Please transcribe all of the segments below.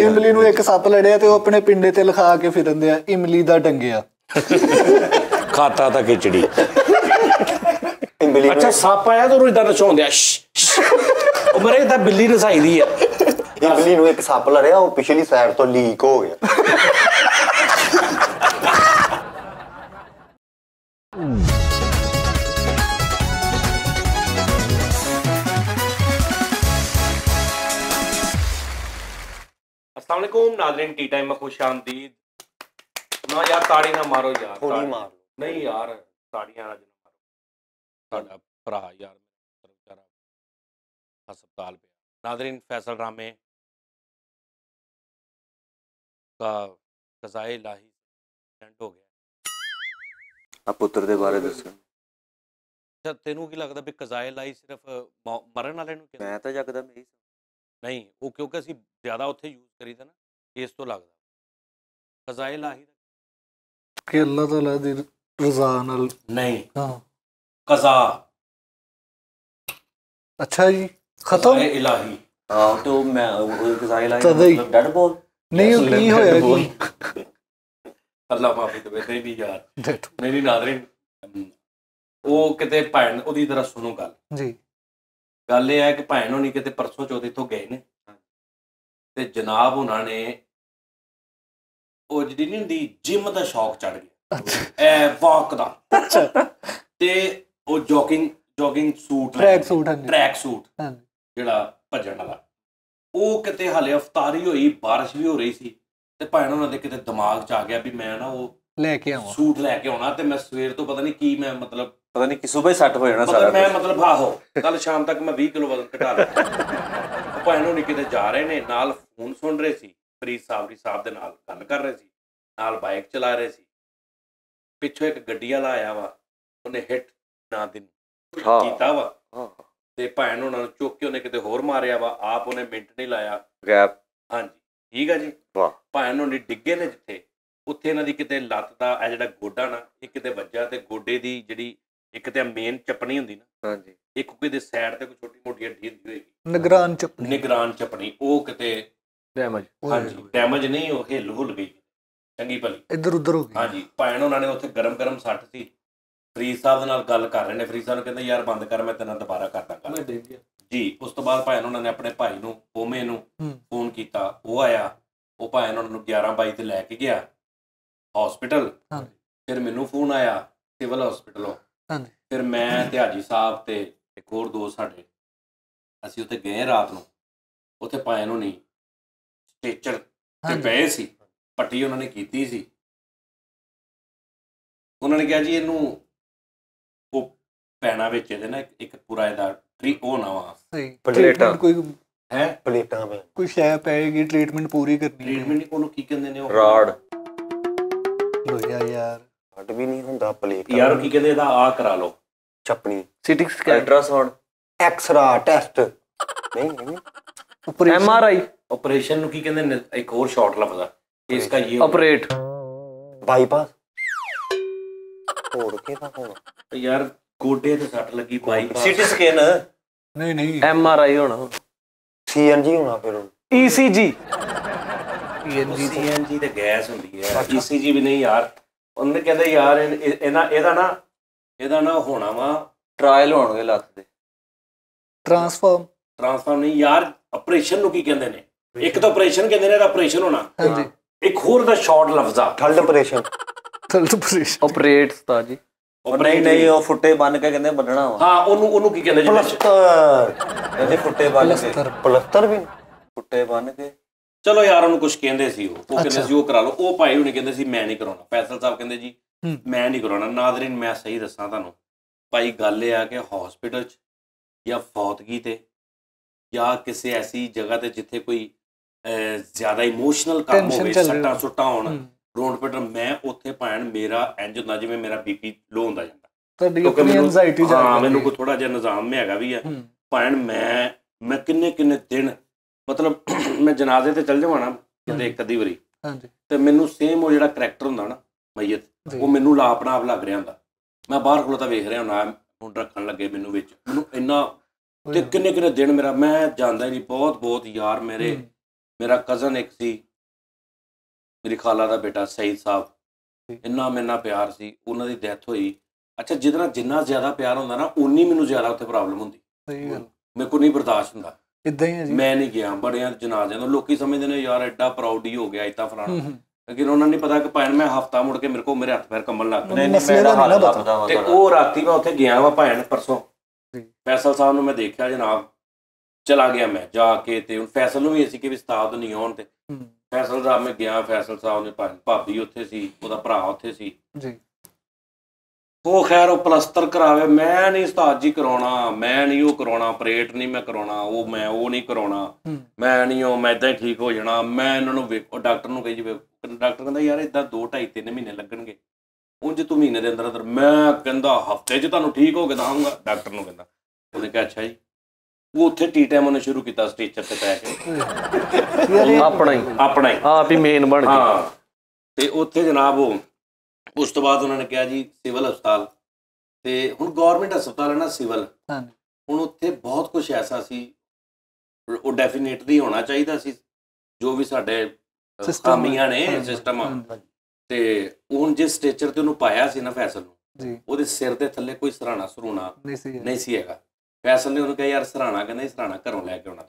ਇਮਲੀ ਨੂੰ ਇੱਕ ਸੱਪ ਲੜਿਆ ਤੇ ਉਹ ਆਪਣੇ ਪਿੰਡੇ ਤੇ ਲਿਖਾ ਕੇ ਫਿਰਦੇ ਆ, ਇਮਲੀ ਦਾ ਡੰਗਿਆ ਖਾਤਾ ਤਾਂ ਖਿਚੜੀ। ਅੱਛਾ ਸੱਪ ਆਇਆ ਤਾਂ ਉਹਨੂੰ ਇਦਾਂ ਨਚਾਉਂਦੇ ਆ, ਉਹ ਮੇਰੇ ਤਾਂ ਬਿੱਲੀ ਨਸਾਈ ਦੀ ਆ। ਇਮਲੀ ਨੂੰ ਇੱਕ ਸੱਪ ਲੜਿਆ, ਉਹ ਪਿਛਲੀ ਸਾਈਡ ਤੋਂ ਲੀਕ ਹੋ ਗਿਆ। अस्सलाम वालेकुम नाज़रीन, टी टाइम में खुश आमदीद। ना यार ताड़ी ना मारो यार, थोड़ी मार नहीं यार, ताड़ियां आज ना मारो। साडा भरा यार बेचारा हस्पताल पे। नाज़रीन फैसल रामे का कज़ाए इलाही एंड हो गया। आप पुत्र दे बारे दसो। अच्छा तेनू की लगदा भी कज़ाए इलाही सिर्फ मरण वाले नू मैं तो जगदा नहीं नहीं, वो क्योंकि ਅਸੀਂ ਜ਼ਿਆਦਾ ਉੱਥੇ ਯੂਜ਼ ਕਰੀਦਾ ਨਾ, ਇਸ ਤੋਂ ਲੱਗਦਾ ਕਜ਼ਾਏ ਇਲਾਹੀ ਕਿ ਅੱਲਾਹ ਤਾਲਾ ਦੀ ਰਜ਼ਾ ਨਾਲ। ਨਹੀਂ ਹਾਂ ਕਜ਼ਾ। ਅੱਛਾ ਜੀ ਖਤਮ। ਕਜ਼ਾਏ ਇਲਾਹੀ हाँ तो मैं कज़ाए इलाही तद ही। मतलब डेड बॉल ਨਹੀਂ ਉਹ ਕੀ ਹੋਇਆ ਕੀ ਅੱਲਾਹ ਮਾਫੀ ਦੇਵੇ। ਨਹੀਂ ਯਾਰ ਮੇਰੀ ਨਾਜ਼ਰੀਨ, ਉਹ ਕਿਤੇ ਭੈਣ ਉਹਦੀ ਤਰ੍ਹਾਂ ਸੁਣੋ ਗੱਲ ਜੀ। ਗੱਲ ਇਹ ਹੈ ਕਿ ਭੈਣ ਹੋਣੀ ਕਿਤੇ ਪਰਸੋਂ ਚੌਥ ਇੱਥੋਂ ਗਏ ਨੇ ਤੇ ਜਨਾਬ ਉਹਨਾਂ ਨੇ ਉਹ ਜਿਹੜੀ ਨਹੀਂ ਹੁੰਦੀ ਜਿਮ ਦਾ ਸ਼ੌਕ ਚੜ ਗਿਆ, ਇਹ ਵਾਕ ਦਾ। ਤੇ ਉਹ ਜੋਗਿੰਗ ਸੂਟ, ਟਰੈਕ ਸੂਟ ਜਿਹੜਾ ਭੱਜਣ ਵਾਲਾ, ਉਹ ਕਿਤੇ ਹਾਲੇ ਅਫਤਾਰੀ ਹੋਈ, ਬਾਰਿਸ਼ ਵੀ ਹੋ ਰਹੀ ਸੀ ਤੇ ਭੈਣ ਉਹਨਾਂ ਦੇ ਕਿਤੇ ਦਿਮਾਗ 'ਚ ਆ ਗਿਆ ਵੀ ਮੈਂ ਨਾ ਉਹ ਲੈ ਕੇ ਆਵਾਂ ਸੂਟ ਲੈ ਕੇ ਆਉਣਾ ਤੇ ਮੈਂ ਸਵੇਰ ਤੋਂ ਪਤਾ ਨਹੀਂ ਕੀ ਮੈਂ ਮਤਲਬ पता नहीं कि सुबह सट हो जाना सारा मैं मतलब आहो कल शाम तक मैं 20 किलो वजन घटा लिया। भैन होनी किते जा रहे ने, नाल फोन सुन रहे सी, फरीद साहब दे नाल गल कर रहे सी, नाल बाइक चला रहे सी। पिछों एक गड्डी वाला आया वा, उन्हें हिट ना दिन कीता वा ते भैन होना नूं चुक के उन्हें किते होर मारिया वा, आप उन्हें मिंट नहीं लाया गैप। हाँ जी ठीक है जी। भैन होनी डिगे ने जिथे उत्थे इन्हां दी किते लत्त दा आ जिहड़ा गोडा ना ये किते वज्जा ते गोडे दी जिहड़ी ਇੱਕ ਤੇ ਮੇਨ ਚੱਪਣੀ ਹੁੰਦੀ ਨਾ, ਹਾਂਜੀ, ਇੱਕ ਕਿਤੇ ਸਾਈਡ ਤੇ ਕੋਈ ਛੋਟੀ ਮੋਟੀ ਹੱਡੀ ਹੁੰਦੀ ਹੋਏਗੀ, ਨਿਗਰਾਨ ਚੱਪਣੀ, ਉਹ ਕਿਤੇ ਡੈਮੇਜ। ਹਾਂਜੀ ਡੈਮੇਜ ਨਹੀਂ, ਉਹ ਹਿੱਲ ਗਈ ਚੰਗੀ ਭਲੀ, ਇੱਧਰ ਉੱਧਰ ਹੋ ਗਈ। ਹਾਂਜੀ ਭੈਣ ਉਹਨਾਂ ਨੇ ਉੱਥੇ ਗਰਮ ਸੱਟ ਸੀ। ਫਰੀਦ ਸਾਹਿਬ ਦੇ ਨਾਲ ਗੱਲ ਕਰ ਰਹੇ ਨੇ, ਫਰੀਦ ਸਾਹਿਬ ਨੂੰ ਕਹਿੰਦੇ ਯਾਰ ਬੰਦ ਕਰ, ਮੈਂ ਤੇਰੇ ਨਾਲ ਦੁਬਾਰਾ ਕਰਦਾ ਗੱਲ ਜੀ। ਉਸ ਤੋਂ ਬਾਅਦ ਭੈਣ ਉਹਨਾਂ ਨੇ ਆਪਣੇ ਭਾਈ ਨੂੰ ਪੋਮੇ ਨੂੰ ਫੋਨ ਕੀਤਾ, ਉਹ ਆਇਆ, ਉਹ ਭੈਣ ਉਹਨਾਂ ਨੂੰ 11:22 ਤੇ ਲੈ ਕੇ ਗਿਆ ਹਸਪੀਟਲ। ਫਿਰ ਮੈਨੂੰ ਫੋਨ ਆਇਆ ਸਿਵਲ ਹਸਪੀਟਲੋਂ। ਫਿਰ ਮੈਂ ਤੇ ਹਾਜੀ ਸਾਹਿਬ ਤੇ ਇੱਕ ਹੋਰ ਦੋਸਤ ਸਾਡੇ, ਅਸੀਂ ਉੱਥੇ ਗਏ ਰਾਤ ਨੂੰ। ਉੱਥੇ ਭੈਣ ਹੋਣੀ ਸਟੇਚਰ ਤੇ ਪਏ ਸੀ, ਪੱਟੀ ਉਹਨਾਂ ਨੇ ਕੀਤੀ ਸੀ। ਉਹਨਾਂ ਨੇ ਕਿਹਾ ਜੀ ਇਹਨੂੰ ਉਹ ਪੈਣਾ ਵਿੱਚ ਇਹਦੇ ਨਾ ਇੱਕ ਪੂਰਾ ਇਹਦਾ ਉਹ ਨਾ ਵਾ ਪਲੇਟਾਂ, ਕੋਈ ਹੈ ਪਲੇਟਾਂ ਕੋਈ ਸ਼ੈ ਪਏਗੀ, ਟ੍ਰੀਟਮੈਂਟ ਪੂਰੀ ਕਰਨੀ। ਟ੍ਰੀਟਮੈਂਟ ਉਹਨੂੰ ਕੀ ਕਹਿੰਦੇ ਨੇ, ਉਹ ਰਾਡ ਲੋਇਆ ਯਾਰ ਵੀ ਨਹੀਂ ਹੁੰਦਾ ਪਲੇਟ ਯਾਰ, ਕੀ ਕਹਿੰਦੇ ਇਹਦਾ ਆ ਕਰਾ ਲਓ ਚੱਪਣੀ, CT scan, ultrasound, X-ray test, ਨਹੀਂ ਐਮਆਰਆਈ। ऑपरेशन ਨੂੰ ਕੀ ਕਹਿੰਦੇ ਨੇ, ਇੱਕ ਹੋਰ ਸ਼ਾਰਟ ਲਫ਼ਜ਼ਾ इसका ये ऑपरेट ਬਾਈਪਾਸ ਹੋਰ ਕੀ ਨਾ ਹੋਣਾ ਯਾਰ, ਗੋਡੇ ਤੇ ਸੱਟ ਲੱਗੀ, ਬਾਈਪਾਸ, ਸੀਟੀ ਸਕੈਨ ਨਹੀਂ ਐਮਆਰਆਈ ਹੋਣਾ, ਸੀਐਨਜੀ ਹੋਣਾ, ਫਿਰ ਈਸੀਜੀ। ਸੀਐਨਜੀ ਤੇ ਗੈਸ ਹੁੰਦੀ ਹੈ, ਈਸੀਜੀ ਵੀ ਨਹੀਂ ਯਾਰ। ਉਹਨੇ ਕਹਿੰਦੇ ਯਾਰ ਇਹਦਾ ਨਾ ਹੋਣਾ ਵਾ ਟ੍ਰਾਇਲ ਹੋਣਗੇ ਲੱਤ ਦੇ, ਟ੍ਰਾਂਸਫਾਰਮ ਨਹੀਂ ਯਾਰ, ਆਪਰੇਸ਼ਨ ਨੂੰ ਕੀ ਕਹਿੰਦੇ ਨੇ, ਇੱਕ ਤਾਂ ਆਪਰੇਸ਼ਨ ਕਹਿੰਦੇ ਨੇ, ਇਹਦਾ ਆਪਰੇਸ਼ਨ ਹੋਣਾ, ਇੱਕ ਹੋਰ ਦਾ ਸ਼ਾਰਟ ਲਫ਼ਜ਼ਾ ਥਲਡ ਆਪਰੇਸ਼ਨ, ਆਪਰੇਟ ਸਤਾ ਜੀ। ਨਹੀਂ ਉਹ ਫੁੱਟੇ ਬੰਨ ਕੇ ਕਹਿੰਦੇ ਬੰਨਣਾ ਵਾ। ਹਾਂ ਉਹਨੂੰ ਕੀ ਕਹਿੰਦੇ ਜੀ, ਪਲਸਤਰ, ਕਹਿੰਦੇ ਫੁੱਟੇ ਬੰਨ ਕੇ, ਪਲਸਤਰ ਵੀ ਫੁੱਟੇ ਬੰਨ ਕੇ। ਚਲੋ ਯਾਰ ਉਹਨੂੰ ਕੁਛ ਕਹਿੰਦੇ ਸੀ, ਉਹ ਕਹਿੰਦੇ ਸੀ ਉਹ ਕਰਾ ਲਓ। ਉਹ ਭਾਈ ਹੁਣੀ ਕਹਿੰਦੇ ਸੀ ਮੈਂ ਨਹੀਂ ਕਰਾਉਣਾ, ਫੈਸਲ ਸਾਹਿਬ ਕਹਿੰਦੇ ਜੀ ਮੈਂ ਨਹੀਂ ਕਰਾਉਣਾ। ਨਾਜ਼ਰੀਨ ਮੈਂ ਸਹੀ ਦੱਸਾਂ ਤੁਹਾਨੂੰ ਭਾਈ, ਗੱਲ ਇਹ ਆ ਕਿ ਹਸਪੀਟਲ 'ਚ ਜਾਂ ਫੌਤਗੀ ਤੇ ਜਾਂ ਕਿਸੇ ਐਸੀ ਜਗ੍ਹਾ ਤੇ ਜਿੱਥੇ ਕੋਈ ਜ਼ਿਆਦਾ ਇਮੋਸ਼ਨਲ ਕੰਮ ਹੋਵੇ, ਸੱਟਾਂ ਸੁੱਟਾਂ ਹੋਣ, ਰੋਣ ਪਿੱਟਣ, ਮੈਂ ਉੱਥੇ ਭੈਣ ਮੇਰਾ ਇੰਝ ਹੁੰਦਾ ਜਿਵੇਂ ਮੇਰਾ ਬੀਪੀ ਲੋ ਹੁੰਦਾ ਜਾਂਦਾ, ਮੈਨੂੰ ਕੋਈ ਥੋੜਾ ਜਿਹਾ ਨਿਜ਼ਾਮ ਹੈਗਾ ਵੀ ਆ ਭੈਣ। ਮੈਂ ਕਿੰਨੇ ਦਿਨ ਮਤਲਬ ਮੈਂ ਜਨਾਜ਼ੇ ਤੇ ਚੱਲ ਜਾਵਾਂ ਨਾ ਕਿਤੇ ਇੱਕ ਅੱਧੀ ਵਾਰੀ, ਤੇ ਮੈਨੂੰ ਸੇਮ ਉਹ ਜਿਹੜਾ ਕਰੈਕਟਰ ਹੁੰਦਾ ਨਾ ਮਈਤ, ਉਹ ਮੈਨੂੰ ਆਪਣਾ ਆਪ ਲੱਗ ਰਿਹਾ ਹੁੰਦਾ। ਮੈਂ ਬਾਹਰ ਖਲੋਤਾ ਵੇਖ ਰਿਹਾ ਹੁੰਦਾ, ਹੁਣ ਰੱਖਣ ਲੱਗੇ ਮੈਨੂੰ ਵਿੱਚ, ਮੈਨੂੰ ਇੰਨਾ ਤੇ ਕਿੰਨੇ ਦਿਨ ਮੇਰਾ ਮੈਂ ਜਾਂਦਾ ਹੀ ਨਹੀਂ। ਬਹੁਤ ਯਾਰ ਮੇਰੇ ਮੇਰਾ ਕਜ਼ਨ ਇੱਕ ਸੀ, ਮੇਰੀ ਖਾਲਾ ਦਾ ਬੇਟਾ ਸਈਦ ਸਾਹਿਬ, ਇੰਨਾ ਮੇਰੇ ਨਾਲ ਪਿਆਰ ਸੀ, ਉਹਨਾਂ ਦੀ ਡੈਥ ਹੋਈ। ਅੱਛਾ, ਜਿਹਦੇ ਨਾਲ ਜਿੰਨਾ ਜ਼ਿਆਦਾ ਪਿਆਰ ਹੁੰਦਾ ਨਾ, ਉਨੀ ਮੈਨੂੰ ਜ਼ਿਆਦਾ ਉੱਥੇ ਪ੍ਰੋਬਲਮ ਹੁੰਦੀ। ਸਹੀ ਗੱਲ, ਮੇਰੇ ਕੋਲ ਨਹੀਂ ਬਰਦਾਸ਼ਤ ਹੁੰਦਾ। ਇਦਾਂ ਹੀ ਹੈ ਜੀ। ਮੈਂ ਨਹੀਂ ਗਿਆ ਬੜਿਆਂ ਜਨਾਜ਼ਿਆਂ ਨੂੰ। ਲੋਕੀ ਸਮਝਦੇ ਨੇ ਯਾਰ ਐਡਾ ਪ੍ਰਾਊਡ ਹੀ ਹੋ ਗਿਆ ਇੱਦਾਂ ਫਲਾਣਾ, ਲੇਕਿਨ ਉਹਨਾਂ ਨੇ ਪਤਾ ਕਿ ਭੈਣ ਮੈਂ ਹਫਤਾ ਮੁੜ ਕੇ ਮੇਰੇ ਹੱਥ ਪੈਰ ਕੰਬਣ ਲੱਗ ਪਏ। ਤੇ ਉਹ ਰਾਤੀ ਮੈਂ ਉੱਥੇ ਗਿਆ ਵਾ ਭੈਣ ਪਰਸੋਂ, ਫੈਸਲ ਸਾਹਿਬ ਨੂੰ ਮੈਂ ਦੇਖਿਆ ਜਨਾਬ, ਚਲਾ ਗਿਆ ਮੈਂ ਜਾ ਕੇ। ਤੇ ਹੁਣ ਫੈਸਲ ਨੂੰ ਵੀ ਅਸੀਂ ਕਿ ਵੀ ਉਸਤਾਦ ਨਹੀਂ ਆਉਣ, ਤੇ ਫੈਸਲ ਸਾਹਿਬ ਮੈਂ ਗਿਆ, ਫੈਸਲ ਸਾਹਿਬ ਨੇ ਭਾਬੀ ਉੱਥੇ ਸੀ, ਉਹਦਾ ਭਰਾ ਉੱਥੇ ਸੀ ਜੀ। ਉਹ ਖੈਰ ਉਹ ਪਲਸਤਰ ਕਰਾਵੇ, ਮੈਂ ਨਹੀਂ ਉਸਤਾਦ ਜੀ ਕਰਾਉਣਾ, ਮੈਂ ਨਹੀਂ ਉਹ ਕਰਾਉਣਾ, ਆਪਰੇਟ ਨਹੀਂ ਮੈਂ ਕਰਾਉਣਾ, ਮੈਂ ਉਹ ਨਹੀਂ ਕਰਾਉਣਾ, ਮੈਂ ਨਹੀਂ ਉਹ, ਮੈਂ ਇੱਦਾਂ ਹੀ ਠੀਕ ਹੋ ਜਾਣਾ। ਮੈਂ ਇਹਨਾਂ ਨੂੰ ਵੇਖੋ, ਡਾਕਟਰ ਨੂੰ ਕਹੀ ਜੀ, ਡਾਕਟਰ ਕਹਿੰਦਾ ਯਾਰ ਇੱਦਾਂ 2 2.5 3 ਮਹੀਨੇ ਲੱਗਣਗੇ, ਉਂਝ ਤੂੰ ਮਹੀਨੇ ਦੇ ਅੰਦਰ ਅੰਦਰ। ਮੈਂ ਕਹਿੰਦਾ ਹਫਤੇ 'ਚ ਤੁਹਾਨੂੰ ਠੀਕ ਹੋ ਕੇ ਦਵਾਂਗਾ। ਡਾਕਟਰ ਨੂੰ ਕਹਿੰਦਾ, ਉਹਨੇ ਕਿਹਾ ਅੱਛਾ ਜੀ। ਉਹ ਉੱਥੇ ਟੀ ਟਾਈਮ ਉਹਨੇ ਸ਼ੁਰੂ ਕੀਤਾ ਸਟੇਚਰ ਤੇ ਪੈ ਕੇ, ਆਪਣਾ ਹੀ ਆਪ ਹੀ ਮੇਨ ਬਣ ਗਿਆ। ਹਾਂ, ਤੇ ਉੱਥੇ ਜਨਾਬ ਉਹ ਉਸ ਤੋਂ ਬਾਅਦ ਉਹਨਾਂ ਨੇ ਕਿਹਾ ਜੀ ਸਿਵਲ ਹਸਪਤਾਲ, ਤੇ ਹੁਣ ਗੌਰਮੈਂਟ ਹਸਪਤਾਲ ਹੈ ਨਾ ਸਿਵਲ, ਹੁਣ ਉੱਥੇ ਬਹੁਤ ਕੁਛ ਐਸਾ ਸੀ, ਉਹ ਡੈਫੀਨੇਟਲੀ ਹੋਣਾ ਚਾਹੀਦਾ ਸੀ ਜੋ ਵੀ ਸਾਡੇ ਖਾਮੀਆਂ ਨੇ ਸਿਸਟਮ। ਤੇ ਹੁਣ ਜਿਸ ਸਟੇਚਰ ਤੇ ਉਹਨੂੰ ਪਾਇਆ ਸੀ ਨਾ ਫੈਸਲ ਨੂੰ, ਉਹਦੇ ਸਿਰ ਦੇ ਥੱਲੇ ਕੋਈ ਸਰਾਣਾ ਸਰੂਣਾ ਨਹੀਂ ਸੀ ਹੈਗਾ। ਫੈਸਲ ਨੇ ਉਹਨੂੰ ਕਿਹਾ ਯਾਰ ਸਰਾਣਾ, ਕਹਿੰਦਾ ਸਰਾਣਾ ਘਰੋਂ ਲੈ ਕੇ ਆਉਣਾ।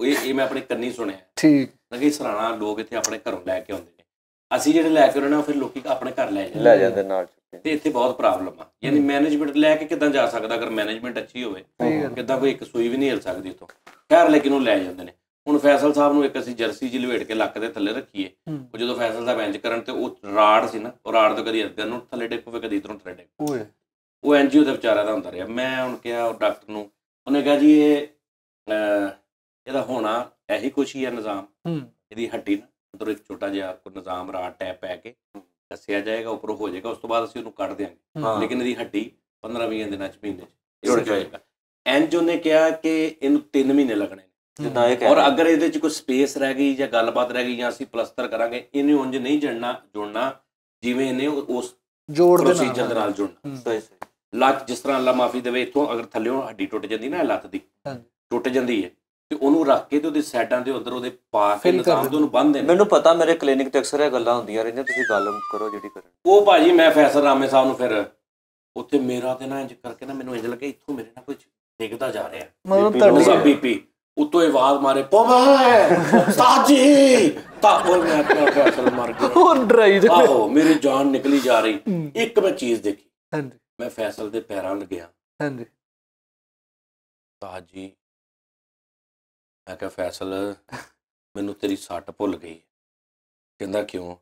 ਇਹ ਮੈਂ ਆਪਣੇ ਕੰਨੀ ਸੁਣਿਆ। ਠੀਕ ਕਿ ਸਰਾਣਾ ਲੋਕ ਇੱਥੇ ਆਪਣੇ ਘਰੋਂ ਲੈ ਕੇ ਆਉਂਦੇ ਨੇ, ਅਸੀਂ ਜਿਹੜੇ ਲੈ ਕੇ ਆਉਣੇ ਫਿਰ ਲੋਕੀ ਆਪਣੇ ਘਰ ਲੈ ਜਾਂਦੇ ਨਾਲ। ਤੇ ਇੱਥੇ ਬਹੁਤ ਪ੍ਰੋਬਲਮ ਆ, ਯਾਨੀ ਮੈਨੇਜਮੈਂਟ ਲੈ ਕੇ ਕਿੱਦਾਂ ਜਾ ਸਕਦਾ? ਅਗਰ ਮੈਨੇਜਮੈਂਟ ਅੱਛੀ ਹੋਵੇ ਕਿੱਦਾਂ ਕੋਈ ਇੱਕ ਸੂਈ ਵੀ ਨਹੀਂ ਹਿਲ ਸਕਦੀ ਇੱਥੋਂ। ਖੈਰ ਲੇਕਿਨ ਉਹ ਲੈ ਜਾਂਦੇ ਨੇ। ਹੁਣ ਫੈਸਲ ਸਾਹਿਬ ਨੂੰ ਇੱਕ ਅਸੀਂ ਜਰਸੀ ਜਿਹੀ ਲਵੇਟ ਕੇ ਲੱਕ ਦੇ ਥੱਲੇ ਰੱਖੀਏ, ਉਹ ਜਦੋਂ ਫੈਸਲ ਸਾਹਿਬ ਇੰਜ ਕਰਨ ਤੇ ਉਹ ਰਾੜ ਸੀ ਨਾ, ਉਹ ਰਾੜ ਤੋਂ ਕਦੀ ਇੱਧਰ ਨੂੰ ਥੱਲੇ ਡਿੱਗ ਪਵੇ, ਕਦੀ ਇੱਧਰੋਂ ਥੱਲੇ ਡਿੱਗ ਪਵੇ। ਉਹ ਐਨਜੀਓ ਦੇ ਵਿਚਾਰਿਆਂ ਦਾ ਹੁੰਦਾ ਰਿਹਾ। ਮੈਂ ਹੁਣ ਕਿਹਾ ਡਾਕਟਰ ਨੂੰ, ਉਹਨੇ ਕਿਹਾ ਜੀ ਇਹਦਾ ਹੋਣਾ ਇਹੀ ਕੁਛ ਹੀ ਹੈ ਨਿਜ਼ਾਮ, ਇਹਦੀ ਹੱਡੀ ਨਾ ਉੱਧਰੋਂ ਇੱਕ ਛੋਟਾ ਜਿਹਾ ਕੋਈ ਨਿਜ਼ਾਮ ਰਾੜ ਟੈਪ ਪੈ ਕੇ ਕੱਸਿਆ ਜਾਏਗਾ, ਉੱਪਰੋਂ ਹੋ ਜਾਏਗਾ, ਉਸ ਤੋਂ ਬਾਅਦ ਅਸੀਂ ਉਹਨੂੰ ਕੱਢ ਦਿਆਂਗੇ, ਲੇਕਿਨ ਇਹਦੀ ਹੱਡੀ 15-20 ਦਿਨਾਂ 'ਚ ਮਹੀਨੇ 'ਚ ਜੁੜ ਜਾਏਗਾ। ਇੰਜ ਉਹਨੇ ਕਿਹਾ ਕਿ ਇਹਨੂੰ 3 ਮਹੀਨੇ ਲੱਗਣੇ ਨੇ, ਔਰ ਅਗਰ ਇਹਦੇ 'ਚ ਕੋਈ ਸਪੇਸ ਰਹਿ ਗਈ ਜਾਂ ਗੱਲਬਾਤ ਰਹਿ ਗਈ ਜਾਂ ਅਸੀਂ ਪਲਸਤਰ ਕਰਾਂਗੇ, ਇਹਨੇ ਉਂਝ ਨਹੀਂ ਜੁੜਨਾ ਜਿਵੇਂ ਇਹਨੇ ਉਸ ਪ੍ਰੋਸੀਜਰ ਦੇ ਨਾਲ ਜੁੜਨਾ। ਲੱਤ ਜਿਸ ਤਰ੍ਹਾਂ ਅੱਲਾ ਮਾਫੀ ਦੇਵੇ, ਇੱਥੋਂ ਅਗਰ ਥੱਲਿਓਂ ਹੱਡੀ ਟੁੱਟ ਜਾਂਦੀ ਨਾ, ਲੱਤ ਦੀ ਟੁੱਟ ਜਾਂਦੀ ਹੈ, ਤੇ ਉਹਨੂੰ ਰੱਖ ਕੇ ਤੇ ਉਹਦੇ ਸਾਈਡਾਂ ਦੇ ਅੰਦਰ ਉਹਦੇ ਪਾ ਕੇ ਨਿਜ਼ਾਮ ਤੇ ਉਹਨੂੰ ਬੰਨ੍ਹਦੇ ਨੇ। ਮੈਨੂੰ ਪਤਾ ਮੇਰੇ ਕਲੀਨਿਕ ਤੇ ਅਕਸਰ ਇਹ ਗੱਲਾਂ ਹੁੰਦੀਆਂ ਰਹਿੰਦੀਆਂ, ਤੁਸੀਂ ਗੱਲ ਕਰੋ ਜਿਹੜੀ ਕਰਨ। ਉਹ ਭਾਜੀ ਮੈਂ ਫੈਸਲ ਰਾਮੇ ਸਾਹਿਬ ਨੂੰ ਫਿਰ ਉੱਥੇ ਮੇਰਾ ਤੇ ਨਾ ਇੰਜ ਕਰਕੇ ਨਾ ਮੈਨੂੰ ਇੰਜ ਲੱਗਾ ਇੱਥੋਂ ਮੇਰੇ ਨਾਲ ਕੁਝ ਡਿੱਗਦਾ ਜਾ ਰਿਹਾ, ਬੀਪੀ ਉੱਤੋਂ ਆਵਾਜ਼ ਮਾਰੇ ਉਸਤਾਦ ਜੀ, ਤਾਂ ਉਹ ਮੈਂ ਆਪਣਾ ਫੈਸਲ ਮਰ ਗਿਆ। ਆਹੋ ਮੇਰੀ ਜਾਨ ਨਿਕਲੀ ਜਾ ਰਹੀ। ਇੱਕ ਮੈਂ ਚੀਜ਼ ਦੇਖੀ, ਮੈਂ ਫੈਸਲ ਦੇ ਪੈਰਾਂ ਲੱਗਿਆ, ਉਸਤਾਦ ਜੀ ਮੈਂ ਕਿਹਾ ਫੈਸਲ ਮੈਨੂੰ ਤੇਰੀ ਸੱਟ ਭੁੱਲ ਗਈ। ਕਹਿੰਦਾ ਕਿਉਂ?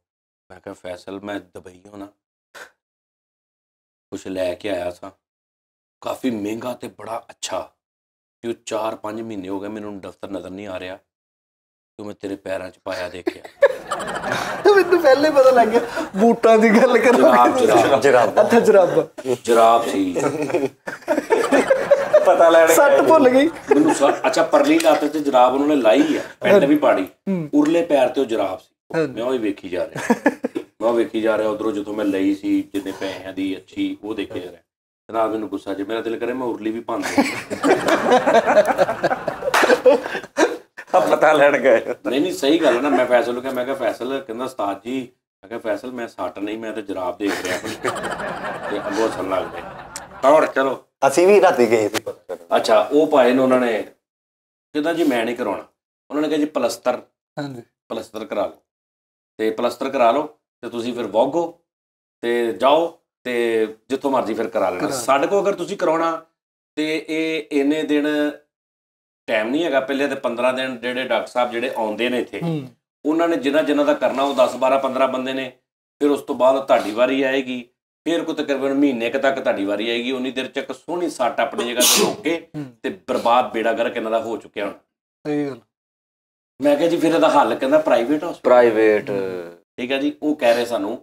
ਮੈਂ ਕਿਹਾ ਫੈਸਲ ਮੈਂ ਦੁਬਈ ਹੋਣਾ ਕੁਛ ਲੈ ਕੇ ਆਇਆ ਸਾਂ, ਕਾਫੀ ਮਹਿੰਗਾ ਤੇ ਬੜਾ ਅੱਛਾ, ਕਿ ਉਹ 4-5 ਮਹੀਨੇ ਹੋ ਗਏ ਮੈਨੂੰ ਦਫ਼ਤਰ ਨਜ਼ਰ ਨਹੀਂ ਆ ਰਿਹਾ, ਕਿ ਮੈਂ ਤੇਰੇ ਪੈਰਾਂ 'ਚ ਪਾਇਆ ਦੇਖਿਆ। ਮੈਨੂੰ ਪਹਿਲੇ ਪਤਾ ਲੱਗ ਗਿਆ ਬੂਟਾਂ ਦੀ ਗੱਲ ਕਰ। ਜਰਾਬ ਸੀ, ਪਤਾ ਲੈਣ ਸੱਟ ਭੁੱਲ ਗਈ ਮੈਨੂੰ। ਅੱਛਾ ਪਰਲੀ ਲੱਤ ਤੇ ਜਰਾਬ ਉਹਨਾਂ ਨੇ ਲਾਈ ਆ, ਪੈਂਟ ਵੀ ਪਾੜੀ, ਉਰਲੇ ਪੈਰ ਤੇ ਉਹ ਜਰਾਬ ਸੀ। ਮੈਂ ਉਹ ਵੇਖੀ ਜਾ ਰਿਹਾ, ਉਧਰੋਂ ਜਦੋਂ ਮੈਂ ਲਈ ਸੀ ਜਿੰਨੇ ਪੈਸਿਆਂ ਦੀ ਅੱਛੀ, ਉਹ ਦੇਖੇ ਜਾ ਰਿਹਾ। ਜਨਾਬ ਮੈਨੂੰ ਗੁੱਸਾ ਜੇ ਮੇਰਾ ਦਿਲ ਕਰੇ ਮੈਂ ਉਰਲੀ ਵੀ ਭੰਨ ਪਤਾ ਲੈਣ ਗਏ। ਨਹੀਂ ਸਹੀ ਗੱਲ ਹੈ ਨਾ। ਮੈਂ ਫੈਸਲ ਨੂੰ ਕਿਹਾ, ਮੈਂ ਕਿਹਾ ਫੈਸਲ, ਕਹਿੰਦਾ ਉਸਤਾਦ ਜੀ, ਮੈਂ ਕਿਹਾ ਫੈਸਲ ਮੈਂ ਸੱਟ ਨਹੀਂ, ਮੈਂ ਤਾਂ ਜਰਾਬ ਦੇਖ ਰਿਹਾ ਤੇ ਅੱਗੋਂ ਹੱਸਣ ਲੱਗ ਪਏ। ਹੋਰ ਚਲੋ ਅਸੀਂ ਵੀ ਰਾਤੀ ਗਏ ਸੀ। ਅੱਛਾ ਉਹ ਪਾਏ ਨੇ ਉਹਨਾਂ ਨੇ, ਕਹਿੰਦਾ ਜੀ ਮੈਂ ਨਹੀਂ ਕਰਾਉਣਾ। ਉਹਨਾਂ ਨੇ ਕਿਹਾ ਜੀ ਪਲਸਤਰ ਕਰਾ ਲਓ, ਤੇ ਪਲਸਤਰ ਕਰਾ ਲਓ ਤੇ ਤੁਸੀਂ ਫਿਰ ਵੋਗੋ ਤੇ ਜਾਓ ਤੇ ਜਿੱਥੋਂ ਮਰਜ਼ੀ ਫਿਰ ਕਰਾ ਲੈਣਾ। ਸਾਡੇ ਕੋਲ ਅਗਰ ਤੁਸੀਂ ਕਰਾਉਣਾ ਤੇ ਇਹ ਇੰਨੇ ਦਿਨ ਟਾਈਮ ਨਹੀਂ ਹੈਗਾ। ਪਹਿਲੇ ਤੇ 15 ਦਿਨ ਜਿਹੜੇ ਡਾਕਟਰ ਸਾਹਿਬ ਜਿਹੜੇ ਆਉਂਦੇ ਨੇ ਇੱਥੇ, ਉਹਨਾਂ ਨੇ ਜਿਨ੍ਹਾਂ ਦਾ ਕਰਨਾ ਉਹ 10-12-15 ਬੰਦੇ ਨੇ। ਫਿਰ ਉਸ ਤੋਂ ਬਾਅਦ ਤੁਹਾਡੀ ਵਾਰੀ ਆਏਗੀ, ਫਿਰ ਕੋਈ ਤਕਰੀਬਨ ਮਹੀਨੇ ਕੁ ਤੱਕ ਤੁਹਾਡੀ ਵਾਰੀ ਆਏਗੀ। ਉਨੀ ਦੇਰ ਚ ਇੱਕ ਸੋਹਣੀ ਸੱਟ ਆਪਣੀ ਜਗ੍ਹਾ ਤੇ ਰੋਕ ਕੇ ਤੇ ਬਰਬਾਦ ਬੇੜਾ ਗਰਕ ਇਹਨਾਂ ਦਾ ਹੋ ਚੁੱਕਿਆ ਹੁਣ। ਸਹੀ ਗੱਲ। ਮੈਂ ਕਿਹਾ ਜੀ ਫਿਰ ਇਹਦਾ ਹੱਲ, ਕਹਿੰਦਾ ਪ੍ਰਾਈਵੇਟ। ਠੀਕ ਹੈ ਜੀ, ਉਹ ਕਹਿ ਰਹੇ ਸਾਨੂੰ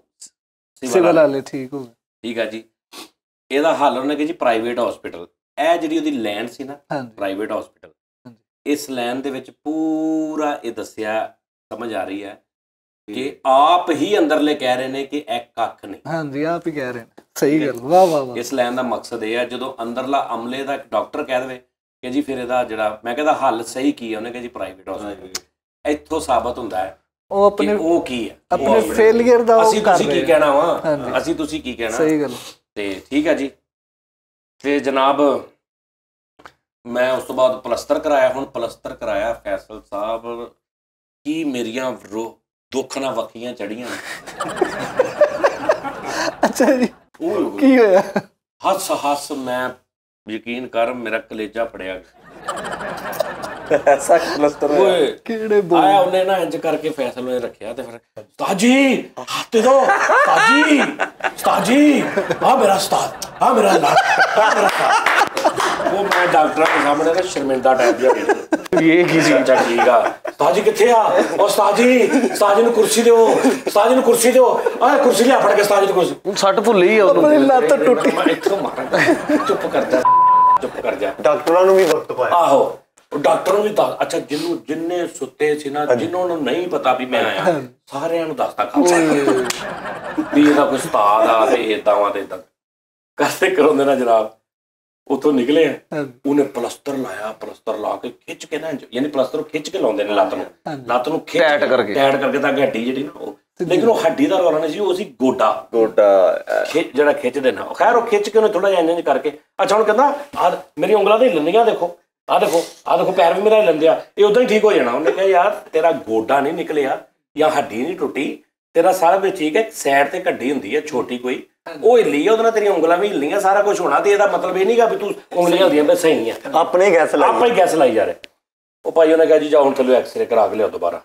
ਸਿਵਲ ਵਾਲੇ ਠੀਕ ਹੋ ਗਏ। ਠੀਕ ਹੈ ਜੀ, ਇਹਦਾ ਹੱਲ ਉਹਨੇ ਕਿਹਾ ਜੀ ਪ੍ਰਾਈਵੇਟ ਹਸਪੀਟਲ। ਇਹ ਜਿਹੜੀ ਉਹਦੀ ਲਾਈਨ ਸੀ ਨਾ ਪ੍ਰਾਈਵੇਟ ਹਸਪੀਟਲ, ਇਸ ਲਾਈਨ ਦੇ ਵਿੱਚ ਪੂਰਾ ਇਹ ਦੱਸਿਆ, ਸਮਝ ਆ ਰਹੀ ਹੈ ਕਿ ਆਪ ਹੀ ਅੰਦਰਲੇ ਕਹਿ ਰਹੇ ਨੇ ਕਿ ਇਹ ਕੱਖ ਨਹੀਂ। ਹਾਂਜੀ ਆਪ ਹੀ ਕਹਿ ਰਹੇ ਨੇ। ਸਹੀ ਗੱਲ, ਵਾਹ ਵਾਹ ਵਾਹ। ਇਸ ਲਾਈਨ ਦਾ ਮਕਸਦ ਇਹ ਹੈ ਜਦੋਂ ਅੰਦਰਲਾ ਅਮਲੇ ਦਾ ਇੱਕ ਡਾਕਟਰ ਕਹਿ ਦੇਵੇ ਕਿ ਜੀ ਫਿਰ ਇਹਦਾ ਜਿਹੜਾ, ਮੈਂ ਕਹਿੰਦਾ ਹੱਲ ਸਹੀ ਕੀ ਹੈ, ਉਹਨੇ ਕਿਹਾ ਜੀ ਪ੍ਰਾਈਵੇਟ ਹਸਪੀਟਲ। ਇੱਥੋਂ ਸਾਬਤ ਹੁੰਦਾ ਹੈ ਉਹ ਆਪਣੇ ਉਹ ਕੀ ਹੈ, ਆਪਣੇ ਫੇਲਿਅਰ ਦਾ ਉਹ ਅਸੀਂ ਕਰ ਤੁਸੀਂ ਕੀ ਰਹੇ ਕਹਿਣਾ ਵਾ, ਅਸੀਂ ਤੁਸੀਂ ਕੀ ਕਹਿਣਾ। ਸਹੀ ਗੱਲ। ਤੇ ਠੀਕ ਹੈ ਜੀ। ਤੇ ਜਨਾਬ ਮੈਂ ਉਸ ਤੋਂ ਬਾਅਦ ਪਲਸਤਰ ਕਰਾਇਆ। ਹੁਣ ਪਲਸਤਰ ਕਰਾਇਆ ਫੈਸਲ ਸਾਹਿਬ, ਕੀ ਮੇਰੀਆਂ ਦੁੱਖ ਨਾਲ ਵੱਖੀਆਂ ਚੜੀਆਂ। ਅੱਛਾ ਜੀ, ਕੀ ਹੋਇਆ? ਹੱਸ ਮੈਂ ਯਕੀਨ ਕਰ ਮੇਰਾ ਕਲੇਜਾ ਫੜਿਆ। ਐਸਾ ਪਲਸਤਰ ਓਏ ਕਿਹੜੇ ਆਇਆ ਉਹਨੇ ਨਾ ਇੰਜ ਕਰਕੇ ਫੈਸਲ ਉਹਨੇ ਰੱਖਿਆ ਤੇ ਫਿਰ ਉਸਤਾਦ ਜੀ ਹੱਥ ਦੋ, ਉਸਤਾਦ ਜੀ ਆ ਮੇਰਾ ਉਸਤਾਦ, ਆ ਮੇਰਾ ਅੱਲਾ, ਉਹ ਮੈਂ ਡਾਕਟਰਾਂ ਦੇ ਸਾਹਮਣੇ ਨਾ ਸ਼ਰਮਿੰਦਾ ਟਾਈਪ ਜਿਹਾ ਇਹ ਕੀ ਸੀ? ਅੱਛਾ ਠੀਕ ਆ, ਉਸਤਾਦ ਜੀ ਕਿੱਥੇ ਆ? ਉਹ ਉਸਤਾਦ ਜੀ ਨੂੰ ਕੁਰਸੀ ਦਿਓ, ਉਸਤਾਦ ਜੀ ਨੂੰ ਕੁਰਸੀ ਦਿਓ, ਆ ਕੁਰਸੀ ਲਿਆ ਫੜ ਕੇ ਉਸਤਾਦ ਜੀ ਨੂੰ ਕੁਰਸੀ। ਸੱਟ ਭੁੱਲੀ ਹੀ ਉਦੋਂ ਆਪਣੀ ਲੱਤ ਟੁੱਟੀ। ਮੈਂ ਇੱਥੋਂ ਮਾਰਾਂ। ਚੁੱਪ ਕਰ ਜਾ। ਡਾਕਟਰਾਂ ਨੂੰ ਵੀ ਵਕਤ ਪਾਇਆ। ਆਹੋ ਡਾਕਟਰ ਨੂੰ ਵੀ ਦੱਸ। ਅੱਛਾ ਜਿੰਨੇ ਸੁੱਤੇ ਸੀ ਨਾ, ਜਿਨ੍ਹਾਂ ਨੂੰ ਨਹੀਂ ਪਤਾ ਵੀ ਮੈਂ ਆਇਆ, ਸਾਰਿਆਂ ਨੂੰ ਦੱਸਦਾ ਖਾਲਸਾ ਵੀ ਇਹਦਾ ਕੋਈ ਉਸਤਾਦ ਆ ਤੇ ਏਦਾਂ ਵਾ ਤੇ ਏਦਾਂ ਕਰਦੇ ਕਰਾਉਂਦੇ ਨਾ ਜਨਾਬ। ਉੱਥੋਂ ਨਿਕਲੇ ਉਹਨੇ ਪਲਸਤਰ ਲਾਇਆ, ਪਲਸਤਰ ਲਾ ਕੇ ਖਿੱਚ ਕੇ ਨਾ, ਯਾਨੀ ਪਲਸਤਰ ਖਿੱਚ ਕੇ ਲਾਉਂਦੇ ਨੇ ਲੱਤ ਨੂੰ ਟੈਟ ਕਰਕੇ ਤਾਂ ਹੱਡੀ ਜਿਹੜੀ ਨਾ ਉਹ, ਲੇਕਿਨ ਉਹ ਹੱਡੀ ਦਾ ਰੌਲਾ ਨਹੀਂ ਸੀ, ਉਹ ਸੀ ਗੋਡਾ ਜਿਹੜਾ ਖਿੱਚਦੇ ਨਾ। ਖੈਰ ਉਹ ਖਿੱਚ ਕੇ ਉਹਨੇ ਥੋੜਾ ਜਿਹਾ ਇੰਜ ਕਰਕੇ, ਅੱਛਾ ਹੁਣ ਕਹਿੰਦਾ ਆ ਮੇਰੀ ਉਂਗਲਾਂ ਤੇ ਹਿੱਲਣੀਆਂ, ਦੇਖੋ ਆਹ ਦੇਖੋ ਪੈਰ ਵੀ ਮੇਰਾ ਹਿੱਲਣ ਦਿਆ, ਇਹ ਉਦਾਂ ਹੀ ਠੀਕ ਹੋ ਜਾਣਾ। ਉਹਨੇ ਕਿਹਾ ਯਾਰ ਤੇਰਾ ਗੋਡਾ ਨਹੀਂ ਨਿਕਲਿਆ ਜਾਂ ਹੱਡੀ ਨਹੀਂ ਟੁੱਟੀ, ਤੇਰਾ ਸਾਰਾ ਕੁਝ ਠੀਕ ਹੈ, ਸਾਈਡ ਤੇ ਹੱਡੀ ਹੁੰਦੀ ਹੈ ਛੋਟੀ ਕੋਈ, ਉਹ ਹਿੱਲੀ ਹੈ, ਉਹਦੇ ਨਾਲ ਤੇਰੀਆਂ ਉਂਗਲਾਂ ਵੀ ਹਿੱਲੀਆਂ, ਸਾਰਾ ਕੁਝ ਹੋਣਾ। ਤੇ ਇਹਦਾ ਮਤਲਬ ਇਹ ਨਹੀਂਗਾ ਵੀ ਤੂੰ ਉਂਗਲੀਆਂ ਹੁੰਦੀਆਂ ਬਸ ਸਹੀ ਆ, ਆਪਣੇ ਹੀ ਗੈਸ ਲਾਈ ਜਾ ਰਹੇ। ਉਹ ਭਾਈ ਉਹਨੇ ਕਿਹਾ ਜੀ ਜਾ ਹੁਣ ਥੱਲੇ ਐਕਸਰੇ ਕਰਾ ਕੇ ਲਿਆਓ ਦੁਬਾਰਾ।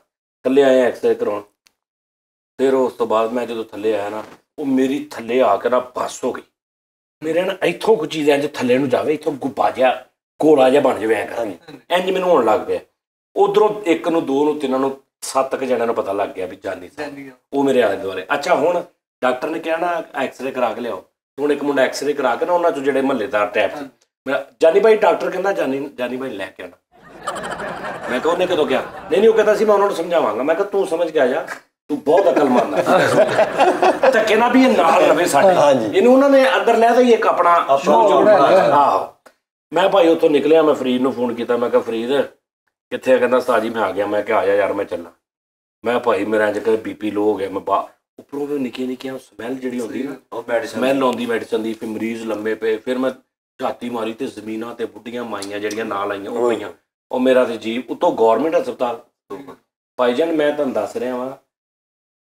ਥੱਲੇ ਆਏ ਐਕਸਰੇ ਕਰਾਉਣ। ਫਿਰ ਉਸ ਤੋਂ ਬਾਅਦ ਮੈਂ ਜਦੋਂ ਥੱਲੇ ਆਇਆ ਨਾ, ਉਹ ਮੇਰੀ ਥੱਲੇ ਆ ਕੇ ਨਾ ਬੱਸ ਹੋ ਗਈ ਮੇਰੇ ਨਾ, ਇੱਥੋਂ ਕੋਈ ਚੀਜ਼ ਇੰਜ ਥੱਲੇ ਨੂੰ ਜਾਵੇ, ਇੱਥੋਂ ਗੁੱਬਾ ਜਿਹਾ ਗੋਲਾ ਜਿਹਾ ਬਣ ਜਾਵੇ, ਐਂ ਕਰਕੇ ਇੰਜ ਮੈਨੂੰ ਹੋਣ ਲੱਗ ਪਿਆ। ਉਧਰੋਂ 1 ਨੂੰ 2 ਨੂੰ 3 ਨੂੰ 7 ਕੁ ਜਣਿਆਂ ਨੂੰ ਪਤਾ ਲੱਗ ਗਿਆ ਵੀ ਜਾਨੀ ਉਹ ਮੇਰੇ ਆਲੇ ਦੁਆਲੇ। ਅੱਛਾ ਹੁਣ ਡਾਕਟਰ ਨੇ ਕਿਹਾ ਨਾ ਐਕਸਰੇ ਕਰਾ ਕੇ ਲਿਆਓ। ਹੁਣ ਇੱਕ ਮੁੰਡਾ ਐਕਸਰੇ ਕਰਾ ਕੇ ਨਾ, ਉਹਨਾਂ 'ਚੋਂ ਜਿਹੜੇ ਮਹੱਲੇਦਾਰ ਟੈਪ ਸੀ, ਮੈਂ ਜਾਨੀ ਭਾਈ ਡਾਕਟਰ ਕਹਿੰਦਾ ਜਾਨੀ ਭਾਈ ਲੈ ਕੇ ਆਉਣਾ। ਮੈਂ ਕਿਹਾ ਉਹਨੇ ਕਦੋਂ ਕਿਹਾ? ਨਹੀਂ ਉਹ ਕਹਿੰਦਾ ਸੀ ਮੈਂ ਉਹਨਾਂ ਨੂੰ ਸਮਝਾਵਾਂਗਾ। ਮੈਂ ਕਿਹਾ ਤੂੰ ਸਮਝ ਕੇ ਆ ਜਾ, ਤੂੰ ਬਹੁਤ ਅਕਲਮੰਦ ਹੈ। ਧੱਕੇ ਨਾਲ ਵੀ ਇਹ ਨਾਲ ਰਵੇ ਸਾਡੇ, ਇਹਨੂੰ ਉਹਨਾਂ ਨੇ ਅੰਦਰ ਲੈ ਤਾਂ ਇੱਕ ਆਪਣਾ ਆਹੋ। ਮੈਂ ਭਾਈ ਉੱਥੋਂ ਨਿਕਲਿਆ, ਮੈਂ ਫਰੀਦ ਨੂੰ ਫੋਨ ਕੀਤਾ। ਮੈਂ ਕਿਹਾ ਫਰੀਦ ਕਿੱਥੇ ਆ? ਕਹਿੰਦਾ ਉਸਤਾਦ ਜੀ ਮੈਂ ਆ ਗਿਆ। ਮੈਂ ਕਿਹਾ ਆ ਜਾ ਯਾਰ ਮੈਂ ਚੱਲਾਂ। ਮੈਂ ਭਾਈ ਮੇਰਾ ਇੰਜ ਕਦੇ BP ਲੋ ਹੋ ਗਿਆ। ਮੈਂ ਉੱਪਰੋਂ ਵੀ ਨਿੱਕੀਆਂ ਸਮੈਲ ਜਿਹੜੀ ਆਉਂਦੀ ਨਾ, ਉਹ ਸਮੈਲ ਆਉਂਦੀ ਮੈਡੀਸਨ ਦੀ। ਫਿਰ ਮਰੀਜ਼ ਲੰਮੇ ਪਏ, ਫਿਰ ਮੈਂ ਝਾਤੀ ਮਾਰੀ ਤੇ ਜ਼ਮੀਨਾਂ ਤੇ ਬੁੱਢੀਆਂ ਮਾਈਆਂ ਜਿਹੜੀਆਂ ਨਾਲ ਆਈਆਂ ਉਹ ਪਈਆਂ। ਉਹ ਮੇਰਾ ਤੇ ਜੀਵ ਉੱਤੋਂ ਗੌਰਮੈਂਟ ਹਸਪਤਾਲ। ਭਾਈ ਜਾਨ ਮੈਂ ਤੁਹਾਨੂੰ ਦੱਸ ਰਿਹਾ ਵਾਂ,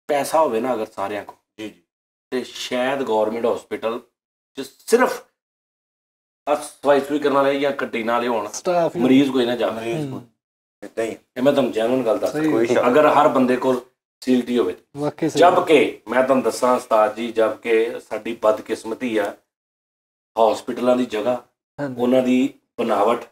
ਪੈਸਾ ਹੋਵੇ ਨਾ ਅਗਰ ਸਾਰਿਆਂ ਕੋਲ ਤੇ ਸ਼ਾਇਦ ਗੌਰਮੈਂਟ ਹਸਪੀਟਲ 'ਚ ਸਿਰਫ ਸਫਾਈ ਸੁਈ ਕਰਨ ਵਾਲੇ ਜਾਂ ਕੰਟੀਨ ਵਾਲੇ ਹੋਣ, ਮਰੀਜ਼ ਕੋਈ ਨਾ ਜਾਵੇ। ਇਹ ਮੈਂ ਤੁਹਾਨੂੰ ਜੈਨੂਨ ਗੱਲ ਦੱਸ, ਅਗਰ ਹਰ ਬੰਦੇ ਕੋਲ ਫੈਸਿਲਿਟੀ ਹੋਵੇ। ਜਦ ਕਿ ਮੈਂ ਤੁਹਾਨੂੰ ਦੱਸਾਂ ਉਸਤਾਦ ਜੀ, ਜਦ ਕਿ ਸਾਡੀ ਬਦਕਿਸਮਤੀ ਆ, ਹਸਪੀਟਲਾਂ ਦੀ ਜਗ੍ਹਾ, ਉਹਨਾਂ ਦੀ ਬਣਾਵਟ,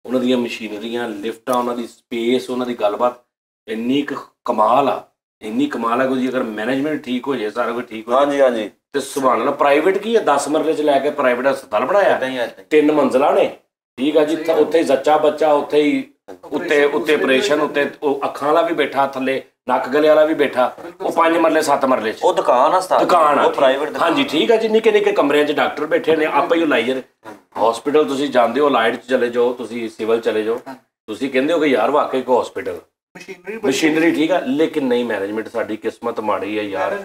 ਉਹਨਾਂ ਦੀਆਂ ਮਸ਼ੀਨਰੀਆਂ, ਲਿਫਟਾਂ, ਉਹਨਾਂ ਦੀ ਸਪੇਸ, ਉਹਨਾਂ ਦੀ ਗੱਲਬਾਤ ਇੰਨੀ ਕਮਾਲ ਆ ਕੋਈ। ਅਗਰ ਮੈਨੇਜਮੈਂਟ ਠੀਕ ਹੋ ਜਾਏ, ਸਾਰਾ ਕੁਝ ਠੀਕ ਹੋ ਜਾਏ ਤੇ ਸੁਭਾਨ ਅੱਲਾਹ। ਪ੍ਰਾਈਵੇਟ ਕੀ ਹੈ, 10 ਮਰਲੇ 'ਚ ਲੈ ਕੇ ਪ੍ਰਾਈਵੇਟ ਹਸਪਤਾਲ ਬਣਾਇਆ, 3 ਮੰਜ਼ਿਲਾਂ ਨੇ, ਠੀਕ ਆ ਜੀ। ਉੱਥੇ ਹੀ ਜ਼ੱਚਾ ਬੱਚਾ, ਉੱਥੇ ਹੀ ਉੱਤੇ ਆਪਰੇਸ਼ਨ, ਉੱਤੇ ਉਹ ਅੱਖਾਂ ਵਾਲਾ ਵੀ ਬੈਠਾ, ਥੱਲੇ ਨੱਕ ਗਲੇ ਵਾਲਾ ਵੀ ਬੈਠਾ। ਉਹ 5 ਮਰਲੇ 7 ਮਰਲੇ 'ਚ ਉਹ ਦੁਕਾਨ ਆ ਪ੍ਰਾਈਵੇਟ। ਹਾਂਜੀ ਠੀਕ ਆ ਜੀ। ਨਿੱਕੇ ਕਮਰਿਆਂ 'ਚ ਡਾਕਟਰ ਬੈਠੇ ਨੇ, ਆਪੇ ਹੀ ਲਾਈ ਜਾਂਦੇ। ਹਸਪੀਟਲ ਤੁਸੀਂ ਜਾਂਦੇ ਹੋ, ਲਾਈਟ 'ਚ ਚਲੇ ਜਾਓ, ਤੁਸੀਂ ਸਿਵਲ ਚਲੇ ਜਾਓ, ਤੁਸੀਂ ਕਹਿੰਦੇ ਹੋ ਕਿ ਯਾਰ ਵਾਕਈ ਕੋ ਹਸਪੀਟਲ ਮਸ਼ੀਨਰੀ ਠੀਕ ਆ, ਲੇਕਿਨ ਨਹੀਂ ਮੈਨੇਜਮੈਂਟ। ਸਾਡੀ ਕਿਸਮਤ ਮਾੜੀ ਹੈ ਯਾਰ।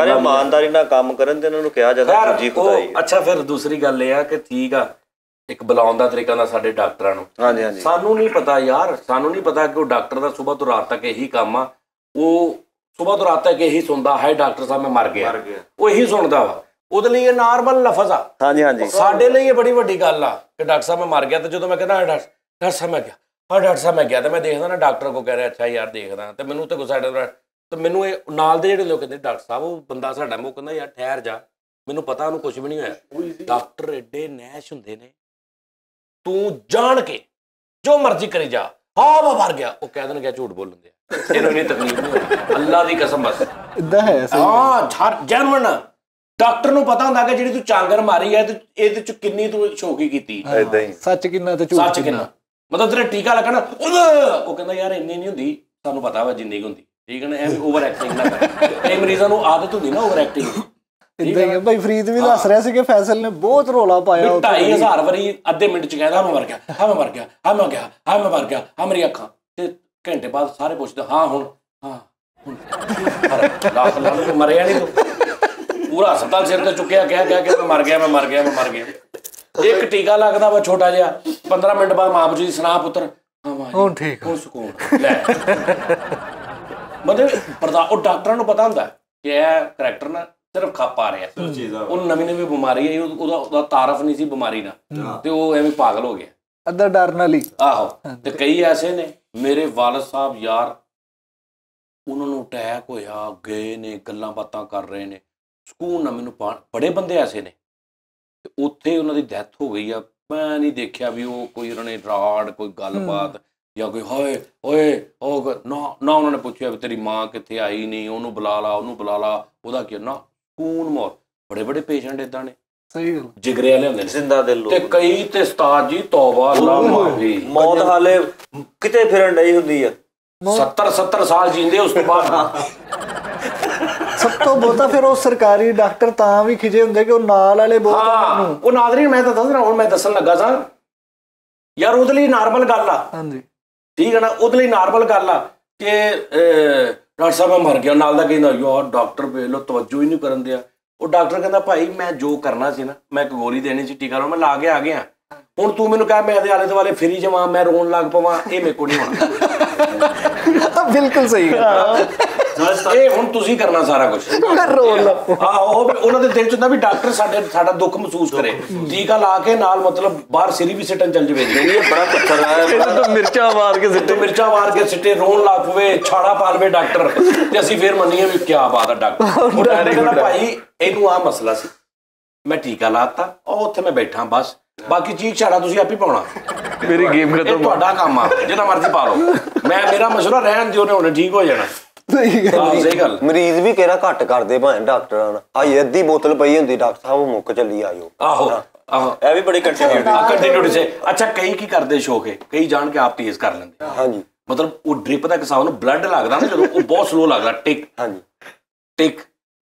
ਇਮਾਨਦਾਰੀ ਨਾਲ ਕੰਮ ਕਰਨ ਤੇ ਇਹਨਾਂ ਨੂੰ ਕਿਹਾ ਜਾਂਦਾ ਜੀ ਖੁਦਾਈ। ਅੱਛਾ ਫਿਰ ਦੂਸਰੀ ਗੱਲ ਇਹ ਆ ਕਿ ਠੀਕ ਆ, ਇੱਕ ਬੁਲਾਉਣ ਦਾ ਤਰੀਕਾ ਦਾ ਸਾਡੇ ਡਾਕਟਰਾਂ ਨੂੰ। ਸਾਨੂੰ ਨਹੀਂ ਪਤਾ ਯਾਰ, ਸਾਨੂੰ ਨਹੀਂ ਪਤਾ ਕਿ ਉਹ ਡਾਕਟਰ ਦਾ ਸਵੇਰ ਤੋਂ ਰਾਤ ਤੱਕ ਇਹੀ ਕੰਮ ਆ। ਉਹ ਸਵੇਰ ਤੋਂ ਰਾਤ ਤੱਕ ਇਹੀ ਸੁਣਦਾ ਹੈ ਡਾਕਟਰ ਸਾਹਿਬ ਮੈਂ ਮਰ ਗਿਆ, ਉਹ ਇਹੀ ਸੁਣਦਾ ਵਾ। ਉਹਦੇ ਲਈ ਇਹ ਨਾਰਮਲ ਲਫ਼ਜ਼ ਆ। ਸਾਡੇ ਲਈ ਇਹ ਬੜੀ ਵੱਡੀ ਗੱਲ ਆ ਕਿ ਡਾਕਟਰ ਸਾਹਿਬ ਮੈਂ ਮਰ ਗਿਆ। ਤੇ ਜਦੋਂ ਮੈਂ ਕਹਿੰਦਾ ਡਾਕਟਰ ਸਾਹਿਬ ਮੈਂ ਗਿਆ, ਡਾਕਟਰ ਸਾਹਿਬ ਮੈਂ ਗਿਆ, ਤੇ ਮੈਂ ਦੇਖਦਾ ਨਾ ਡਾਕਟਰ ਕੋ ਕਹਿ ਰਿਹਾ ਅੱਛਾ ਯਾਰ ਦੇਖਦਾ, ਤੇ ਮੈਨੂੰ ਤੇ ਗੁੱਸਾ ਆਇਆ। ਤੇ ਮੈਨੂੰ ਇਹ ਨਾਲ ਦੇ ਜਿਹੜੇ ਲੋਕ ਕਹਿੰਦੇ ਡਾਕਟਰ ਸਾਹਿਬ ਉਹ ਬੰਦਾ ਸਾਡਾ, ਮੈਂ ਕਹਿੰਦਾ ਯਾਰ ਠਹਿਰ ਜਾ, ਮੈਨੂੰ ਪਤਾ ਉਹਨੂੰ ਕੁਝ ਵੀ ਨਹੀਂ ਹੋਇਆ। ਡਾਕਟਰ ਐਡੇ ਨੈਸ਼ ਹੁੰਦੇ ਨੇ, ਤੂੰ ਜਾਣ ਕੇ ਜੋ ਮਰਜ਼ੀ ਕਰੀ ਜਾ, ਹਾਂ ਮੈਂ ਮਰ ਗਿਆ, ਉਹ ਕਹਿ ਦੇਣਗੇ ਝੂਠ ਬੋਲਦੇ ਆ, ਇਹਨੂੰ ਨਹੀਂ ਤਕਲੀਫ ਨਹੀਂ ਹੋਈ। ਅੱਲਾ ਦੀ ਕਸਮ ਬਸ ਇਦਾਂ ਹੈ। ਹਾਂ ਜੈਨੂਨ ਡਾਕਟਰ ਨੂੰ ਪਤਾ ਹੁੰਦਾ ਕਿ ਜਿਹੜੀ ਤੂੰ ਚਾਂਗਰ ਮਾਰੀ ਹੈ ਤੇ ਇਹਦੇ ਚ ਕਿੰਨੀ ਤੂੰ ਸ਼ੌਕੀ ਕੀਤੀ, ਸੱਚ ਕਿੰਨਾ ਤੇ ਝੂਠ ਕਿੰਨਾ। ਮਤਲਬ ਤੇਰਾ ਟੀਕਾ ਲੱਗਣਾ, ਉਹ ਕਹਿੰਦਾ ਯਾਰ ਇੰਨੀ ਨਹੀਂ ਹੁੰਦੀ, ਸਾਨੂੰ ਪਤਾ ਵਾ ਜਿੰਨੀ ਕੁ ਹੁੰਦੀ, ਠੀਕ ਹੈ ਨਾ। ਐਵੇਂ ਓਵਰ ਐਕਟਿੰਗ ਨਾ ਕਰ। ਕਈ ਮਰੀਜ਼ਾਂ ਨੂੰ ਆਦਤ ਹੁੰਦੀ ਨਾ ਓਵਰ ਐਕਟਿੰਗ। ਇਦਾਂ ਹੀ ਭਾਈ ਫਰੀਦ ਵੀ ਦੱਸ ਰਿਹਾ ਸੀ ਕਿ ਫੈਸਲ ਨੇ ਬਹੁਤ ਰੌਲਾ ਪਾਇਆ। 2500 ਵਾਰੀ ਅੱਧੇ ਮਿੰਟ ਚ ਕਹਿੰਦਾ ਮੈਂ ਮਰ ਗਿਆ, ਹਾਂ ਮੈਂ ਮਰ ਗਿਆ, ਹਾਂ ਮੈਂ ਗਿਆ, ਹਾਂ ਮੈਂ ਮਰ ਗਿਆ, ਹਾਂ ਮੇਰੀ ਅੱਖਾਂ। ਤੇ ਘੰਟੇ ਬਾਅਦ ਸਾਰੇ ਪੁੱਛਦੇ ਹਾਂ ਹੁਣ ਲੱਖ ਲੱਖ ਮਰਿਆ ਨਹੀਂ ਤੂੰ ਪੂਰਾ ਹਸਪਤਾਲ ਸਿਰ ਤੇ ਚੁੱਕਿਆ ਕਹਿ ਮੈਂ ਮਰ ਗਿਆ ਇੱਕ ਟੀਕਾ ਲੱਗਦਾ ਵਾ ਛੋਟਾ ਜਿਹਾ 15 ਮਿੰਟ ਬਾਅਦ ਮਾਂ ਪੁੱਛਦੀ ਸੁਣਾ ਪੁੱਤਰ ਹੁਣ ਠੀਕ ਹੁਣ ਸਕੂਨ ਲੈ ਮਤਲਬ ਉਹ ਡਾਕਟਰਾਂ ਨੂੰ ਪਤਾ ਹੁੰਦਾ ਕਿ ਇਹ ਕਰੈਕਟਰ ਨਾ ਸਿਰਫ ਖੱਪ ਆ ਰਿਹਾ ਉਹਨੂੰ ਨਵੀਂ ਬਿਮਾਰੀ ਆਈ ਉਹਦਾ ਤਾਰਫ ਨਹੀਂ ਸੀ ਬਿਮਾਰੀ ਨਾਲ ਤੇ ਉਹ ਐਵੇਂ ਪਾਗਲ ਹੋ ਗਿਆ ਅੱਧਾ ਡਰ ਨਾਲ ਹੀ ਆਹੋ ਤੇ ਕਈ ਐਸੇ ਨੇ ਮੇਰੇ ਵਾਲਦ ਸਾਹਿਬ ਯਾਰ ਉਹਨਾਂ ਨੂੰ ਅਟੈਕ ਹੋਇਆ ਗਏ ਨੇ ਗੱਲਾਂ ਬਾਤਾਂ ਕਰ ਰਹੇ ਨੇ ਸਕੂਨ ਨਾਲ ਮੈਨੂੰ ਬੜੇ ਬੰਦੇ ਐਸੇ ਨੇ ਤੇ ਉੱਥੇ ਉਹਨਾਂ ਦੀ ਡੈਥ ਹੋ ਗਈ ਆ ਮੈਂ ਨਹੀਂ ਦੇਖਿਆ ਵੀ ਉਹ ਕੋਈ ਉਹਨਾਂ ਨੇ ਰਾੜ ਕੋਈ ਗੱਲਬਾਤ ਜਾਂ ਕੋਈ ਹੋਏ ਓਏ ਉਹ ਨਾ ਉਹਨਾਂ ਨੇ ਪੁੱਛਿਆ ਵੀ ਤੇਰੀ ਮਾਂ ਕਿੱਥੇ ਆਈ ਨਹੀਂ ਉਹਨੂੰ ਬੁਲਾ ਲਾ ਉਹਦਾ ਕੀ ਨਾ ਸਕੂਨ ਮੌਤ ਬੜੇ ਪੇਸ਼ੈਂਟ ਏਦਾਂ ਨੇ ਸਹੀ ਗੱਲ ਜਿਗਰੇ ਵਾਲੇ ਹੁੰਦੇ ਨੇ ਜ਼ਿੰਦਾ ਦਿਲ ਲੋਕ ਤੇ ਕਈ ਤੇ ਉਸਤਾਦ ਜੀ ਤੌਬਾ ਅੱਲਾ ਮਾਫੀ ਮੌਤ ਹਾਲੇ ਕਿਤੇ ਫਿਰਨ ਡਈ ਹੁੰਦੀ ਆ 70 ਸਾਲ ਜੀਂਦੇ ਉਸ ਤੋਂ ਬਾਅਦ ਸਭ ਤੋਂ ਬਹੁਤਾ ਫਿਰ ਉਹ ਸਰਕਾਰੀ ਡਾਕਟਰ ਤਾਂ ਵੀ ਖਿਜੇ ਹੁੰਦੇ ਕਿ ਉਹ ਨਾਲ ਵਾਲੇ ਬਹੁਤ ਉਹ ਨਾਜ਼ਰੀਨ ਮੈਂ ਤਾਂ ਦੱਸ ਰਿਹਾ ਹੁਣ ਮੈਂ ਦੱਸਣ ਲੱਗਾ ਸਾਂ ਯਾਰ ਉਹਦੇ ਲਈ ਨਾਰਮਲ ਗੱਲ ਆ ਹਾਂਜੀ ਠੀਕ ਹੈ ਨਾ ਉਹਦੇ ਲਈ ਨਾਰਮਲ ਗੱਲ ਆ ਕਿ ਡਾਕਟਰ ਸਾਹਿਬ ਮੈਂ ਮਰ ਗਿਆ ਨਾਲ ਦਾ ਕਹਿੰਦਾ ਯਾਰ ਡਾਕਟਰ ਵੇਖ ਲਓ ਤਵੱਜੋ ਹੀ ਨਹੀਂ ਕਰਨ ਦਿਆ ਉਹ ਡਾਕਟਰ ਕਹਿੰਦਾ ਭਾਈ ਮੈਂ ਜੋ ਕਰਨਾ ਸੀ ਨਾ ਮੈਂ ਇੱਕ ਗੋਲੀ ਦੇਣੀ ਸੀ ਟੀਕਾ ਲਾਉਣਾ ਮੈਂ ਲਾ ਕੇ ਆ ਗਿਆ ਹੁਣ ਤੂੰ ਮੈਨੂੰ ਕਹਿ ਮੈਂ ਇਹਦੇ ਆਲੇ ਦੁਆਲੇ ਫਿਰੀ ਜਾਵਾਂ ਮੈਂ ਰੋਣ ਲੱਗ ਪਵਾਂ ਇਹ ਮੇਰੇ ਕੋਲ ਨਹੀਂ ਹੋਣਾ ਬਿਲਕੁਲ ਸਹੀ ਗੱਲ ਇਹ ਹੁਣ ਤੁਸੀਂ ਕਰਨਾ ਸਾਰਾ ਕੁਝ ਆਹੋ ਉਹਨਾਂ ਦੇ ਦਿਲ ਚ ਹੁੰਦਾ ਵੀ ਡਾਕਟਰ ਸਾਡਾ ਦੁੱਖ ਮਹਿਸੂਸ ਕਰੇ ਟੀਕਾ ਲਾ ਕੇ ਨਾਲ ਮਤਲਬ ਬਾਹਰ ਸਿਰੀ ਵੀ ਸਿੱਟਣ ਚੱਲ ਜਵੇ ਇਹ ਬੜਾ ਪੱਥਰ ਆ ਮਿਰਚਾਂ ਮਾਰ ਕੇ ਸਿੱਟੇ ਰੋਣ ਲੱਗ ਪਵੇ ਛਾੜਾ ਪਾ ਲਵੇ ਡਾਕਟਰ ਤੇ ਅਸੀਂ ਫੇਰ ਮੰਨੀਏ ਵੀ ਕਿਆ ਬਾਤ ਆ ਡਾਕਟਰ ਕਹਿੰਦਾ ਭਾਈ ਇਹਨੂੰ ਆਹ ਮਸਲਾ ਸੀ ਮੈਂ ਟੀਕਾ ਲਾਤਾ ਉਹ ਉੱਥੇ ਮੈਂ ਬੈਠਾ ਬਸ ਬਾਕੀ ਚੀਕ ਛਾੜਾ ਤੁਸੀਂ ਆਪ ਹੀ ਪਾਉਣਾ ਮੇਰੀ ਗੇਮ ਖਤਮ ਤੁਹਾਡਾ ਕੰਮ ਆ ਜਿੰਨਾ ਮਰਜ਼ੀ ਪਾ ਲਓ ਮੇਰਾ ਮਸਲਾ ਰਹਿਣ ਦਿਓ ਉਹਨੇ ਠੀਕ ਹੋ ਜਾਣਾ ਸਹੀ ਗੱਲ ਮਰੀਜ਼ ਵੀ ਕਿਹੜਾ ਘੱਟ ਕਰਦੇ ਭਾਵੇਂ ਡਾਕਟਰਾਂ ਨਾਲ ਆਈ ਅੱਧੀ ਬੋਤਲ ਪਈ ਹੁੰਦੀ ਡਾਕਟਰ ਸਾਹਿਬ ਉਹ ਮੁੱਕ ਚੱਲੀ ਆਇਓ ਆਹੋ ਇਹ ਵੀ ਬੜੀ ਕੰਟੀਨਿਊਟੀ ਸੇ ਅੱਛਾ ਕਈ ਕੀ ਕਰਦੇ ਸ਼ੌਕ ਕਈ ਜਾਣ ਕੇ ਆਪ ਤੇਜ਼ ਕਰ ਲੈਂਦੇ ਹਾਂਜੀ ਮਤਲਬ ਉਹ ਡ੍ਰਿਪ ਦਾ ਹਿਸਾਬ ਨੂੰ ਬਲੱਡ ਲੱਗਦਾ ਨਾ ਜਦੋਂ ਉਹ ਬਹੁਤ ਸਲੋ ਲੱਗਦਾ ਟਿਕ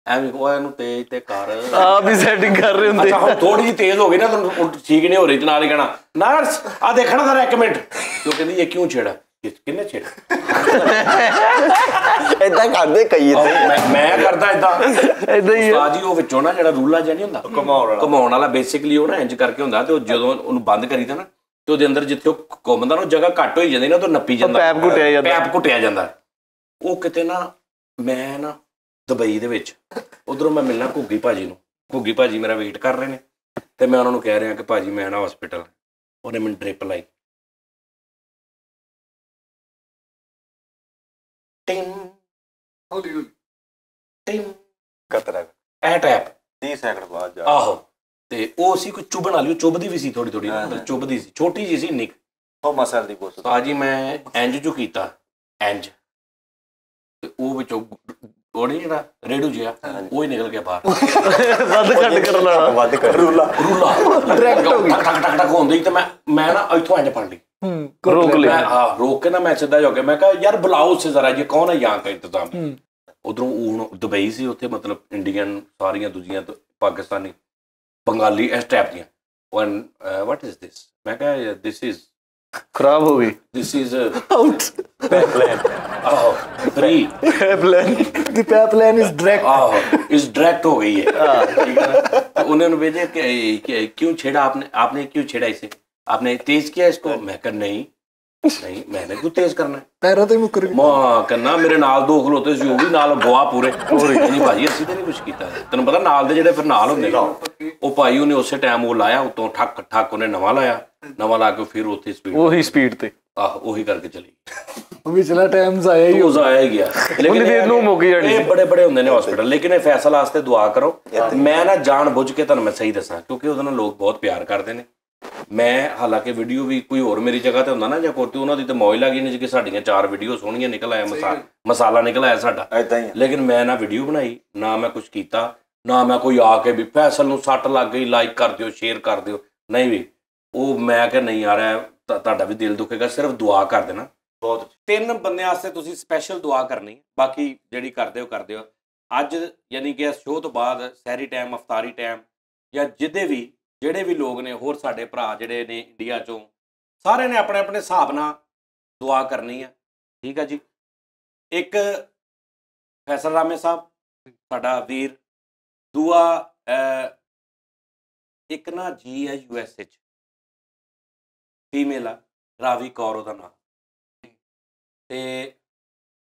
ਐਵੇਂ ਉਹ ਇਹਨੂੰ ਤੇਜ਼ ਤੇ ਕਰ ਆਪ ਹੀ ਸੈਟਿੰਗ ਕਰ ਰਹੇ ਹੁੰਦੇ ਅੱਛਾ ਹੁਣ ਥੋੜੀ ਜਿਹੀ ਤੇਜ਼ ਹੋ ਗਈ ਨਾ ਤੁਹਾਨੂੰ ਠੀਕ ਨਹੀਂ ਹੋ ਰਹੀ ਤੇ ਨਾਲ ਹੀ ਕਹਿਣਾ ਨਰਸ ਆ ਦੇਖਣਾ ਜ਼ਰਾ ਇੱਕ ਮਿੰਟ ਉਹ ਕਹਿੰਦੀ ਇਹ ਕਿਉਂ ਛੇੜਾ ਕਿੰਨੇ ਛੇੜਾ ਏਦਾਂ ਕਰਦੇ ਕਈ ਮੈਂ ਕਰਦਾ ਏਦਾਂ ਹੀ ਉਸਤਾਦ ਜੀ ਉਹ ਵਿੱਚੋਂ ਨਾ ਜਿਹੜਾ ਰੂਲਾ ਜਿਹਾ ਨਹੀਂ ਹੁੰਦਾ ਘੁਮਾਉਣ ਵਾਲਾ ਬੇਸਿਕਲੀ ਉਹ ਨਾ ਇੰਜ ਕਰਕੇ ਹੁੰਦਾ ਤੇ ਉਹ ਜਦੋਂ ਉਹਨੂੰ ਬੰਦ ਕਰੀਦਾ ਨਾ ਤੇ ਉਹਦੇ ਅੰਦਰ ਜਿੱਥੇ ਉਹ ਘੁੰਮਦਾ ਨਾ ਉਹ ਜਗ੍ਹਾ ਘੱਟ ਹੋਈ ਜਾਂਦੀ ਨਾ ਉਹ ਨੱਪੀ ਜਾਂਦਾ ਪੈਪ ਘੁੱਟਿਆ ਜਾਂਦਾ ਉਹ ਕਿਤੇ ਨਾ ਮੈਂ ਨਾ ਦੁਬਈ ਦੇ ਵਿੱਚ ਉਧਰੋਂ ਮੈਂ ਮਿਲਣਾ ਘੁੱਗੀ ਭਾਜੀ ਮੇਰਾ ਵੇਟ ਕਰ ਰਹੇ ਨੇ ਤੇ ਮੈਂ ਉਹਨਾਂ ਨੂੰ ਕਹਿ ਰਿਹਾ ਕਿ ਭਾਜੀ ਮੈਂ ਨਾ ਹਸਪੀਟਲ ਉਹਨੇ ਮੈਨੂੰ ਡ੍ਰਿਪ ਲਾਈ $30 ਸੈਕਿੰਡ ਬਾਅਦ ਜਾ ਆਹੋ ਤੇ ਉਹ ਸੀ ਕੋਈ ਚੁਭਣ ਵਾਲੀ ਚੁਭਦੀ ਵੀ ਸੀ ਥੋੜੀ ਚੁਭਦੀ ਸੀ ਛੋਟੀ ਜੀ ਸੀ ਨਿੱਕ ਉਹ ਮਸਲ ਦੀ ਬੋਤਲ ਭਾਜੀ ਮੈਂ ਇੰਜ ਜੋ ਕੀਤਾ ਇੰਜ ਤੇ ਉਹ ਵਿੱਚੋਂ ਉਹ ਨਹੀਂ ਜਿਹੜਾ ਰੇਡੂ ਜਿਹਾ ਉਹ ਹੀ ਨਿਕਲ ਗਿਆ ਬਾਹਰ ਵੱਧ ਕਰ ਰੂਲਾ ਡਾਇਰੈਕਟ ਹੋ ਗਈ ਟਕ ਹੁੰਦੀ ਤੇ ਮੈਂ ਨਾ ਇੱਥੋਂ ਇੰਜ ਫੜ ਲਈ रोक के ना मैं सीधा हो गया मैं कहा यार बुलाओ उससे जरा ये कौन है यहाँ का इंतजाम उधरों दुबई से उत्थे मतलब इंडियन सारियां दूजियां पाकिस्तानी बंगाली इस type the what is this मैं कहा दिस इज खराब हो गई दिस इज आउट पाइपलाइन आहो free pipeline the pipeline is direct is direct हो गई है ठीक है ना उन्होंने भेजे कि क्यों छेड़ा आपने क्यों छेड़ा इसे आपने तेज किया इसको मैं कर नहीं मैंने क्यों तेज करना है पैरों ते मुकर गई मां करना मेरे नाल दो खलोते सी वो भी नाल गवा पूरे नहीं भाजी ਅਸੀਂ ਤੇ ਨਹੀਂ ਕੁਝ ਕੀਤਾ ਤੈਨੂੰ ਪਤਾ ਨਾਲ ਦੇ ਜਿਹੜੇ ਫਿਰ ਨਾਲ ਹੁੰਦੇ ਉਹ ਭਾਈ ਉਹਨੇ ਉਸੇ ਟਾਈਮ ਉਹ ਲਾਇਆ ਉਤੋਂ ਠੱਕ ਉਹਨੇ ਨਵਾਂ ਲਾ ਕੇ ਫਿਰ ਉੱਥੇ ਸਪੀਡ ਤੇ ਉਹੀ ਕਰਕੇ ਚਲੀ ਉਹ ਵਿਚਲਾ ਟਾਈਮ ਜ਼ਾਇਆ ਹੀ ਗਿਆ ਲੇਕਿਨ ਦੇਰ ਨੂੰ ਮੁੱਕ ਜਾਣੀ ਇਹ ਬੜੇ ਹੁੰਦੇ ਨੇ ਹਸਪੀਟਲ ਲੇਕਿਨ ਇਹ ਫੈਸਲਾ ਵਾਸਤੇ ਦੁਆ ਕਰੋ ਮੈਂ ਨਾ ਜਾਣ ਬੁੱਝ ਕੇ ਤੁਹਾਨੂੰ ਮੈਂ ਸਹੀ ਦੱਸਾਂ ਕਿਉਂਕਿ ਉਹਦੇ ਨਾਲ ਲੋਕ ਬਹੁਤ ਪਿਆਰ ਕਰਦੇ ਨੇ ਮੈਂ ਹਾਲਾਂਕਿ ਵੀਡੀਓ ਵੀ ਕੋਈ ਹੋਰ ਮੇਰੀ ਜਗ੍ਹਾ ਤੇ ਹੁੰਦਾ ਨਾ ਜਾਂ ਕੋਈ ਉਹਨਾਂ ਦੀ ਤੇ ਮੌਜ ਲੱਗੀ ਨਹੀਂ ਕਿ ਸਾਡੀਆਂ 4 ਵੀਡੀਓ ਸੋਹਣੀਆਂ ਨਿਕਲ ਆਇਆ ਮਸਾਲਾ ਨਿਕਲ ਆਇਆ ਸਾਡਾ ਲੇਕਿਨ ਮੈਂ ਨਾ ਵੀਡੀਓ ਬਣਾਈ ਨਾ ਮੈਂ ਕੁਝ ਕੀਤਾ ਨਾ ਮੈਂ ਕੋਈ ਆ ਕੇ ਵੀ ਫੈਸਲ ਨੂੰ ਸੱਟ ਲੱਗ ਗਈ ਲਾਈਕ ਕਰ ਦਿਓ ਸ਼ੇਅਰ ਕਰ ਦਿਓ ਨਹੀਂ ਵੀ ਉਹ ਮੈਂ ਕਿ ਨਹੀਂ ਆ ਰਿਹਾ ਤੁਹਾਡਾ ਵੀ ਦਿਲ ਦੁਖੇਗਾ ਸਿਰਫ ਦੁਆ ਕਰ ਦੇਣਾ ਬਹੁਤ 3 ਬੰਦਿਆਂ ਵਾਸਤੇ ਤੁਸੀਂ ਸਪੈਸ਼ਲ ਦੁਆ ਕਰਨੀ ਬਾਕੀ ਜਿਹੜੀ ਕਰਦੇ ਹੋ ਅੱਜ ਯਾਨੀ ਕਿ ਸ਼ੋਅ ਤੋਂ ਬਾਅਦ ਸਹਿਰੀ ਟਾਈਮ ਅਫਤਾਰੀ ਟਾਈਮ ਜਾਂ ਜਿਹੜੇ ਵੀ ਲੋਕ ਨੇ ਹੋਰ ਸਾਡੇ ਭਰਾ ਜਿਹੜੇ ਨੇ ਇੰਡੀਆ ਚੋਂ ਸਾਰੇ ਨੇ ਆਪਣੇ ਹਿਸਾਬ ਨਾਲ ਦੁਆ ਕਰਨੀ ਆ ਠੀਕ ਆ ਜੀ। ਇੱਕ ਫੈਸਲ ਰਾਮੇ ਸਾਹਿਬ ਸਾਡਾ ਵੀਰ, ਦੂਆ ਇੱਕ ਨਾ ਜੀ ਹੈ US ਚ, ਫੀਮੇਲ ਆ, ਰਾਵੀ ਕੌਰ ਉਹਦਾ ਨਾਮ। ਤੇ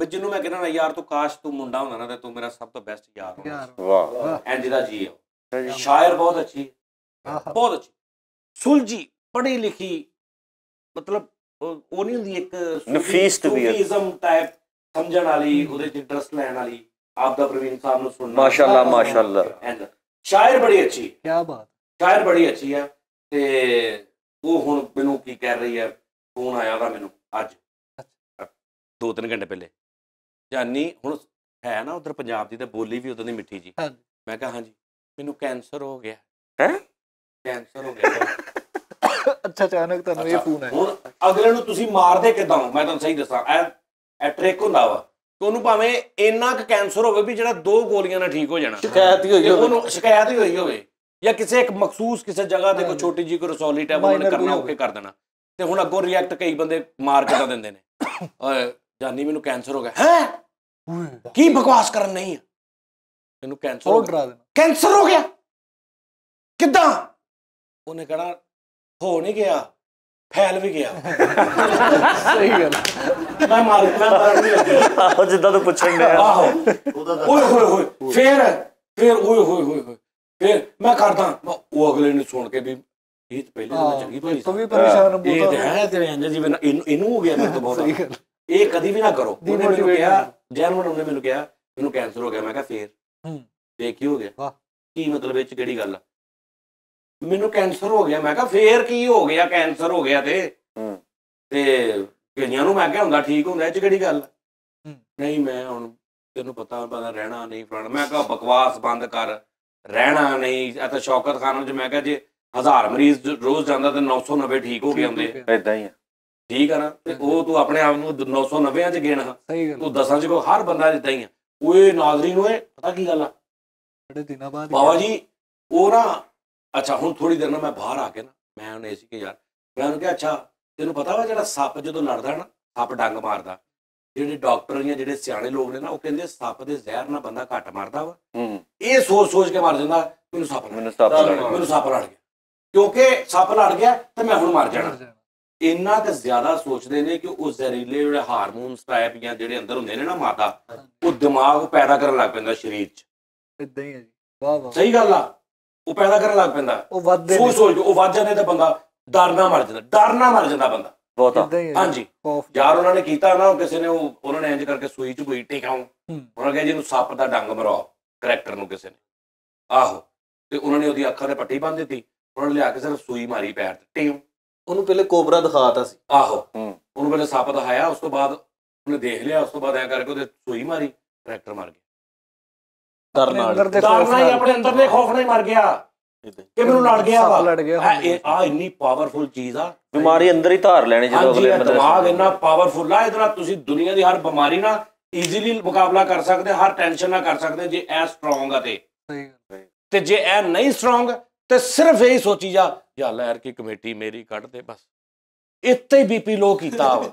ਜਿਹਨੂੰ ਮੈਂ ਕਹਿੰਦਾ ਯਾਰ ਤੂੰ ਕਾਸ਼ ਤੂੰ ਮੁੰਡਾ ਹੁੰਦਾ ਨਾ ਤੇ ਤੂੰ ਮੇਰਾ ਸਭ ਤੋਂ ਬੈਸਟ ਯਾਰ ਹੋਣਾ। ਵਾਹ ਇੰਜ ਦਾ ਜੀ ਹੈ, ਸ਼ਾਇਰ ਬਹੁਤ ਅੱਛੀ, ਬਹੁਤ ਅੱਛੀ, ਸੁਲਝੀ, ਪੜ੍ਹੀ ਲਿਖੀ, ਮਤਲਬ ਉਹ ਨਹੀਂ ਹੁੰਦੀ ਇੱਕ ਨਫੀਸ ਤਬੀਅਤ, ਸੂਫੀਜ਼ਮ ਟਾਈਪ ਸਮਝਣ ਵਾਲੀ, ਉਹਦੇ ਚ ਇੰਟਰਸਟ ਲੈਣ ਵਾਲੀ, ਆਪ ਦਾ ਪ੍ਰਵੀਨ ਸਾਹਿਬ ਨੂੰ ਸੁਣਨਾ, ਮਾਸ਼ਾਅੱਲਾ ਮਾਸ਼ਾਅੱਲਾ। ਸ਼ਾਇਰ ਬੜੀ ਅੱਛੀ, ਕੀ ਬਾਤ, ਸ਼ਾਇਰ ਬੜੀ ਅੱਛੀ ਆ। ਤੇ ਉਹ ਹੁਣ ਮੈਨੂੰ ਕੀ ਕਹਿ ਰਹੀ ਹੈ, ਫੋਨ ਆਇਆ ਉਹਦਾ ਮੈਨੂੰ ਅੱਜ 2-3 ਘੰਟੇ ਪਹਿਲੇ, ਜਾਨੀ ਹੁਣ ਹੈ ਨਾ ਉਧਰ ਪੰਜਾਬ ਦੀ ਤੇ ਬੋਲੀ ਵੀ ਉਦੋਂ ਦੀ ਮਿੱਠੀ ਜੀ। ਮੈਂ ਕਿਹਾ ਹਾਂਜੀ ਮੈਨੂੰ ਕੈਂਸਰ ਹੋ ਗਿਆ। ਹੈ ਕੈਂਸਰ ਹੋ ਗਿਆ। ਅੱਛਾ, ਅਚਾਨਕ ਤੁਹਾਨੂੰ ਇਹ ਫੋਨ ਆਇਆ। ਹੁਣ ਅਗਲੇ ਨੂੰ ਤੁਸੀਂ ਮਾਰਦੇ ਕਿੱਦਾਂ ਹੋ, ਮੈਂ ਤੁਹਾਨੂੰ ਸਹੀ ਦੱਸਾਂ, ਇਹ ਟ੍ਰਿਕ ਹੁੰਦਾ ਵਾ। ਉਹਨੂੰ ਭਾਵੇਂ ਇੰਨਾ ਕੁ ਕੈਂਸਰ ਹੋਵੇ ਵੀ ਜਿਹੜਾ 2 ਗੋਲੀਆਂ ਨਾਲ ਠੀਕ ਹੋ ਜਾਣਾ, ਸ਼ਿਕਾਇਤ ਹੀ ਹੋਈ ਹੋਵੇ, ਉਹਨੂੰ ਸ਼ਿਕਾਇਤ ਹੀ ਹੋਈ ਹੋਵੇ, ਜਾਂ ਕਿਸੇ ਇੱਕ ਮਖਸੂਸ ਕਿਸੇ ਜਗ੍ਹਾ ਤੇ ਕੋਈ ਛੋਟੀ ਜਿਹੀ ਕੋਈ ਰਸੌਲੀ ਟੈਪ ਉਹਨਾਂ ਨੇ ਕਰਨਾ, ਓਕੇ ਕਰ ਦੇਣਾ। ਤੇ ਹੁਣ ਅੱਗੋਂ ਰਿਐਕਟ ਕਈ ਬੰਦੇ ਮਾਰ ਕਿੱਦਾਂ ਦਿੰਦੇ ਨੇ, ਓਏ ਜਾਨੀ ਮੈਨੂੰ ਕੈਂਸਰ ਹੋ ਗਿਆ। ਹੈ ਕੀ ਬਕਵਾਸ ਕਰਨ ਨਹੀਂ ਆ, ਮੈਨੂੰ ਕੈਂਸਰ ਹੋ ਗਿਆ, ਕੈਂਸਰ ਹੋ ਗਿਆ ਕਿੱਦਾਂ? ਉਹਨੇ ਕਹਿਣਾ ਹੋ ਨਹੀਂ ਗਿਆ, ਫੈਲ ਵੀ ਗਿਆ। ਸਹੀ ਗੱਲ, ਮੈਂ ਮਾਰਨ ਨਹੀਂ ਲੱਗੀ। ਆਹੋ ਜਿੱਦਾਂ ਤੂੰ ਪੁੱਛਣ ਡਿਆ। ਆਹੋ ਓਏ ਹੋਏ ਹੋਏ, ਫਿਰ ਓਏ ਹੋਏ ਹੋਏ, ਫਿਰ ਮੈਂ ਕਰਦਾ। ਉਹ ਅਗਲੇ ਨੇ ਸੁਣ ਕੇ ਵੀ ਇਹ ਤਾਂ ਪਹਿਲੇ ਤਾਂ ਚੰਗੀ ਭਲੀ ਸੀ, ਵੀ ਪਰੇਸ਼ਾਨ ਇਹ ਤੇ ਹੈ ਤੇਰੇ ਇੰਜ ਜੀ, ਇਹਨੂੰ ਹੋ ਗਿਆ ਮੇਰੇ ਤੋਂ ਬਹੁਤ। ਇਹ ਕਦੀ ਵੀ ਨਾ ਕਰੋ। ਉਹਨੇ ਮੈਨੂੰ ਕਿਹਾ, ਜੈਨੂਅਨ ਉਹਨੇ ਮੈਨੂੰ ਕਿਹਾ ਮੈਨੂੰ ਕੈਂਸਰ ਹੋ ਗਿਆ। ਮੈਂ ਕਿਹਾ ਫੇਰ ਕੀ ਹੋ ਗਿਆ, ਕੀ ਮਤਲਬ ਇਹ ਚ ਕਿਹੜੀ ਗੱਲ ਆ? ਮੈਨੂੰ ਕੈਂਸਰ ਹੋ ਗਿਆ। ਮੈਂ ਕਿਹਾ ਫੇਰ ਕੀ ਹੋ ਗਿਆ, ਕੈਂਸਰ ਹੋ ਗਿਆ ਤੇ ਕਈਆਂ ਨੂੰ ਮੈਂ ਕਿਹਾ ਹੁੰਦਾ ਠੀਕ ਹੁੰਦਾ, ਇਹ ਚ ਕਿਹੜੀ ਗੱਲ? ਨਹੀਂ ਮੈਂ ਹੁਣ ਤੈਨੂੰ ਪਤਾ ਰਹਿਣਾ ਨਹੀਂ ਫਲਾਣਾ। ਮੈਂ ਕਿਹਾ ਬਕਵਾਸ ਬੰਦ ਕਰ, ਰਹਿਣਾ ਨਹੀਂ। ਇਹ ਤਾਂ ਸ਼ੌਕਤ ਖਾਨਾ ਚ ਮੈਂ ਕਿਹਾ ਜੇ 1000 ਮਰੀਜ਼ ਰੋਜ਼ ਜਾਂਦਾ ਤੇ 990 ਠੀਕ ਹੋ ਗਏ ਹੁੰਦੇ। ਏਦਾਂ ਹੀ ਆ, ਠੀਕ ਆ ਨਾ? ਤੇ ਉਹ ਤੂੰ ਆਪਣੇ ਆਪ ਨੂੰ 990 ਚ ਗਿਣ, ਤੂੰ 10 ਚ ਕੋ ਹਰ ਬੰਦਾ ਏਦਾਂ ਹੀ ਆ। ਓਏ ਨਾਜ਼ਰੀਨ ਓਏ ਪਤਾ ਕੀ ਗੱਲ ਆ, ਬੜੇ ਦਿਨਾਂ ਬਾਅਦ ਬਾਬਾ ਜੀ ਉਹ ਨਾ, ਅੱਛਾ ਹੁਣ ਥੋੜੀ ਦੇਰ ਨਾਲ ਮੈਂ ਬਾਹਰ ਆ ਕੇ ਨਾ, ਮੈਂ ਉਹਨੇ ਸੀ ਕਿ ਯਾਰ, ਮੈਂ ਉਹਨੂੰ ਕਿਹਾ ਅੱਛਾ ਤੈਨੂੰ ਪਤਾ ਵਾ ਜਿਹੜਾ ਸੱਪ ਜਦੋਂ ਲੜਦਾ ਨਾ, ਸੱਪ ਡੰਗ ਮਾਰਦਾ, ਜਿਹੜੇ ਡਾਕਟਰ ਜਾਂ ਜਿਹੜੇ ਸਿਆਣੇ ਲੋਕ ਨੇ ਨਾ, ਉਹ ਕਹਿੰਦੇ ਸੱਪ ਦੇ ਜ਼ਹਿਰ ਨਾਲ ਬੰਦਾ ਘੱਟ ਮਰਦਾ ਵਾ। ਇਹ ਸੋਚ ਕੇ ਮਰ ਜਾਂਦਾ, ਮੈਨੂੰ ਸੱਪ ਲੜ ਗਿਆ, ਕਿਉਂਕਿ ਸੱਪ ਲੜ ਗਿਆ ਤੇ ਮੈਂ ਹੁਣ ਮਰ ਜਾਣਾ। ਇੰਨਾ ਕੁ ਜ਼ਿਆਦਾ ਸੋਚਦੇ ਨੇ ਕਿ ਉਹ ਜ਼ਹਿਰੀਲੇ ਜਿਹੜੇ ਹਾਰਮੋਨਸ ਟਾਈਪ ਜਾਂ ਜਿਹੜੇ ਅੰਦਰ ਹੁੰਦੇ ਨੇ ਨਾ ਮਾਦਾ, ਉਹ ਦਿਮਾਗ ਪੈਦਾ ਕਰਨ ਲੱਗ ਪੈਂਦਾ ਸਰੀਰ 'ਚ। ਇਦਾਂ ਹੀ ਹੈ ਜੀ, ਵਾਹ ਵਾਹ, ਸਹੀ ਗੱਲ ਆ। ਉਹ ਪੈਦਾ ਕਰਨ ਲੱਗ ਪੈਂਦਾ, ਉਹ ਵੱਧਦੇ ਸੋਚ ਕੇ ਉਹ ਵੱਧ ਜਾਂਦੇ ਤੇ ਬੰਦਾ ਡਰਨਾ ਮਰ ਜਾਂਦਾ ਬੰਦਾ ਬਹੁਤ। ਹਾਂਜੀ ਯਾਰ ਉਹਨਾਂ ਨੇ ਕੀਤਾ ਨਾ, ਕਿਸੇ ਨੇ ਉਹਨਾਂ ਨੇ ਇੰਜ ਕਰਕੇ ਸੂਈ 'ਚ ਕੋਈ ਟਿਕਾਉ, ਉਹਨਾਂ ਕਿਹਾ ਜਿਹਨੂੰ ਸੱਪ ਦਾ ਡੰਗ ਮਰਾਓ ਕਰੈਕਟਰ ਨੂੰ ਕਿਸੇ ਨੇ। ਆਹੋ, ਤੇ ਉਹਨਾਂ ਨੇ ਉਹਦੀ ਅੱਖਾਂ ਤੇ ਪੱਟੀ ਬੰਨ੍ਹ ਦਿੱਤੀ, ਉਹਨਾਂ ਨੇ ਲਿਆ ਕੇ ਸਿਰਫ ਸੂਈ ਮਾਰੀ ਪੈਰ ਤੇ ਟਿਉ। ਉਹਨੂੰ ਪਹਿਲੇ ਕੋਬਰਾ ਦਿਖਾਤਾ ਸੀ। ਆਹੋ, ਉਹਨੂੰ ਪਹਿਲੇ ਸੱਪ ਦਿਖਾਇਆ, ਉਸ ਤੋਂ ਬਾਅਦ ਉਹਨੇ ਦੇਖ ਲਿਆ, ਉਸ ਤੋਂ ਬਾਅਦ ਐਂ ਕਰਕੇ ਉਹਦੇ ਸੂਈ ਮਾਰੀ, ਕਰੈਕਟਰ ਮਰ ਗਿਆ। ਡਰਨਾ ਹੀ ਆਪਣੇ ਅੰਦਰ ਦੇ ਖੌਫ ਨਾਲ ਹੀ ਮਰ ਗਿਆ ਕਿ ਮੈਨੂੰ ਲੜ ਗਿਆ ਵਾ। ਆ ਇੰਨੀ ਪਾਵਰਫੁਲ ਚੀਜ਼ ਆ, ਬਿਮਾਰੀ ਅੰਦਰ ਹੀ ਧਾਰ ਲੈਣੀ ਜਦੋਂ ਅਗਲੇ ਦਿਮਾਗ ਇੰਨਾ ਪਾਵਰਫੁਲ ਆ, ਇਹਦੇ ਨਾਲ ਤੁਸੀਂ ਦੁਨੀਆ ਦੀ ਹਰ ਬਿਮਾਰੀ ਨਾਲ ਈਜ਼ੀਲੀ ਮੁਕਾਬਲਾ ਕਰ ਸਕਦੇ, ਹਰ ਟੈਨਸ਼ਨ ਨਾਲ ਕਰ ਸਕਦੇ ਜੇ ਇਹ ਸਟਰੋਂਗ ਆ ਤੇ ਜੇ ਇਹ ਨਹੀਂ ਸਟਰੋਂਗ ਤੇ ਸਿਰਫ ਇਹੀ ਸੋਚੀ ਜਾ ਯਾਰ ਲਹਿਰ ਕੀ ਕਮੇਟੀ ਮੇਰੀ ਕੱਢ ਦੇ, ਬਸ ਇੱਥੇ ਹੀ ਬੀਪੀ ਲੋ ਕੀਤਾ ਵਾ।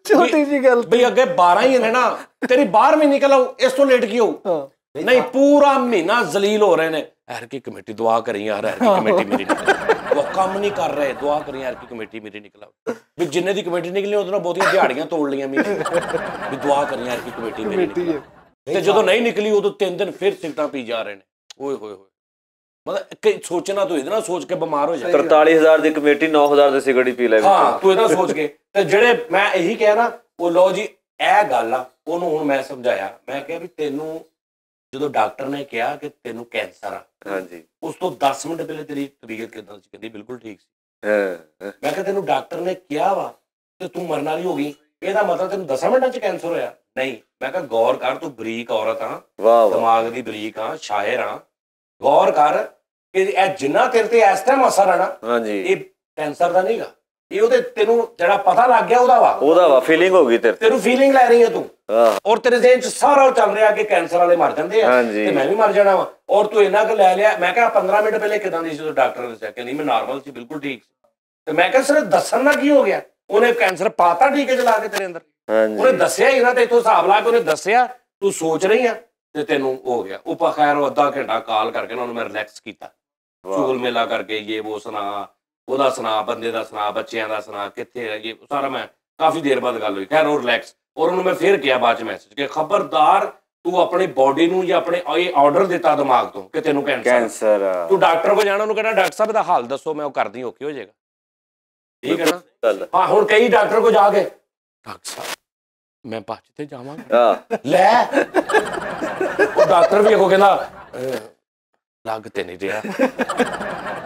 ਛੋਟੀ ਜੀ ਗੱਲ ਬਈ ਅੱਗੇ 12 ਹੀ ਨੇ ਨਾ, ਤੇਰੀ 12ਵੀਂ ਨਿਕਲ ਆਉ, ਇਸ ਤੋਂ ਲੇਟ ਕੀ ਹੋਊ? ਨਹੀਂ ਪੂਰਾ ਮਹੀਨਾ ਜ਼ਲੀਲ ਹੋ ਰਹੇ ਨੇ, ਐਰ ਕੀ ਕਮੇਟੀ ਦੁਆ ਕਰੀ ਯਾਰ, ਐਰ ਕੀ ਕਮੇਟੀ ਮੇਰੀ ਨਿਕਲ, ਉਹ ਕੰਮ ਨਹੀਂ ਕਰ ਰਹੇ, ਦੁਆ ਕਰੀ ਐਰ ਕੀ ਕਮੇਟੀ ਮੇਰੀ ਨਿਕਲ ਆਉ। ਵੀ ਜਿੰਨੇ ਦੀ ਕਮੇਟੀ ਨਿਕਲੀ ਉਹਦੇ ਨਾਲ ਬਹੁਤੀਆਂ ਦਿਹਾੜੀਆਂ ਤੋੜ ਲਈਆਂ ਮਹੀਨੇ, ਵੀ ਦੁਆ ਕਰੀ ਐਰ ਕੀ ਕਮੇਟੀ ਮੇਰੀ ਨਿਕਲ। ਤੇ ਜਦੋਂ ਨਹੀਂ ਨਿਕਲੀ ਉਦੋਂ 3 ਦਿਨ ਫਿਰ ਸਿਗਰਟਾਂ ਪੀ ਜਾ ਰਹੇ ਨੇ। ਓਏ ਹੋਏ ਹੋਏ, ਮਤਲਬ ਸੋਚਣਾ ਤੂੰ ਇਹਦੇ ਨਾਲ ਸੋਚ ਕੇ ਬਿਮਾਰ ਹੋ ਜਾਏ। 43,000 ਦੀ ਕਮੇਟੀ 9,000 ਦੀ ਸਿਗਰਟ ਹੀ ਪੀ ਲੈ। ਹਾਂ ਤੂੰ ਇਹਦਾ ਸੋਚ ਕੇ, ਤੇ ਜਿਹੜੇ ਮੈਂ ਇਹੀ ਕਿਹਾ ਨਾ, ਉਹ ਲਓ ਜੀ ਇਹ ਗੱਲ ਆ, ਉਹਨੂੰ ਹੁਣ ਮੈਂ ਸਮਝਾਇਆ। ਮੈਂ ਕਿਹਾ ਵੀ ਤੈਨੂੰ ਜਦੋਂ ਡਾਕਟਰ ਨੇ ਕਿਹਾ ਕਿ ਤੈਨੂੰ ਕੈਂਸਰ ਆ, ਹਾਂਜੀ, ਉਸ ਤੋਂ 10 ਮਿੰਟ ਪਹਿਲੇ ਤੇਰੀ ਤਬੀਅਤ ਕਿੱਦਾਂ ਸੀ? ਕਹਿੰਦੀ ਬਿਲਕੁਲ ਠੀਕ ਸੀ। ਮੈਂ ਕਿਹਾ ਤੈਨੂੰ ਡਾਕਟਰ ਨੇ ਕਿਹਾ ਵਾ ਤੇ ਤੂੰ ਮਰਨ ਵਾਲੀ ਹੋ ਗਈ, ਇਹਦਾ ਮਤਲਬ ਤੈਨੂੰ 10 ਮਿੰਟਾਂ 'ਚ ਕੈਂਸਰ ਹੋਇਆ? ਨਹੀਂ। ਮੈਂ ਕਿਹਾ ਗੌਰ ਕਰ, ਤੂੰ ਬਰੀਕ ਔਰਤ ਆ, ਦਿਮਾਗ ਦੀ ਬਰੀਕ ਆ, ਸ਼ਾਇਰ ਆ, ਗੌਰ ਕਰ ਕਿ ਇਹ ਜਿੰਨਾ ਤੇਰੇ ਤੇ ਇਸ ਟਾਈਮ ਅਸਰ ਆ ਨਾ, ਹਾਂਜੀ, ਇਹ ਕੈਂਸਰ ਦਾ ਨਹੀਂਗਾ, ਇਹ ਉਹਦੇ ਤੈਨੂੰ ਜਿਹੜਾ ਪਤਾ ਲੱਗ ਗਿਆ ਉਹਦਾ ਵਾ ਫੀਲਿੰਗ ਹੋ ਗਈ ਤੈਨੂੰ ਫੀਲਿੰਗ ਲੈ ਰਹੀ ਹੈ ਤੂੰ, ਔਰ ਤੇਰੇ ਜ਼ਿਹਨ 'ਚ ਸਾਰਾ ਚੱਲ ਰਿਹਾ ਕਿ ਕੈਂਸਰ ਵਾਲੇ ਮਰ ਜਾਂਦੇ ਆ ਤੇ ਮੈਂ ਵੀ ਮਰ ਜਾਣਾ ਵਾ, ਔਰ ਤੂੰ ਇੰਨਾ ਕੁ ਲੈ ਲਿਆ। ਮੈਂ ਕਿਹਾ 15 ਮਿੰਟ ਪਹਿਲੇ ਕਿਦਾਂ ਦੀ ਸੀ ਜਦੋਂ ਡਾਕਟਰ ਨੇ ਦੱਸਿਆ? ਕਹਿੰਦੀ ਮੈਂ ਨਾਰਮਲ ਸੀ, ਬਿਲਕੁਲ ਠੀਕ ਸੀ। ਤੇ ਮੈਂ ਕਿਹਾ ਸਿਰਫ ਦੱਸਣ ਨਾਲ ਕੀ ਹੋ ਗਿਆ? ਉਹਨੇ ਕੈਂਸਰ ਪਾਤਾ ਟੀਕੇ ਚਲਾ ਕੇ ਤੇਰੇ ਅੰਦਰ। ਉਹਨੇ ਦੱਸਿਆ ਹੀ ਨਾ, ਤੇ ਇਥੋਂ ਹਿਸਾਬ ਲਾ ਕੇ ਉਹਨੇ ਦੱਸਿਆ ਤੂੰ ਸੋਚ ਰਹੀ ਆ ਤੇ ਤੈਨੂੰ ਹੋ ਗਿਆ। ਉਹ ਖੈਰ ਉਹ ਅੱਧਾ ਘੰਟਾ ਕਾਲ ਕਰਕੇ ਨਾ ਉਹਨੂੰ ਮੈਂ ਰਿਲੈਕਸ ਕੀਤਾ, ਚੂਲ ਮੇਲਾ ਕਰਕੇ ਇਹ ਉਹ ਸੁਣਾ, ਉਹਦਾ ਸੁਣਾ, ਬੰਦੇ ਦਾ ਸੁਣਾ, ਬੱਚਿਆਂ ਦਾ ਸੁਣਾ, ਕਿੱਥੇ ਹੈ ਇਹ ਸਾਰਾ। ਮੈਂ ਕਾਫੀ ਦੇਰ ਬਾਅਦ ਗੱਲ ਹੋਈ, ਖੈਰ ਉਹ ਰਿਲੈਕਸ। ਔਰ ਉਹਨੂੰ ਮੈਂ ਫਿਰ ਕਿਹਾ ਬਾਅਦ ਚ ਮੈਸੇਜ ਕਿ ਖਬਰਦਾਰ ਤੂੰ ਆਪਣੀ ਬੋਡੀ ਨੂੰ ਜਾਂ ਆਪਣੇ ਇਹ ਆਰਡਰ ਦਿੱਤਾ ਦਿਮਾਗ ਤੋਂ ਕਿ ਤੈਨੂੰ ਕੈਂਸਰ, ਤੂੰ ਡਾਕਟਰ ਕੋਲ ਜਾਣਾ, ਉਹਨੂੰ ਕਹਿਣਾ ਡਾਕਟਰ ਸਾਹਿਬ ਦਾ ਹਾਲ ਦੱਸੋ, ਮੈਂ ਉਹ ਕਰਦੀ ਓਕੇ ਹੋ ਜਾਏਗਾ। ਠੀਕ ਹੈ ਨਾ? ਹਾਂ ਹੁਣ ਕਈ ਡਾਕਟਰ ਕੋਲ ਜਾ ਕੇ ਡਾਕਟਰ ਸਾਹਿਬ ਮੈਂ ਬਾਅਦ ਤੇ ਜਾਵਾਂਗਾ ਲੈ, ਉਹ ਡਾਕਟਰ ਵੀ ਅੱਗੋਂ ਕਹਿੰਦਾ ਲੱਗ ਤੇ ਨਹੀਂ ਰਿਹਾ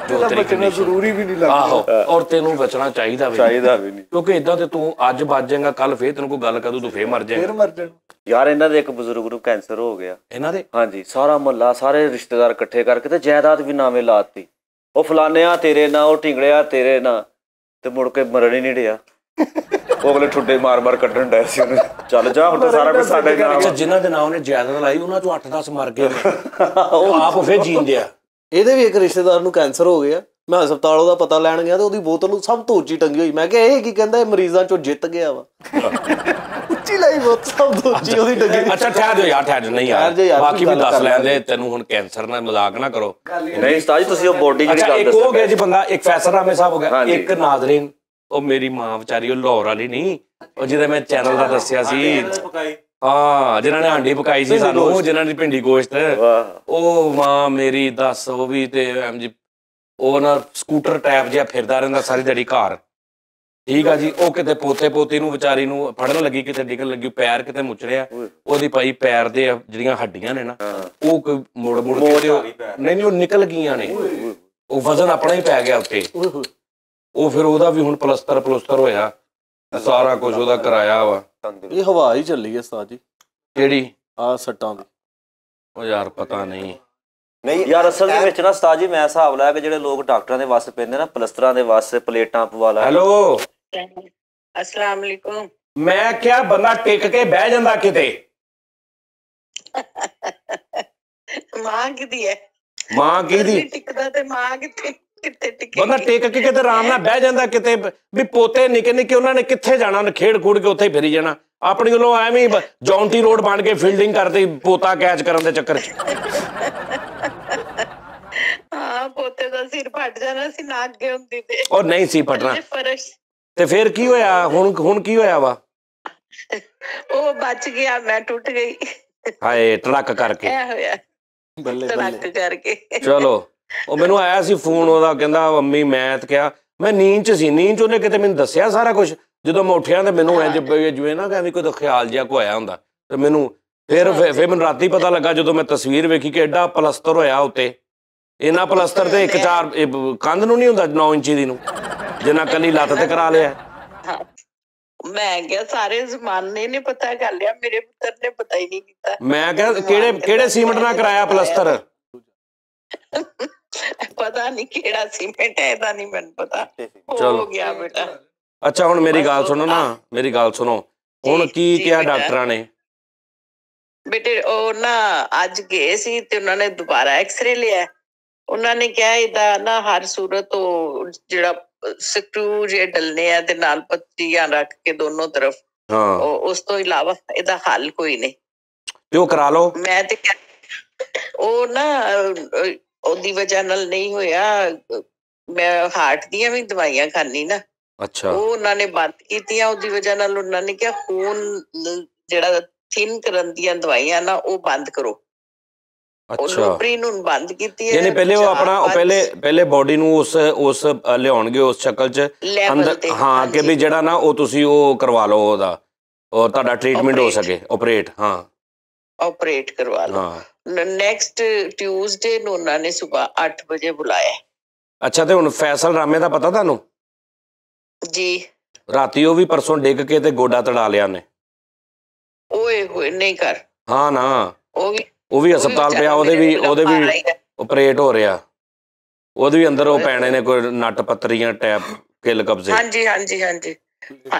ਜੋ ਤੇਰੀ ਬਚਣਾ ਜ਼ਰੂਰੀ ਵੀ ਨਹੀਂ ਲੱਗਦਾ। ਆਹੋ, ਔਰ ਤੈਨੂੰ ਬਚਣਾ ਚਾਹੀਦਾ ਵੀ ਨਹੀਂ, ਕਿਉਂਕਿ ਇਦਾਂ ਤੇ ਤੂੰ ਅੱਜ ਬਚ ਜਾਏਗਾ, ਕੱਲ ਫੇਰ ਤੈਨੂੰ ਕੋਈ ਗੱਲ ਕਰੂ ਤੂੰ ਫੇਰ ਮਰ ਜਾਏਗਾ। ਯਾਰ ਇਹਨਾਂ ਦੇ ਇੱਕ ਬਜ਼ੁਰਗ ਨੂੰ ਕੈਂਸਰ ਹੋ ਗਿਆ। ਇਹਨਾਂ ਦੇ? ਹਾਂਜੀ, ਸਾਰਾ ਮੁਹੱਲਾ ਸਾਰੇ ਰਿਸ਼ਤੇਦਾਰ ਇਕੱਠੇ ਕਰਕੇ ਤੇ ਜਾਇਦਾਦ ਵੀ ਨਾਵੇਂ ਲਾਤੀ, ਉਹ ਫਲਾਨਿਆ ਤੇਰੇ ਨਾਂ, ਉਹ ਢਿੰਗੜਿਆ ਤੇਰੇ ਨਾਂ, ਤੇ ਮੁੜ ਕੇ ਮਰਨ ਹੀ ਨਹੀਂ ਰਿਹਾ। ਉਹ ਅਗਲੇ ਠੁੱਡੇ ਮਾਰ ਕੱਢਣ ਡਏ ਸੀ ਉਹਨੂੰ, ਚੱਲ ਜਾ ਹੁਣ ਸਾਰਾ ਕੁਝ ਸਾਡੇ ਨਾਮ। ਜਿਨ੍ਹਾਂ ਦੇ ਨਾਂ ਉਹਨੇ ਜਾਇਦਾਦ ਲਾਈ ਉਹਨਾਂ ਚੋਂ 8-10 ਮਰ ਗਏ, ਉਹ ਆਪ ਫੇਰ ਜੀਂਦੇ ਆ। ਇਹਦੇ ਵੀ ਇੱਕ ਰਿਸ਼ਤੇਦਾਰ ਨੂੰ ਕੈਂਸਰ ਹੋ ਗਿਆ, ਮੈਂ ਹਸਪਤਾਲ ਉਹਦਾ ਪਤਾ ਲੈਣ ਗਿਆ ਤੇ ਉਹਦੀ ਬੋਤਲ ਨੂੰ ਸਭ ਤੋਂ ਉੱਚੀ ਟੰਗੀ ਹੋਈ। ਮੈਂ ਕਿਹਾ ਇਹ ਕੀ ਕਹਿੰਦਾ, ਇਹ ਮਰੀਜ਼ਾਂ ਚੋਂ ਜਿੱਤ ਗਿਆ ਵਾ। ਉੱਚੀ ਲਾਈ ਬੋਤਲ ਸਭ ਤੋਂ ਉੱਚੀ ਉਹਦੀ ਟੰਗੀ। ਅੱਛਾ ਠਹਿਰ ਜਾਓ ਯਾਰ, ਠਹਿਰ ਜਾਓ, ਨਹੀਂ ਯਾਰ ਬਾਕੀ ਵੀ ਦੱਸ ਲੈਂਦੇ ਤੈਨੂੰ। ਹੁਣ ਕੈਂਸਰ ਨਾਲ ਮਜ਼ਾਕ ਨਾ ਕਰੋ। ਨਹੀਂ ਉਸਤਾਦ ਜੀ, ਤੁਸੀਂ ਉਹ ਬੋਡੀ ਜਿਹੜੀ ਗੱਲ ਦੱਸੋ। ਇੱਕ ਹੋ ਗਿਆ ਜੀ ਬੰਦਾ, ਇੱਕ ਫੈਸਲਾਮੇ ਸਾਹਿਬ ਹੋ ਗਿਆ, ਇੱਕ ਨਾਜ਼ਰੀਨ ਉਹ ਮੇਰੀ ਮਾਂ ਵਿਚਾਰੀ, ਉਹ ਲਾਹੌਰ ਵਾਲੀ ਨਹੀਂ, ਉਹ ਜਿਹਦਾ ਮੈਂ ਚੈਨਲ ਦਾ ਦੱਸਿਆ ਸੀ, ਹਾਂ ਜਿਨ੍ਹਾਂ ਨੇ ਹਾਂਡੀ ਪਕਾਈ ਸੀ ਸਾਨੂੰ, ਜਿਨ੍ਹਾਂ ਦੀ ਭਿੰਡੀ ਗੋਸ਼ਤ, ਉਹ ਮਾਂ ਮੇਰੀ ਦੱਸ। ਉਹ ਵੀ ਤੇ ਉਹ ਨਾ ਸਕੂਟਰ ਟਾਈਪ ਜਿਹਾ ਫਿਰਦਾ ਰਹਿੰਦਾ ਸਾਰੀ ਦਿਹਾੜੀ ਘਰ। ਠੀਕ ਆ ਜੀ, ਉਹ ਕਿਤੇ ਪੋਤੇ ਪੋਤੀ ਨੂੰ ਵਿਚਾਰੀ ਨੂੰ ਫੜਨ ਲੱਗੀ, ਕਿਤੇ ਡਿੱਗਣ ਲੱਗੀ, ਪੈਰ ਕਿਤੇ ਮੁਚੜਿਆ, ਉਹਦੀ ਭਾਈ ਪੈਰ ਦੇ ਜਿਹੜੀਆਂ ਹੱਡੀਆਂ ਨੇ ਨਾ ਉਹ ਮੁੜ ਕੇ ਨਹੀਂ ਉਹ ਨਿਕਲ ਗਈਆਂ ਨੇ, ਉਹ ਵਜ਼ਨ ਆਪਣਾ ਹੀ ਪੈ ਗਿਆ ਉੱਤੇ। ਉਹ ਫਿਰ ਉਹਦਾ ਵੀ ਹੁਣ ਪਲਸਤਰ ਹੋਇਆ, ਸਾਰਾ ਕੁਝ ਉਹਦਾ ਕਰਾਇਆ ਵਾ। ਇਹ ਹਵਾ ਹੀ ਚੱਲੀ ਹੈ ਉਸਤਾਦ ਜੀ। ਕਿਹੜੀ? ਆ ਸੱਟਾਂ ਦੀ। ਉਹ ਯਾਰ ਪਤਾ ਨਹੀਂ ਯਾਰ, ਅਸਲ ਦੇ ਵਿੱਚ ਨਾ ਉਸਤਾਦ ਜੀ ਮੈਂ ਹਿਸਾਬ ਲਾਇਆ ਕਿ ਜਿਹੜੇ ਲੋਕ ਡਾਕਟਰਾਂ ਦੇ ਵੱਸ ਪੈਂਦੇ ਨਾ, ਪਲਸਤਰਾਂ ਦੇ ਵੱਸ, ਪਲੇਟਾਂ ਪਵਾ ਲਾ। ਹੈਲੋ अस्सलाम वालेकुम। ਮੈਂ ਕਿਹਾ ਬੰਦਾ ਟਿਕ ਕੇ ਬਹਿ ਜਾਂਦਾ ਕਿਤੇ। ਮਾਂ ਕਿਹਦੀ ਹੈ? ਮਾਂ ਕਿਹਦੀ? ਟਿਕਦਾ ਤੇ ਮਾਂ ਕਿੱਥੇ ਟਿਕੇ? ਬੰਦਾ ਟਿਕ ਕੇ ਕਿਤੇ ਆਰਾਮ ਨਾਲ ਬਹਿ ਜਾਂਦਾ ਕਿਤੇ। ਵੀ ਪੋਤੇ ਨਿੱਕੇ ਨਿੱਕੇ ਉਹਨਾਂ ਨੇ ਕਿੱਥੇ ਜਾਣਾ, ਉਹਨੇ ਖੇਡ ਖੂਡ ਕੇ ਉੱਥੇ ਫਿਰੀ ਜਾਣਾ। ਆਪਣੀ ਵੱਲੋਂ ਐਵੇਂ ਜੌਂਟੀ ਰੋਡ ਬਣ ਕੇ ਫੀਲਡਿੰਗ ਕਰਦੇ ਪੋਤਾ ਕੈਚ ਕਰਨ ਦੇ ਚੱਕਰ 'ਚ। ਹਾਂ ਪੋਤੇ ਦਾ ਸਿਰ ਫਟ ਜਾਣਾ ਸੀ ਨਾ ਅੱਗੇ ਹੁੰਦੀ ਤੇ। ਉਹ ਨਹੀਂ ਸੀ ਫਟਣਾ ਤੇ ਫਿਰ ਕੀ ਹੋਇਆ? ਹੁਣ ਕੀ ਹੋਇਆ ਵਾ? ਉਹ ਬਚ ਗਿਆ, ਮੈਂ ਟੁੱਟ ਗਈ। ਹਾਏ ਟਰੱਕ ਕਰਕੇ। ਇਹ ਹੋਇਆ ਟਰੱਕ ਕਰਕੇ। ਚਲੋ ਉਹ ਮੈਨੂੰ ਆਇਆ ਸੀ ਫੋਨ ਉਹਦਾ, ਕਹਿੰਦਾ ਮੰਮੀ ਮੈਂ ਤੇ ਕਿਹਾ ਮੈਂ ਨੀਂਦ 'ਚ ਸੀ। ਨੀਂਦ 'ਚ ਉਹਨੇ ਕਿਤੇ ਮੈਨੂੰ ਦੱਸਿਆ ਸਾਰਾ ਕੁਝ। ਜਦੋਂ ਮੈਂ ਉੱਠਿਆ ਤੇ ਮੈਨੂੰ ਇੰਜ ਜਿਵੇਂ ਨਾ ਕਹਿੰਦੀ ਕੋਈ ਖਿਆਲ ਜਿਹਾ ਕੋ ਆਇਆ ਹੁੰਦਾ ਤੇ ਮੈਨੂੰ ਫਿਰ ਮੈਨੂੰ ਰਾਤੀ ਪਤਾ ਲੱਗਾ ਜਦੋਂ ਮੈਂ ਤਸਵੀਰ ਵੇਖੀ ਕਿ ਐਡਾ ਪਲਸਤਰ ਹੋਇਆ ਉੱਤੇ। ਇਹਨਾਂ ਪਲਸਤਰ ਤੇ 1-4 ਕੰਧ ਨੂੰ ਨਹੀਂ ਹੁੰਦਾ 9 ਇੰਚੀ ਦੀ ਨੂੰ, ਜਿੰਨਾ ਕੱਲੀ ਲੱਤ ਤੇ ਕਰਾ ਲਿਆ। ਮੈਂ ਕਿਹਾ ਸਾਰੇ ਜ਼ਮਾਨੇ ਨੇ ਪਤਾ ਕਰ ਲਿਆ, ਮੇਰੇ ਪੁੱਤਰ ਨੇ ਪਤਾ ਹੀ ਨਹੀਂ ਕੀਤਾ। ਮੈਂ ਕਿਹਾ ਕਿਹੜੇ ਸੀਮੈਂਟ ਨਾਲ ਕਰਾਇਆ ਪਲਸਤਰ? ਪਤਾ ਨਹੀਂ ਕਿਹੜਾ ਸੀਮੈਂਟ ਹੈ, ਇਹਦਾ ਨਹੀਂ ਮੈਨੂੰ ਪਤਾ। ਹੋ ਗਿਆ ਬੇਟਾ। ਅੱਛਾ ਹੁਣ ਮੇਰੀ ਗੱਲ ਸੁਣੋ ਨਾ, ਮੇਰੀ ਗੱਲ ਸੁਣੋ। ਹੁਣ ਕੀ ਕਿਹਾ ਡਾਕਟਰਾਂ ਨੇ? ਬੇਟੇ ਉਹ ਨਾ ਅੱਜ ਗਏ ਸੀ ਤੇ ਉਹਨਾਂ ਨੇ ਦੁਬਾਰਾ ਐਕਸਰੇ ਲਿਆ। ਉਹਨਾਂ ਨੇ ਕਿਹਾ ਇਹਦਾ ਨਾ ਹਰ ਸੂਰਤ ਤੋਂ ਜਿਹੜਾ ਸਕਰੂ ਜੇ ਡਲਨੇ ਆ ਤੇ ਨਾਲ ਪੱਤੀਆਂ ਰੱਖ ਕੇ ਦੋਨੋਂ ਤਰਫ, ਉਸ ਤੋਂ ਇਲਾਵਾ ਇਹਦਾ ਹੱਲ ਕੋਈ ਨਹੀਂ। ਤੇ ਉਹ ਕਰਾ ਲਓ। ਮੈਂ ਤੇ ਉਹ ਨਾ ਉਹਦੀ ਵਜ੍ਹਾ ਨਾਲ ਨਹੀਂ ਹੋਇਆ। ਮੈਂ ਹਾਰਟ ਦੀਆਂ ਵੀ ਦਵਾਈਆਂ ਖਾਨੀ ਨਾ। ਅੱਛਾ। ਉਹ ਉਹਨਾਂ ਨੇ ਬੰਦ ਕੀਤੀਆਂ ਉਹਦੀ ਵਜ੍ਹਾ ਨਾਲ। ਉਹਨਾਂ ਨੇ ਕਿਹਾ ਖੂਨ ਜਿਹੜਾ ਥਿਨ ਕਰਨ ਦੀਆਂ ਦਵਾਈਆਂ ਨਾ ਉਹ ਬੰਦ ਕਰੋ। ਲੋਪਰੀ ਨੂੰ ਬੰਦ ਕੀਤੀ ਹੈ। ਪਹਿਲੇ ਉਹ ਆਪਣਾ ਪਹਿਲੇ ਬੋਡੀ ਨੂੰ ਉਸ ਲਿਆਉਣਗੇ ਉਸ ਸ਼ਕਲ 'ਚ ਅੰਦਰ। ਹਾਂ ਕਿ ਵੀ ਜਿਹੜਾ ਨਾ ਉਹ ਤੁਸੀਂ ਉਹ ਕਰਵਾ ਲਓ, ਉਹਦਾ ਔਰ ਤੁਹਾਡਾ ਟ੍ਰੀਟਮੈਂਟ ਹੋ ਸਕੇ, ਆਪਰੇਟ। ਹਾਂ ਆਪਰੇਟ ਕਰਵਾ ਲਓ। ਨੈਕਸਟ ਟਿਊਜ਼ਡੇ ਨੂੰ ਉਹਨਾਂ ਨੇ ਸਵੇਰ 8 ਵਜੇ ਬੁਲਾਇਆ। ਅੱਛਾ ਤੇ ਹੁਣ ਫੈਸਲ ਰਾਮੇ ਦਾ ਪਤਾ ਤੁਹਾਨੂੰ? ਜੀ ਰਾਤੀ ਉਹ ਵੀ ਪਰਸੋਂ ਡਿੱਗ ਕੇ ਤੇ ਗੋਡਾ ਤੜਾ ਲਿਆ ਨੇ। ਓਏ ਹੋਏ ਨਹੀਂ ਕਰ। ਹਾਂ ਨਾ ਉਹ ਵੀ ਹਸਪਤਾਲ ਪਿਆ, ਉਹਦੇ ਵੀ ਆਪਰੇਟ ਹੋ ਰਿਹਾ। ਉਹਦੇ ਵੀ ਅੰਦਰ ਉਹ ਪੈਣੇ ਨੇ ਕੋਈ ਨੱਟ ਪੱਤਰੀਆਂ ਟੈਪ ਕਿੱਲ ਕਬਜ਼ੇ। ਹਾਂਜੀ ਹਾਂਜੀ ਹਾਂਜੀ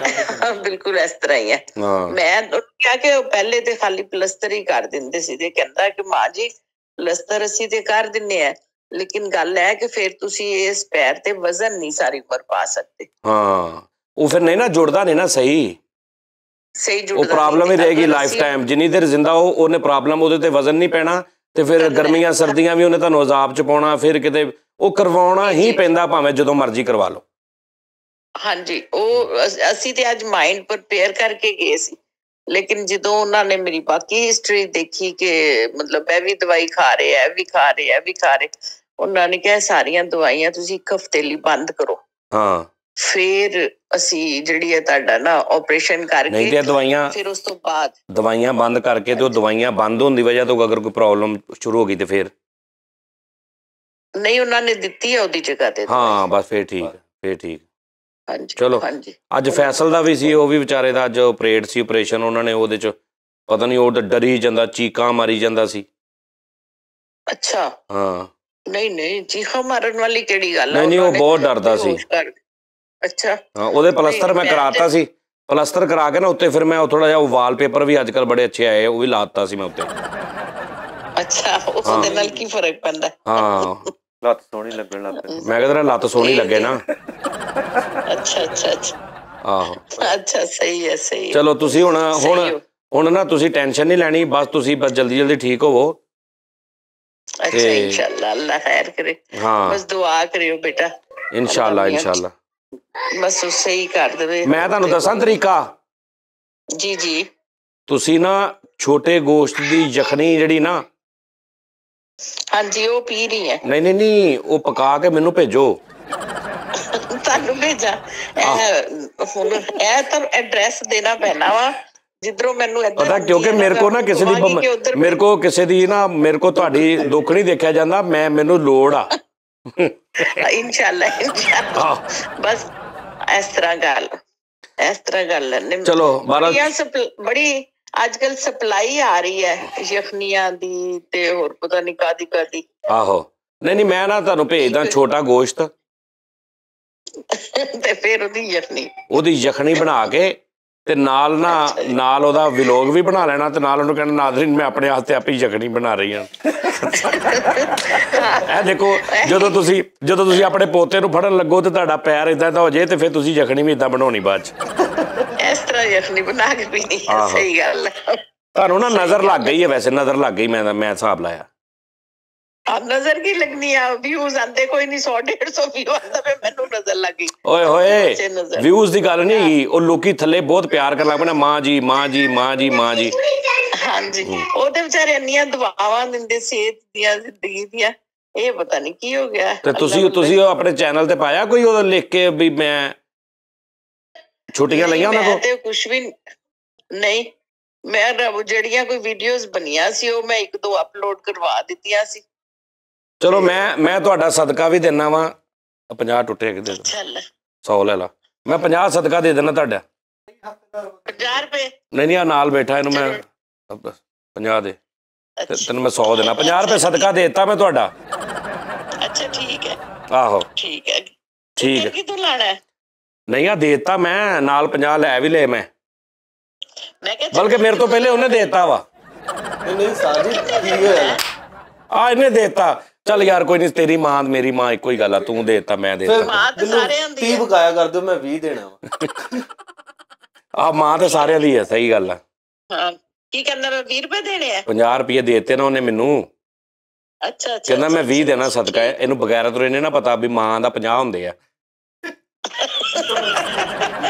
ਬਿਲਕੁਲ ਇਸ ਤਰ੍ਹਾਂ ਹੀ ਹੈ। ਮੈਂ ਕਿਹਾ ਕਿ ਪਹਿਲੇ ਤੇ ਖਾਲੀ ਪਲਸਤਰ ਹੀ ਕਰ ਦਿੰਦੇ ਸੀ ਤੇ ਕਹਿੰਦਾ ਕਿ ਮਾਂ ਜੀ ਪਲਸਤਰ ਅਸੀਂ ਤੇ ਕਰ ਦਿੰਦੇ ਆ, ਲੇਕਿਨ ਗੱਲ ਹੈ ਕਿ ਫਿਰ ਤੁਸੀਂ ਇਸ ਪੈਰ ਤੇ ਵਜ਼ਨ ਨਹੀਂ ਸਾਰੀ ਉਮਰ ਪਾ ਸਕਦੇ। ਹਾਂ ਉਹ ਫਿਰ ਨਹੀਂ ਨਾ ਜੁੜਦਾ ਨਹੀਂ ਨਾ ਸਹੀ ਉਹ ਪ੍ਰੋਬਲਮ ਹੀ ਰਹੇਗੀ ਲਾਈਫ ਟਾਈਮ ਜਿੰਨੀ ਦੇਰ ਜ਼ਿੰਦਾ ਉਹਨੇ ਪ੍ਰੋਬਲਮ ਉਹਦੇ ਤੇ ਵਜ਼ਨ ਨਹੀਂ ਪੈਣਾ ਤੇ ਫਿਰ ਗਰਮੀਆਂ ਸਰਦੀਆਂ ਵੀ ਉਹਨੇ ਤੁਹਾਨੂੰ ਅਜ਼ਾਬ ਚ ਪਾਉਣਾ ਫਿਰ ਕਿਤੇ ਉਹ ਕਰਵਾਉਣਾ ਹੀ ਪੈਂਦਾ ਭਾਵੇਂ ਜਦੋਂ ਮਰਜ਼ੀ ਕਰਵਾ ਲਓ ਹਾਂਜੀ ਉਹ ਅਸੀਂ ਤੇ ਅੱਜ ਮਾਈਂਡ ਪ੍ਰਪੇਅਰ ਕਰਕੇ ਗਏ ਸੀ ਲੇਕਿਨ ਜਦੋਂ ਉਹਨਾਂ ਨੇ ਮੇਰੀ ਬਾਕੀ ਹਿਸਟਰੀ ਦੇਖੀ ਕਿ ਮਤਲਬ ਇਹ ਵੀ ਦਵਾਈ ਖਾ ਰਹੇ ਇਹ ਵੀ ਖਾ ਰਹੇ ਉਹਨਾਂ ਨੇ ਕਿਹਾ ਸਾਰੀਆਂ ਦਵਾਈਆਂ ਤੁਸੀਂ ਇੱਕ ਹਫ਼ਤੇ ਲਈ ਬੰਦ ਕਰੋ ਹਾਂ ਫਿਰ ਅਸੀਂ ਜਿਹੜੀ ਹੈ ਤੁਹਾਡਾ ਨਾ ਆਪਰੇਸ਼ਨ ਕਰਕੇ ਨਹੀਂ ਤੇ ਦਵਾਈਆਂ ਫਿਰ ਉਸ ਤੋਂ ਬਾਅਦ ਦਵਾਈਆਂ ਬੰਦ ਕਰਕੇ ਤੇ ਉਹ ਦਵਾਈਆਂ ਬੰਦ ਹੋਣ ਦੀ ਵਜ੍ਹਾ ਤੋਂ ਅਗਰ ਕੋਈ ਪ੍ਰੋਬਲਮ ਸ਼ੁਰੂ ਹੋ ਗਈ ਤੇ ਫਿਰ ਨਹੀਂ ਉਹਨਾਂ ਨੇ ਦਿੱਤੀ ਹੈ ਉਹਦੀ ਜਗ੍ਹਾ ਤੇ ਹਾਂ ਬਸ ਫਿਰ ਠੀਕ ਹਾਂਜੀ ਚਲੋ ਹਾਂਜੀ ਅੱਜ ਫੈਸਲ ਦਾ ਵੀ ਸੀ ਉਹ ਵੀ ਵਿਚਾਰੇ ਦਾ ਅੱਜ ਆਪਰੇਸ਼ਨ ਉਹਨਾਂ ਨੇ ਉਹਦੇ ਚ ਪਤਾ ਨਹੀਂ ਉਹ ਡਰੀ ਜਾਂਦਾ ਚੀਕਾਂ ਮਾਰੀ ਜਾਂਦਾ ਸੀ ਅੱਛਾ ਹਾਂ ਨਹੀਂ ਚੀਖਾਂ ਮਾਰਨ ਵਾਲੀ ਕਿਹੜੀ ਗੱਲ ਨਹੀਂ ਉਹ ਬਹੁਤ ਡਰਦਾ ਸੀ ਅੱਛਾ ਹਾਂ ਉਹਦੇ ਪਲਸਤਰ ਮੈਂ ਕਰਾਤਾ ਸੀ ਪਲਸਤਰ ਕਰਾ ਕੇ ਨਾ ਉੱਤੇ ਫਿਰ ਮੈਂ ਥੋੜਾ ਜਿਹਾ ਵਾਲਪੇਪਰ ਵੀ ਅੱਜ ਕੱਲ ਬੜੇ ਅੱਛੇ ਆਏ ਉਹ ਵੀ ਲਾਤਾ ਸੀ ਮੈਂ ਉੱਤੇ ਅੱਛਾ ਉਹਦੇ ਨਾਲ ਕੀ ਫਰਕ ਪੈਂਦਾ ਹਾਂ ਲੱਤ ਸੋਹਣੀ ਲੱਗਣ ਲੱਗ ਪਈ ਮੈਂ ਕਹਿੰਦਾ ਲੱਤ ਸੋਹਣੀ ਲੱਗੇ ਨਾ ਅੱਛਾ ਆਹੋ ਅੱਛਾ ਸਹੀ ਹੈ ਚਲੋ ਤੁਸੀਂ ਹੁਣ ਨਾ ਤੁਸੀਂ ਟੈਨਸ਼ਨ ਨਹੀਂ ਲੈਣੀ ਬਸ ਤੁਸੀਂ ਜਲਦੀ ਠੀਕ ਹੋਵੋ ਅੱਛਾ ਇਨਸ਼ਾਅੱਲਾ ਅੱਲਾ ਖੈਰ ਕਰੇ ਹਾਂ ਬਸ ਦੁਆ ਕਰਿਓ ਬੇਟਾ ਇਨਸ਼ਾਅੱਲਾ ਬਸ ਉਹ ਸਹੀ ਕਰ ਦੇਵੇ ਮੈਂ ਤੁਹਾਨੂੰ ਦੱਸਾਂ ਤਰੀਕਾ ਜੀ ਤੁਸੀਂ ਨਾ ਛੋਟੇ ਗੋਸ਼ਤ ਦੀ ਯਖਣੀ ਜਿਹੜੀ ਨਾ ਹਾਂਜੀ ਉਹ ਪੀ ਰਹੀ ਹੈ ਨਹੀਂ ਉਹ ਪਕਾ ਕੇ ਮੈਨੂੰ ਭੇਜੋ ਤੁਹਾਨੂੰ ਭੇਜਾਂ ਹੁਣ ਇਹ ਤਾਂ ਐਡਰੈਸ ਦੇਣਾ ਪੈਣਾ ਵਾ ਜਿੱਧਰੋਂ ਮੈਨੂੰ ਪਤਾ ਕਿਉਂਕਿ ਮੇਰੇ ਕੋ ਨਾ ਕਿਸੇ ਦੀ ਨਾ ਮੇਰੇ ਕੋ ਤੁਹਾਡੀ ਦੁੱਖ ਨਹੀਂ ਦੇਖਿਆ ਜਾਂਦਾ ਮੈਨੂੰ ਲੋੜ ਆ ਇਨਸ਼ਾਅੱਲਾ ਬਸ ਇਸ ਤਰ੍ਹਾਂ ਗੱਲ ਚਲੋ ਬੜੀ ਅੱਜ ਕੱਲ ਸਪਲਾਈ ਆ ਰਹੀ ਹੈ ਯਖਨੀਆਂ ਦੀ ਤੇ ਹੋਰ ਪਤਾ ਨਹੀਂ ਕਾਦੀ ਆਹੋ ਨਹੀਂ ਮੈਂ ਨਾ ਤੁਹਾਨੂੰ ਭੇਜਦਾ ਛੋਟਾ ਗੋਸ਼ਤ ਤੇ ਫਿਰ ਉਹਦੀ ਯਖਣੀ ਬਣਾ ਕੇ ਤੇ ਨਾਲ ਉਹਦਾ ਵਲੌਗ ਵੀ ਬਣਾ ਲੈਣਾ ਤੇ ਨਾਲ ਉਹਨੂੰ ਕਹਿਣਾ ਨਾਜ਼ਰੀਨ ਮੈਂ ਆਪਣੇ ਹੱਥ ਤੇ ਆਪੇ ਯਖਣੀ ਬਣਾ ਰਹੀ ਹਾਂ ਇਹ ਦੇਖੋ ਜਦੋਂ ਤੁਸੀਂ ਆਪਣੇ ਪੋਤੇ ਨੂੰ ਫੜਨ ਲੱਗੋ ਤੇ ਤੁਹਾਡਾ ਪੈਰ ਏਦਾਂ ਦਾ ਹੋ ਜਾਏ ਤੇ ਫਿਰ ਤੁਸੀਂ ਯਖਣੀ ਵੀ ਏਦਾਂ ਬਣਾਉਣੀ ਬਾਅਦ ਚ ਇਸ ਤਰ੍ਹਾਂ ਯਖਣੀ ਬਣਾ ਕੇ ਪੀਣੀ ਹੈ ਸਹੀ ਗੱਲ ਤੁਹਾਨੂੰ ਨਾ ਨਜ਼ਰ ਲੱਗ ਗਈ ਹੈ ਵੈਸੇ ਨਜ਼ਰ ਲੱਗ ਗਈ ਮੈਂ ਹਿਸਾਬ ਲਾਇਆ ਨਜ਼ਰ ਕੀ ਲੱਗਣੀ ਆ ਵਿਊਜ਼ ਆਂਦੇ ਕੋਈ ਨਹੀਂ 100-150 ਵਿਊ ਆਂਦਾ ਵੇ ਮੈਨੂੰ ਨਜ਼ਰ ਲੱਗ ਗਈ ਓਏ ਹੋਏ ਵਿਊਜ਼ ਦੀ ਗੱਲ ਨਹੀਂ ਹੈਗੀ ਉਹ ਲੋਕੀ ਥੱਲੇ ਬਹੁਤ ਪਿਆਰ ਕਰਨ ਲੱਗ ਪਏ ਮਾਂ ਜੀ ਹਾਂਜੀ ਉਹਦੇ ਵਿਚਾਰੇ ਇੰਨੀਆਂ ਦੁਆਵਾਂ ਦਿੰਦੇ ਸਿਹਤ ਦੀਆਂ ਜ਼ਿੰਦਗੀ ਦੀਆਂ ਇਹ ਪਤਾ ਨਹੀਂ ਕੀ ਹੋ ਗਿਆ ਤੇ ਤੁਸੀਂ ਆਪਣੇ ਚੈਨਲ ਤੇ ਪਾਇਆ ਕੋਈ ਉਹ ਲਿਖ ਕੇ ਵੀ ਮੈਂ ਛੁੱਟੀਆਂ ਲਈਆਂ ਉਹਨਾਂ ਕੋਲ ਤੇ ਕੁਝ ਵੀ ਨਹੀਂ ਮੈਂ ਜਿਹੜੀਆਂ ਕੋਈ ਵੀਡੀਓਜ਼ ਬਣੀਆਂ ਸੀ ਉਹ ਮੈਂ 1-2 ਅਪਲੋਡ ਕਰਵਾ ਦਿੱਤੀਆਂ ਸੀ ਚਲੋ ਮੈਂ ਤੁਹਾਡਾ ਸਦਕਾ ਵੀ ਦੇਣਾ ਵਾ 50 ਟੁੱਟੇ ਦੇ 100 ਲੈ ਲਾ ਮੈਂ 50 ਸਦਕਾ ਦੇ ਦੇਣਾ ਤੁਹਾਡਾ 50 ਰੁਪਏ ਨਹੀਂ ਨਾਲ ਬੈਠਾ ਇਹਨੂੰ ਮੈਂ 50 ਦੇ ਤੈਨੂੰ ਮੈਂ 100 ਦੇਣਾ 50 ਰੁਪਏ ਸਦਕਾ ਦੇ ਦਿੱਤਾ ਮੈਂ ਤੁਹਾਡਾ ਅੱਛਾ ਠੀਕ ਹੈ ਆਹੋ ਠੀਕ ਹੈ ਕਿਦੋਂ ਲਾਣਾ ਨਹੀਂ ਦੇ ਦਿੱਤਾ ਮੈਂ ਨਾਲ 50 ਲੈ ਵੀ ਲਏ ਮੈਂ ਬਲਕਿ ਮੇਰੇ ਤੋਂ ਪਹਿਲੇ ਉਹਨੇ ਦੇ ਦਿੱਤਾ ਵਾ ਨਹੀਂ ਸਾਜੀ ਕੀ ਹੋਇਆ ਇਹਨੇ ਦੇ ਦਿੱਤਾ ਚੱਲ ਯਾਰ ਕੋਈ ਨਹੀਂ ਤੇਰੀ ਮਾਂ ਮੇਰੀ ਮਾਂ ਇੱਕੋ ਹੀ ਗੱਲ ਆ ਤੂੰ ਦੇ ਦਿੱਤਾ ਮੈਂ ਦੇ ਦਿੱਤਾ 30 ਬਕਾਇਆ ਕਰ ਦਿਓ ਮੈਂ 20 ਦੇਣਾ ਵਾ ਮਾਂ ਤੇ ਸਾਰਿਆਂ ਦੀ ਹੈ ਸਹੀ ਗੱਲ ਆ ਹਾਂ ਕੀ ਕਹਿੰਦਾ ਮੈਂ 20 ਰੁਪਏ ਦੇਣੇ ਆ 50 ਰੁਪਏ ਦੇ ਦਿੱਤੇ ਨਾ ਉਹਨੇ ਮੈਨੂੰ ਅੱਛਾ ਕਹਿੰਦਾ ਮੈਂ 20 ਦੇਣਾ ਸਦਕਾ ਇਹਨੂੰ ਬਗੈਰ ਤੋਂ ਇਹਨੇ ਨਾ ਪਤਾ ਵੀ ਮਾਂ ਦਾ 50 ਹੁੰਦੇ ਆ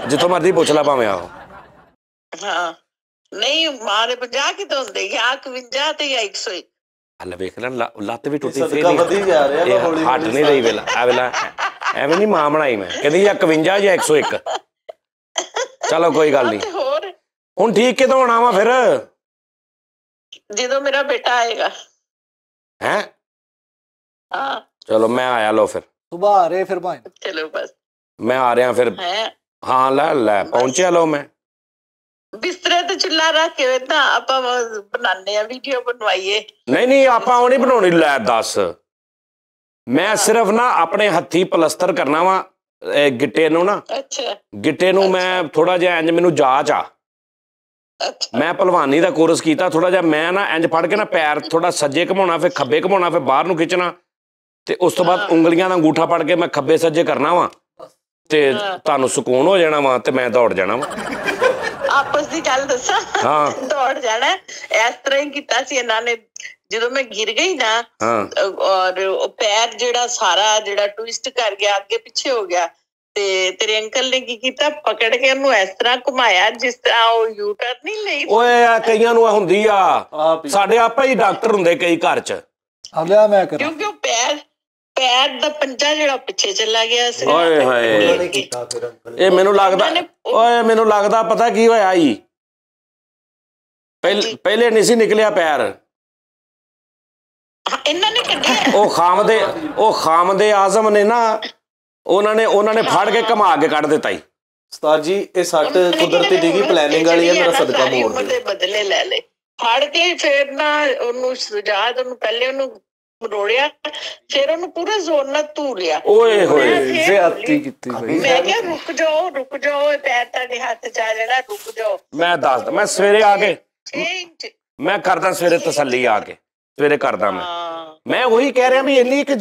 ਜਿੱਥੋਂ ਮਰਜ਼ੀ ਪੁੱਛ ਲਾ ਭਾਵੇਂ ਆਹੋ ਹਾਂ ਨਹੀਂ ਮਾਂ ਦੇ 50 ਕਿਦੋਂ ਹੁੰਦੇ ਜਾਂ 51 ਤੇ ਜਾਂ 100 ਹੱਲ ਵੇਖ ਲੈ ਲੱਤ ਵੀ ਟੁੱਟੀ ਸਦਕਾ ਵਧੀ ਜਾ ਰਿਹਾ ਹੌਲੀ ਹੱਟ ਨਹੀਂ ਰਹੀ ਵੇਲਾ ਐਵੇਂ ਨਹੀਂ ਮਾਂ ਬਣਾਈ ਮੈਂ ਕਹਿੰਦੀ ਜਾਂ 51 ਜਾਂ 101 ਚਲੋ ਕੋਈ ਗੱਲ ਨਹੀਂ ਹੋਰ ਹੁਣ ਠੀਕ ਕਿਦੋਂ ਹੋਣਾ ਵਾ ਫਿਰ ਜਦੋਂ ਮੇਰਾ ਬੇਟਾ ਆਏਗਾ ਹੈ ਹਾਂ ਚਲੋ ਮੈਂ ਆਇਆ ਲੋ ਫਿਰ ਸੁਬਾਹ ਆ ਰਹੇ ਫਿਰ ਭਾਈ ਚਲੋ ਬਸ ਮੈਂ ਆ ਰਿਹਾ ਫਿਰ ਹਾਂ ਲੈ ਪਹੁੰਚਿਆ ਲੋ ਮੈਂ ਬਿਸਤਰੇ ਤੇ ਚੁੱਲ੍ਹਾ ਰੱਖ ਕੇ ਤਾਂ ਆਪਾਂ ਬਣਾਉਂਦੇ ਆ ਵੀਡੀਓ ਬਣਵਾਈਏ ਨਹੀਂ ਆਪਾਂ ਉਹ ਨਹੀਂ ਬਣਾਉਣੀ ਲੈ ਦੱਸ ਮੈਂ ਸਿਰਫ ਨਾ ਆਪਣੇ ਹੱਥੀ ਪਲਸਤਰ ਕਰਨਾ ਵਾ ਗਿੱਟੇ ਨੂੰ ਨਾ ਗਿੱਟੇ ਨੂੰ ਮੈਂ ਥੋੜਾ ਜਿਹਾ ਇੰਜ ਮੈਨੂੰ ਜਾਚ ਆ ਮੈਂ ਭਲਵਾਨੀ ਦਾ ਕੋਰਸ ਕੀਤਾ ਥੋੜਾ ਜਿਹਾ ਮੈਂ ਨਾ ਇੰਜ ਫੜ ਕੇ ਨਾ ਪੈਰ ਥੋੜਾ ਸੱਜੇ ਘਮਾਉਣਾ ਫਿਰ ਖੱਬੇ ਘਮਾਉਣਾ ਫਿਰ ਬਾਹਰ ਨੂੰ ਖਿੱਚਣਾ ਤੇ ਉਸ ਤੋਂ ਬਾਅਦ ਉਂਗਲੀਆਂ ਦਾ ਅੰਗੂਠਾ ਫੜ ਕੇ ਮੈਂ ਖੱਬੇ ਸੱਜੇ ਕਰਨਾ ਵਾ ਤੇ ਤੁਹਾਨੂੰ ਸਕੂਨ ਹੋ ਜਾਣਾ ਵਾ ਤੇ ਮੈਂ ਦੌੜ ਜਾਣਾ ਵਾ। ਆਪਸ ਦੀ ਗੱਲ ਦੱਸਾਂ, ਹਾਂ ਦੌੜ ਜਾਣਾ। ਇਸ ਤਰ੍ਹਾਂ ਹੀ ਕੀਤਾ ਸੀ ਇਹਨਾਂ ਨੇ ਜਦੋਂ ਮੈਂ ਗਿਰ ਗਈ ਨਾ, ਔਰ ਉਹ ਪੈਰ ਜਿਹੜਾ ਸਾਰਾ ਜਿਹੜਾ ਟਵਿਸਟ ਕਰ ਗਿਆ, ਅੱਗੇ ਪਿੱਛੇ ਹੋ ਗਿਆ, ਤੇ ਤੇਰੇ ਅੰਕਲ ਨੇ ਕੀ ਕੀਤਾ, ਪਕੜ ਕੇ ਉਹਨੂੰ ਇਸ ਤਰ੍ਹਾਂ ਘੁਮਾਇਆ ਜਿਸ ਤਰ੍ਹਾਂ ਉਹ ਯੂ ਟਰਨ ਨਹੀਂ ਲਈ। ਓਏ ਆ ਕਈਆਂ ਨੂੰ ਹੁੰਦੀ ਆ, ਸਾਡੇ ਆਪਾ ਹੀ ਡਾਕਟਰ ਹੁੰਦੇ ਕਈ ਘਰ ਚ। ਲਿਆ ਮੈਂ ਕਰਾਂ, ਕਿਉਂਕਿ ਉਹ ਪੈਰ ਦਾ ਪੰਜਾ ਜਿਹੜਾ ਪਿੱਛੇ ਚਲਾ ਗਿਆ ਸੀ। ਓਏ ਹੋਏ ਇਹ ਮੈਨੂੰ ਲੱਗਦਾ, ਓਏ ਮੈਨੂੰ ਲੱਗਦਾ ਪਤਾ ਕੀ ਹੋਇਆ ਈ, ਪਹਿਲੇ ਨਹੀਂ ਸੀ ਨਿਕਲਿਆ ਪੈਰ, ਇਹਨਾਂ ਨੇ ਕੱਢਿਆ। ਉਹ ਖਾਮਦੇ ਆਜ਼ਮ ਨੇ ਨਾ, ਉਹਨਾਂ ਨੇ ਫੜ ਕੇ ਘੁਮਾ ਕੇ ਕੱਢ ਦਿੱਤਾ ਈ। ਉਸਤਾਦ ਜੀ ਇਹ ਸੱਟ ਕੁਦਰਤੀ ਡਿੱਗੀ, ਪਲੈਨਿੰਗ ਵਾਲੀ ਹੈ, ਮੇਰਾ ਸਦਕਾ ਮੋੜ ਦੇ। ਦੇ ਬਦਲੇ ਲੈ ਲੈ ਫੜ ਕੇ, ਫਿਰ ਨਾ ਉਹਨੂੰ ਸੁਜਾਦ, ਉਹਨੂੰ ਪਹਿਲੇ ਉਹਨੂੰ ਰੋੜਿਆ, ਫਿਰ ਉਹਨੂੰ ਪੂਰੇ ਜ਼ੋਰ ਨਾਲ ਧੂ ਲਿਆ। ਓਏ ਹੋਏ ਜ਼ਿਆਦਤੀ ਕੀਤੀ ਬਈ। ਮੈਂ ਕਿਹਾ ਰੁਕ ਜਾਓ ਇਹ ਪੈਰ ਤੁਹਾਡੇ ਹੱਥ ਚ ਆ ਜਾਣਾ, ਰੁਕ ਜਾਓ। ਮੈਂ ਦੱਸਦਾ, ਮੈਂ ਸਵੇਰੇ ਆ ਕੇ ਮੈਂ ਕਰਦਾ, ਸਵੇਰੇ ਤਸੱਲੀ ਆ ਕੇ ਸਵੇਰੇ ਕਰਦਾ। ਮੈਂ ਉਹੀ ਕਹਿ ਰਿਹਾ ਵੀ ਇੰਨੀ ਕੁ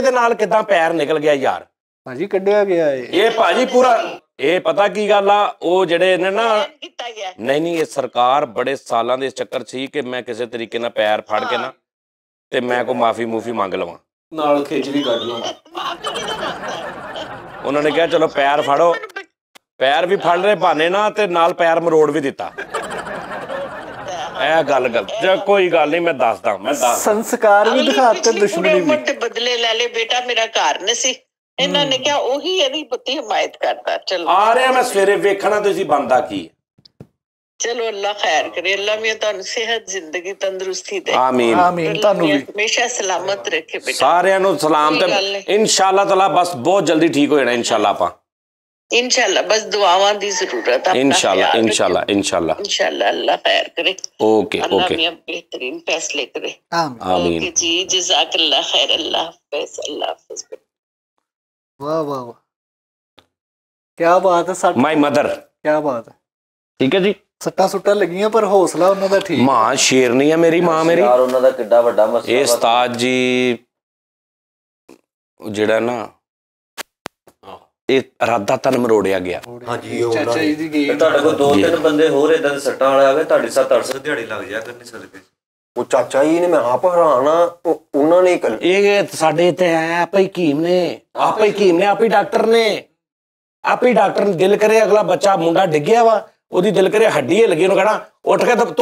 ਦੇ ਨਾਲ ਕਿੱਦਾਂ ਪੈਰ ਨਿਕਲ ਗਿਆ ਯਾਰ। ਭਾਜੀ ਕੱਢਿਆ ਗਿਆ ਇਹ ਭਾਜੀ ਪੂਰਾ, ਇਹ ਪਤਾ ਕੀ ਗੱਲ ਆ, ਉਹ ਜਿਹੜੇ ਨੇ ਨਾ, ਨਹੀਂ ਇਹ ਸਰਕਾਰ ਬੜੇ ਸਾਲਾਂ ਦੇ ਚੱਕਰ ਸੀ ਕਿ ਮੈਂ ਕਿਸੇ ਤਰੀਕੇ ਨਾਲ ਪੈਰ ਫੜ ਕੇ ਨਾ ਤੇ ਮੈਂ ਕੋਈ ਮਾਫੀ ਮੰਗ ਲਵਾਂ, ਨਾਲ ਖਿੱਚ ਵੀ ਕੱਢ ਲਵਾਂ। ਉਹਨਾਂ ਨੇ ਕਿਹਾ ਚਲੋ ਪੈਰ ਫੜੋ, ਪੈਰ ਵੀ ਫੜ ਰਹੇ ਬਹਾਨੇ ਨਾਲ ਤੇ ਨਾਲ ਪੈਰ ਮਰੋੜ ਵੀ ਦਿੱਤਾ। ਇਹ ਗੱਲ ਕੋਈ ਗੱਲ ਨਹੀਂ, ਮੈਂ ਦੱਸਦਾ ਸੰਸਕਾਰ ਵੀ ਦਿਖਾਤੇ, ਦੁਸ਼ਮਣੀ ਵੀ। ਬਦਲੇ ਲੈ ਲੈ ਬੇਟਾ, ਮੇਰਾ ਘਰ ਨਹੀਂ ਸੀ। ਇਹਨਾਂ ਨੇ ਕਿਹਾ ਉਹੀ ਇਹਦੀ ਪਤੀ ਹਮਾਇਤ ਕਰਦਾ। ਚਲੋ ਆ ਰਿਹਾ ਮੈਂ ਸਵੇਰੇ, ਵੇਖਣਾ ਤੁਸੀਂ ਬਣਦਾ ਕੀ। ਚਲੋ ਅੱਲਾ ਖੈਰ ਕਰੇ, ਅੱਲਾ ਮੀਆਂ ਤੁਹਾਨੂੰ ਸਿਹਤ, ਜ਼ਿੰਦਗੀ, ਤੰਦਰੁਸਤੀ ਦੇ। ਆਮੀਨ ਆਮੀਨ, ਤੁਹਾਨੂੰ ਵੀ ਹਮੇਸ਼ਾ ਸਲਾਮਤ ਰੱਖੇ ਬੇਟਾ, ਸਾਰਿਆਂ ਨੂੰ ਸਲਾਮ। ਤੇ ਇਨਸ਼ਾਅੱਲਾ ਤਾਲਾ ਬਸ ਬਹੁਤ ਜਲਦੀ ਠੀਕ ਹੋ ਜਾਣਾ ਇਨਸ਼ਾਅੱਲਾ ਆਪਾਂ, ਇਨਸ਼ਾਅੱਲਾ। ਬਸ ਦੁਆਵਾਂ ਦੀ ਜ਼ਰੂਰਤ ਹੈ। ਇਨਸ਼ਾਅੱਲਾ ਅੱਲਾ ਖੈਰ ਕਰੇ। ਓਕੇ ਮੀਆਂ बेहतरीन फैसले करे। आमीन जी, जज़ाकल्लाह खैर। अल्लाह हाफ़िज़। अल्लाह हाफ़िज़। वाह वाह वाह, क्या बात है। माय मदर, क्या बात है। ठीक है जी, ਸੱਟਾਂ ਸੁੱਟਾਂ ਲੱਗੀਆਂ ਪਰ ਹੌਸਲਾ ਉਹਨਾਂ ਦਾ ਠੀਕ। ਮਾਂ ਸ਼ੇਰਨੀ ਆ ਮੇਰੀ, ਮਾਂ ਮੇਰੀ ਯਾਰ ਉਹਨਾਂ ਦਾ ਕਿੱਡਾ ਵੱਡਾ ਮਸਲਾ। ਇਹ ਉਸਤਾਦ ਜੀ ਜਿਹੜਾ ਨਾ, ਇਹ ਰਾਦਾ ਤਨ ਮਰੋੜਿਆ ਗਿਆ। ਹਾਂਜੀ ਚਾਚਾ ਜੀ ਦੀ ਗਈ। ਤੁਹਾਡੇ ਕੋਲ 2-3 ਬੰਦੇ ਹੋਰ ਇਦਾਂ ਦੇ ਸੱਟਾਂ ਵਾਲੇ ਆ ਗਏ, ਤੁਹਾਡੀ 7-800 ਦਿਹਾੜੀ ਲੱਗ ਜਾ ਕਰਨੀ ਸਦਕੇ। ਉਹ ਚਾਚਾ ਜੀ ਨੇ, ਮੈਂ ਆਪ ਹੈਰਾਨ ਆ, ਉਹਨਾਂ ਨੇ ਇਹ ਸਾਡੇ ਤੇ ਹੈ ਆਪੇ ਹਕੀਮ ਨੇ, ਆਪੇ ਡਾਕਟਰ ਨੇ, ਦਿਲ ਕਰੇ ਅਗਲਾ ਬੱਚਾ ਮੁੰਡਾ ਡਿੱਗਿਆ ਵਾ, ਉਹਦੀ ਦਿਲ ਕਰੇ ਹੱਡੀ ਹਿੱਲ ਗਈ, ਉਹਨੂੰ ਕਹਿਣਾ ਉੱਠ ਕੇ ਤੁਰ ਭਾਰ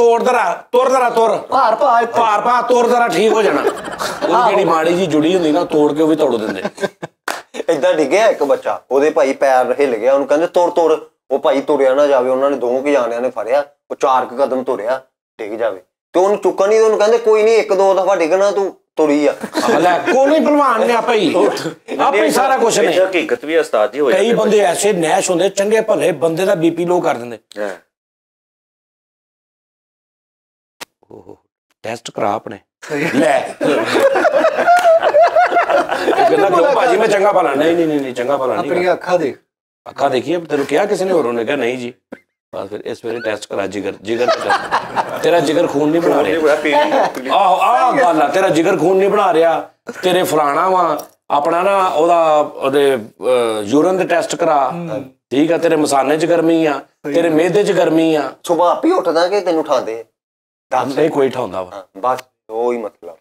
ਤੋੜ ਦਰਾ, ਠੀਕ ਹੋ ਜਾਣਾ। ਉਹ ਜਿਹੜੀ ਮਾੜੀ ਜੀ ਜੁੜੀ ਹੁੰਦੀ ਨਾ, ਤੋੜ ਕੇ ਉਹ ਵੀ ਤੋੜ ਦਿੰਦੇ। ਏਦਾਂ ਡਿੱਗਿਆ ਇੱਕ ਬੱਚਾ, ਉਹਦੇ ਭਾਈ ਪੈਰ ਹਿੱਲ ਗਿਆ, ਉਹਨੂੰ ਕਹਿੰਦੇ ਤੁਰ। ਉਹ ਭਾਈ ਤੁਰਿਆ ਨਾ ਜਾਵੇ, ਉਹਨਾਂ ਨੇ 2 ਜਾਣਿਆਂ ਨੇ ਫੜਿਆ, ਉਹ 4 ਕਦਮ ਤੁਰਿਆ, ਡਿੱਗ ਜਾਵੇ ਤੇ ਉਹਨੂੰ ਚੁੱਕਣ ਨਹੀਂ, ਉਹਨੂੰ ਕਹਿੰਦੇ ਕੋਈ ਨਹੀਂ, 1-2 ਦਫਾ ਡਿੱਗਣਾ, ਤੂੰ ਤੁਰੀ ਆ। ਕੋਈ ਭਲਵਾਨ ਨੇ ਆਪੇ ਹੀ ਸਾਰਾ ਕੁਛ ਨੇ। ਹਕੀਕਤ ਵੀ ਉਸਤਾਦ ਜੀ ਹੋਇਆ, ਕਈ ਬੰਦੇ ਐਸੇ ਨੈਸ਼ ਹੁੰਦੇ, ਚੰਗੇ ਭਲੇ ਬੰਦੇ ਦਾ BP ਲੋ ਕਰ ਦਿੰਦੇ। ਟੈਸਟ ਕਰਾ ਆਪਣੇ ਲੈ, ਕਹਿੰਦਾ ਕਿਉਂ ਭਾਜੀ ਮੈਂ ਚੰਗਾ ਭਲਾ ਨਹੀਂ ਚੰਗਾ ਭਲਾ ਨਹੀਂ। ਆਪਣੀਆਂ ਅੱਖਾਂ ਦੇਖ, ਅੱਖਾਂ ਦੇਖੀਏ, ਤੈਨੂੰ ਕਿਹਾ ਕਿਸੇ ਨੇ ਹੋਰ? ਉਹਨੇ ਕਿਹਾ ਨਹੀਂ ਜੀ। ਬਸ ਫਿਰ ਇਸ ਵੇਲੇ ਟੈਸਟ ਕਰਾ ਜਿਗਰ ਤੇਰਾ ਜਿਗਰ ਖੂਨ ਨਹੀਂ ਬਣਾ ਰਿਹਾ। ਆਹ ਗੱਲ ਆ, ਤੇਰਾ ਜਿਗਰ ਖੂਨ ਨਹੀਂ ਬਣਾ ਰਿਹਾ, ਤੇਰੇ ਫਲਾਣਾ ਵਾ ਆਪਣਾ ਨਾ, ਉਹਦੇ ਯੂਰਨ ਦੇ ਟੈਸਟ ਕਰਾ, ਠੀਕ ਆ, ਤੇਰੇ ਮਸਾਨੇ 'ਚ ਗਰਮੀ ਆ, ਤੇਰੇ ਮਿਹਦੇ 'ਚ ਗਰਮੀ ਆ। ਸੁਬਾਹ ਆਪ ਹੀ ਉੱਠਦਾ ਕਿ ਤੈਨੂੰ ਉਠਾਉਂਦੇ? ਨਹੀਂ ਕੋਈ ਠਾਉਂਦਾ ਵਾ, ਬਸ ਉਹੀ ਮਤਲਬ,